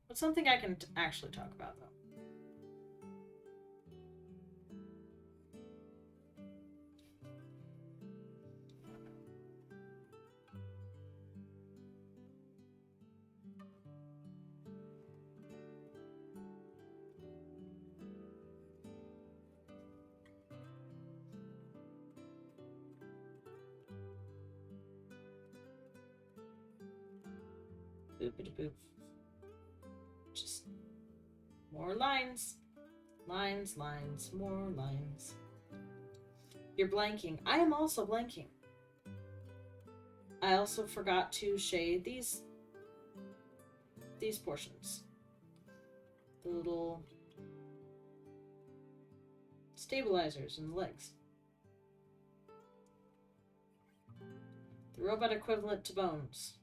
What's something I can actually talk about, though? Boopity boop. Just more lines. Lines, lines, more lines. You're blanking. I am also blanking. I also forgot to shade these portions. The little stabilizers in the legs. The robot equivalent to bones.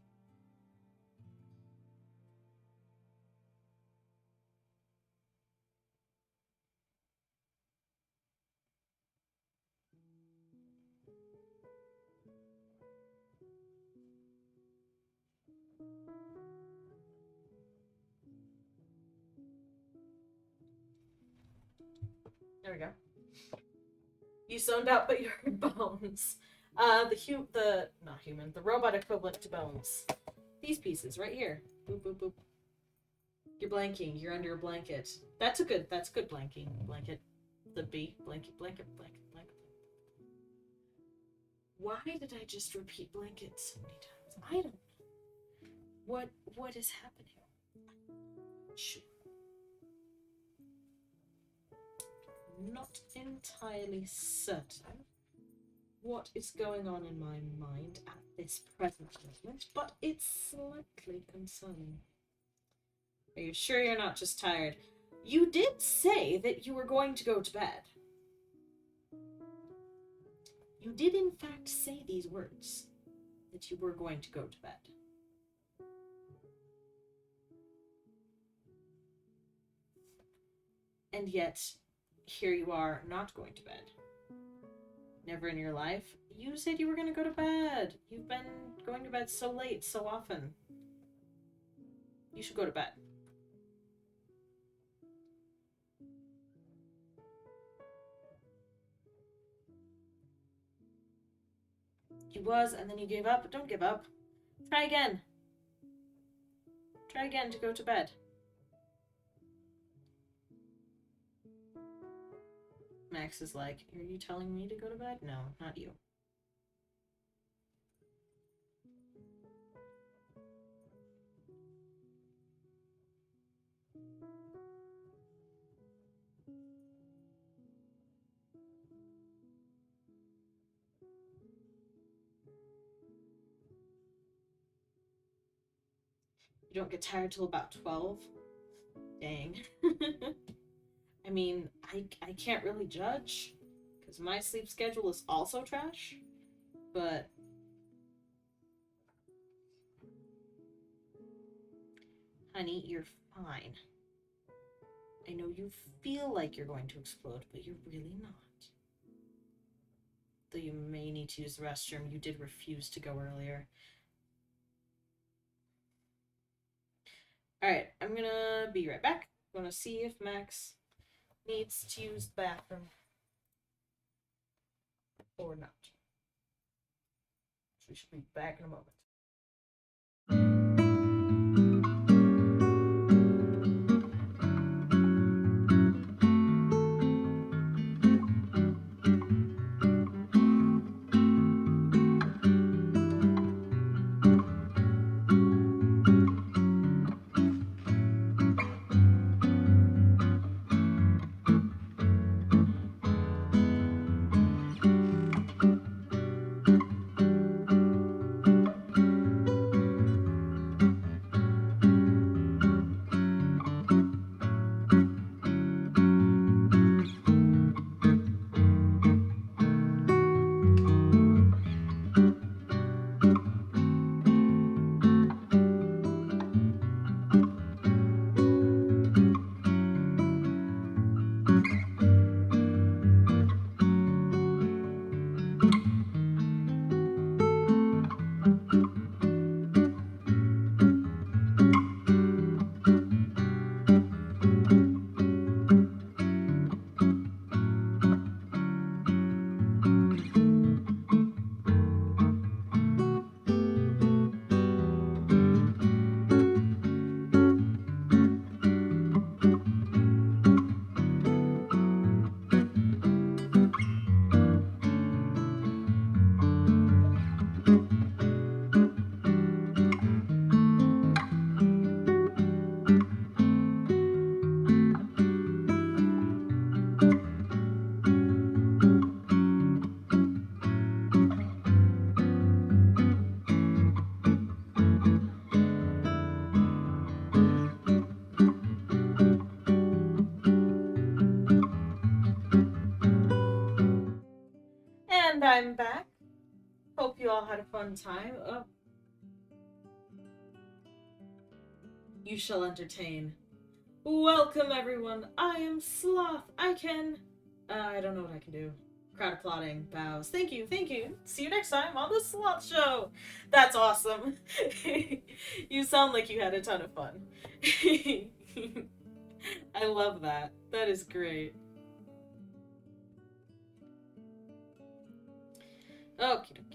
There we go. You zoned out, but you heard bones. The robot equivalent to bones. These pieces right here. Boop boop boop. You're blanking. You're under a blanket. That's good blanking. Blanket. The B. Blanket, blanket, blanket, blanket. Why did I just repeat blanket so many times? I don't know. What is happening? Shoot. Not entirely certain what is going on in my mind at this present moment, but it's slightly concerning. Are you sure you're not just tired? You did say that you were going to go to bed. You did in fact say these words, that you were going to go to bed. And yet, here you are not going to bed. Never in your life. You said you were going to go to bed. You've been going to bed so late, so often. You should go to bed. You was, and then you gave up. Don't give up. Try again. Try again to go to bed. Max is like, are you telling me to go to bed? No, not you. You don't get tired till about 12? Dang. I mean, I can't really judge, because my sleep schedule is also trash, but honey, you're fine. I know you feel like you're going to explode, but you're really not. Though you may need to use the restroom, you did refuse to go earlier. Alright, I'm gonna be right back. I'm gonna see if Max needs to use the bathroom. Or not. We should be back in a moment. And I'm back. Hope you all had a fun time. Oh. You shall entertain. Welcome, everyone. I am Sloth. I don't know what I can do. Crowd applauding, bows. Thank you, thank you. See you next time on the Sloth Show. That's awesome. You sound like you had a ton of fun. I love that. That is great. Okie dokie.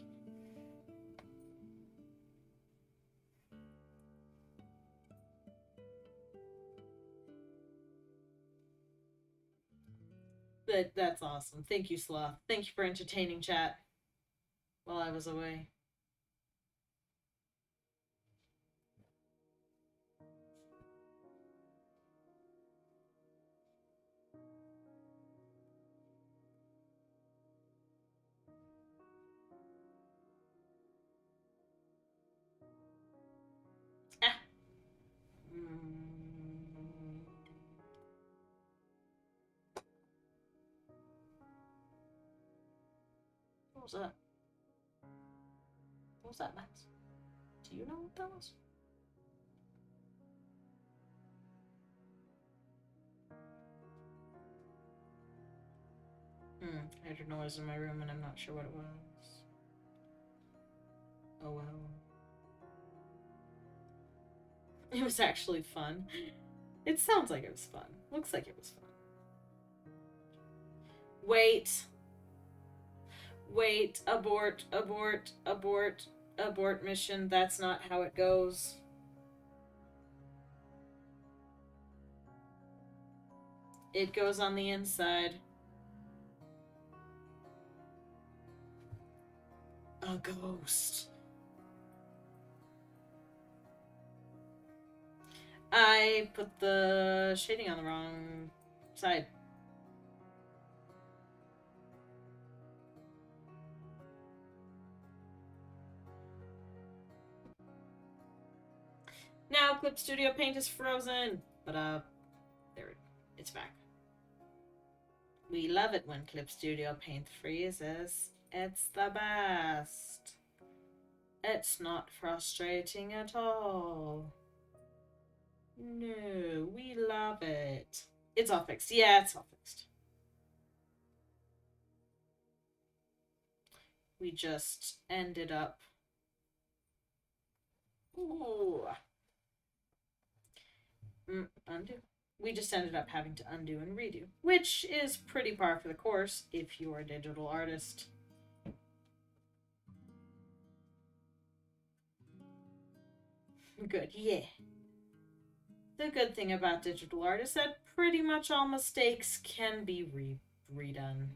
That's awesome. Thank you, Sloth. Thank you for entertaining chat while I was away. Ah. What was that? What was that, Max? Do you know what that was? I heard a noise in my room and I'm not sure what it was. Oh well. It was actually fun. It sounds like it was fun. Looks like it was fun. Wait. Wait. Abort. Abort. Abort. Abort mission. That's not how it goes. It goes on the inside. A ghost. I put the shading on the wrong side. Now Clip Studio Paint is frozen. But there it's back. We love it when Clip Studio Paint freezes. It's the best. It's not frustrating at all. No, we love it. It's all fixed. Yeah, it's all fixed. We just ended up. Ooh. Undo. We just ended up having to undo and redo, which is pretty par for the course if you're a digital artist. Good, yeah. The good thing about digital art is that pretty much all mistakes can be redone.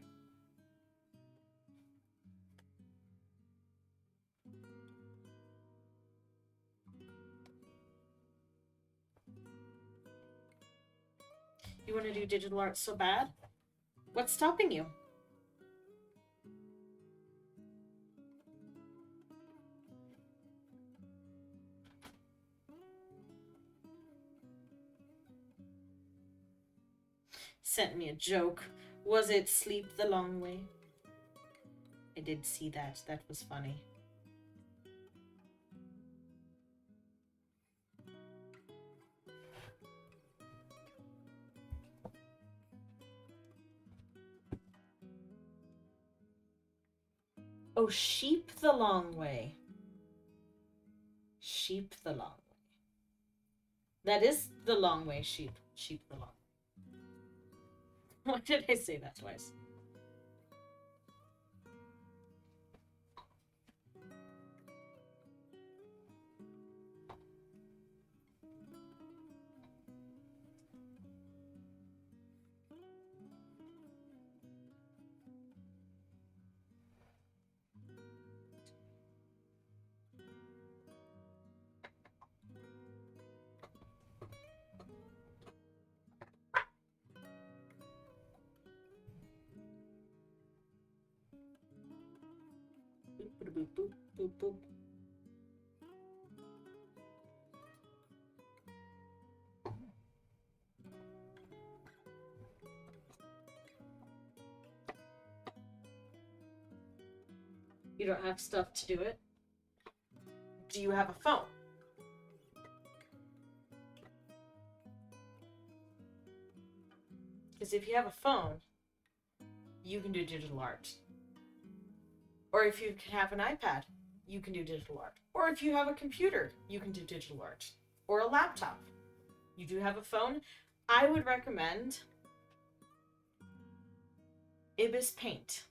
You want to do digital art so bad? What's stopping you? Sent me a joke. Was it sleep the long way? I did see that. That was funny. Oh, sheep the long way. Sheep the long way. That is the long way, sheep. Sheep the long way. Why did I say that twice? Boop, boop, boop, boop, boop. You don't have stuff to do it? Do you have a phone? Because if you have a phone, you can do digital art. Or if you can have an iPad, you can do digital art. Or if you have a computer, you can do digital art. Or a laptop. You do have a phone. I would recommend Ibis Paint.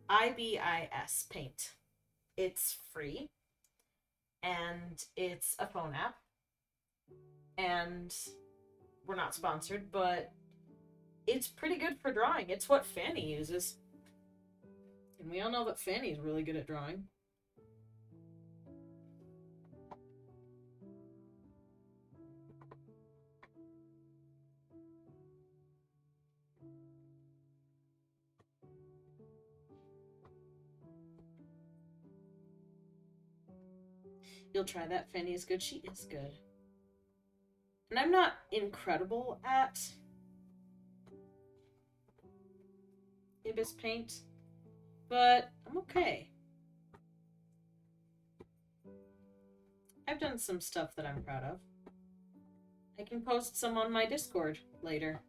IBIS Paint. It's free. And it's a phone app. And we're not sponsored, but it's pretty good for drawing. It's what Fanny uses. And we all know that Fanny's really good at drawing. You'll try that. Fanny is good. She is good. And I'm not incredible at Ibis Paint, but I'm okay. I've done some stuff that I'm proud of. I can post some on my Discord later.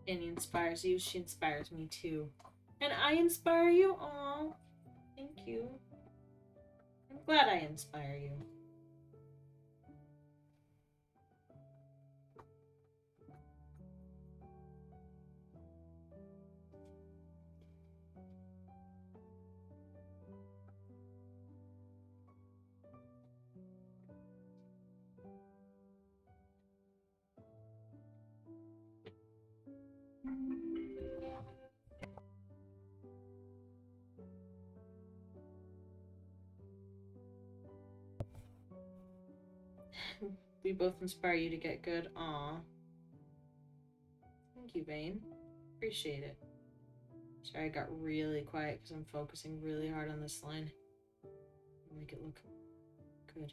Fanny inspires you. She inspires me too. And I inspire you. Aw, thank you. I'm glad I inspire you. We both inspire you to get good. Aw. Thank you, Vane. Appreciate it. Sorry, I got really quiet because I'm focusing really hard on this line. Make it look good.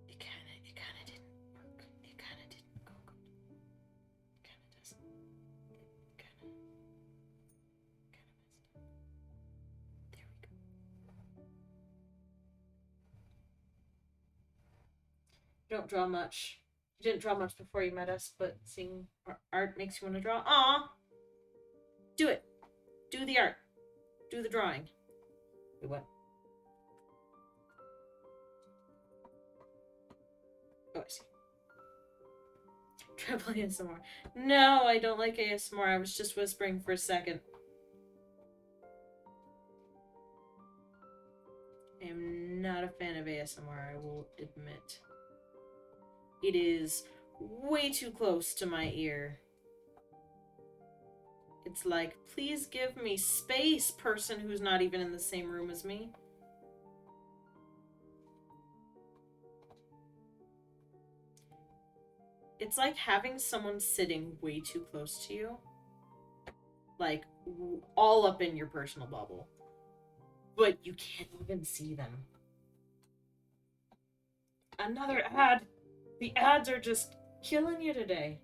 It kind You don't draw much. You didn't draw much before you met us, but seeing our art makes you want to draw. Aw! Do it. Do the art. Do the drawing. Wait, what? Oh, I see. Treble ASMR. No, I don't like ASMR. I was just whispering for a second. I am not a fan of ASMR, I will admit. It is way too close to my ear. It's like, please give me space, person who's not even in the same room as me. It's like having someone sitting way too close to you. Like, all up in your personal bubble. But you can't even see them. Another ad! The ads are just killing you today.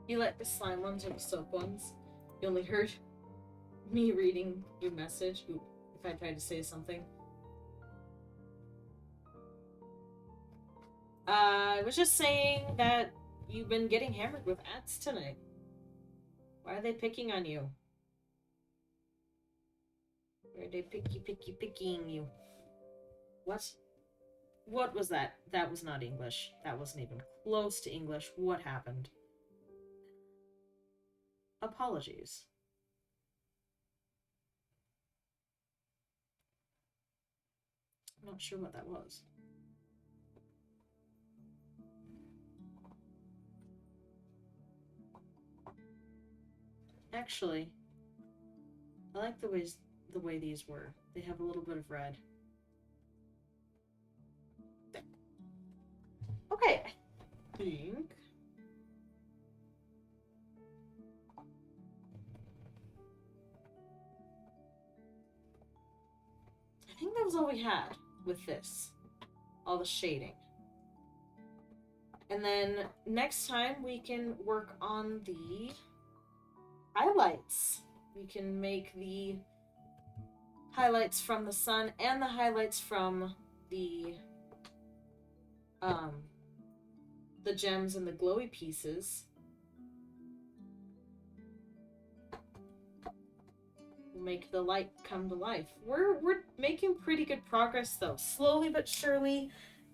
You like the slime ones or the soap ones? You only heard me reading your message if I tried to say something. I was just saying that you've been getting hammered with ads tonight. Why are they picking on you? Why are they picking you? What? What was that? That was not English. That wasn't even close to English. What happened? Apologies. I'm not sure what that was. Actually, I like the way these were. They have a little bit of red. There. Okay, I think that was all we had with this. All the shading. And then next time we can work on the highlights. We can make the highlights from the sun and the highlights from the gems and the glowy pieces. We'll make the light come to life. We're making pretty good progress though. Slowly but surely,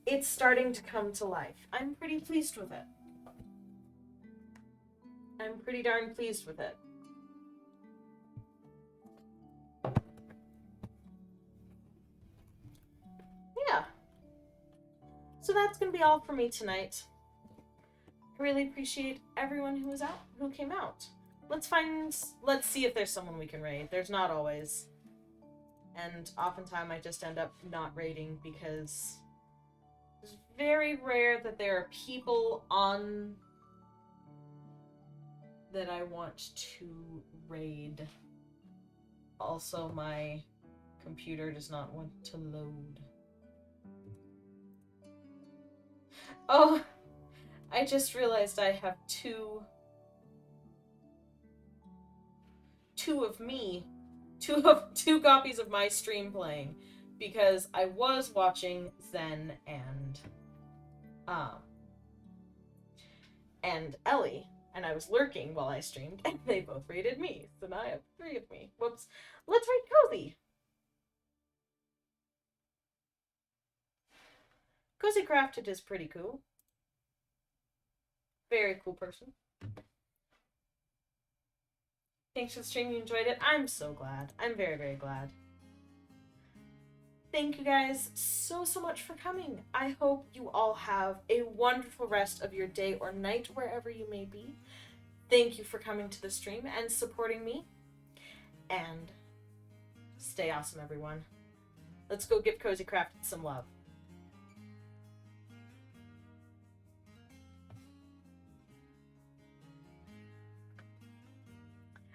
it's starting to come to life. I'm pretty pleased with it. I'm pretty darn pleased with it. Yeah. So that's gonna be all for me tonight. I really appreciate everyone who came out. Let's see if there's someone we can raid. There's not always. And oftentimes I just end up not raiding because it's very rare that there are people on that I want to raid. Also, my computer does not want to load. Oh, I just realized I have two copies of my stream playing because I was watching Zen and Ellie, and I was lurking while I streamed, and they both rated me. So now I have 3 of me. Whoops. Let's raid Cozy. Cozy Crafted is pretty cool. Very cool person. Thanks for the stream. You enjoyed it. I'm so glad. I'm very, very glad. thank you guys so much for coming. I hope you all have a wonderful rest of your day or night wherever you may be. Thank you for coming to the stream and supporting me. And stay awesome, everyone. Let's go give Cozy Crafted some love.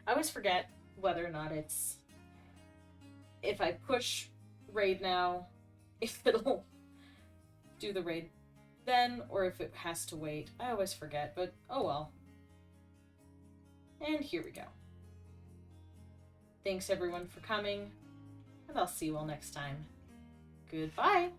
I always forget whether or not it's... if I push raid now, if it'll do the raid then, or if it has to wait. I always forget, but oh well. And here we go. Thanks everyone for coming, and I'll see you all next time. Goodbye!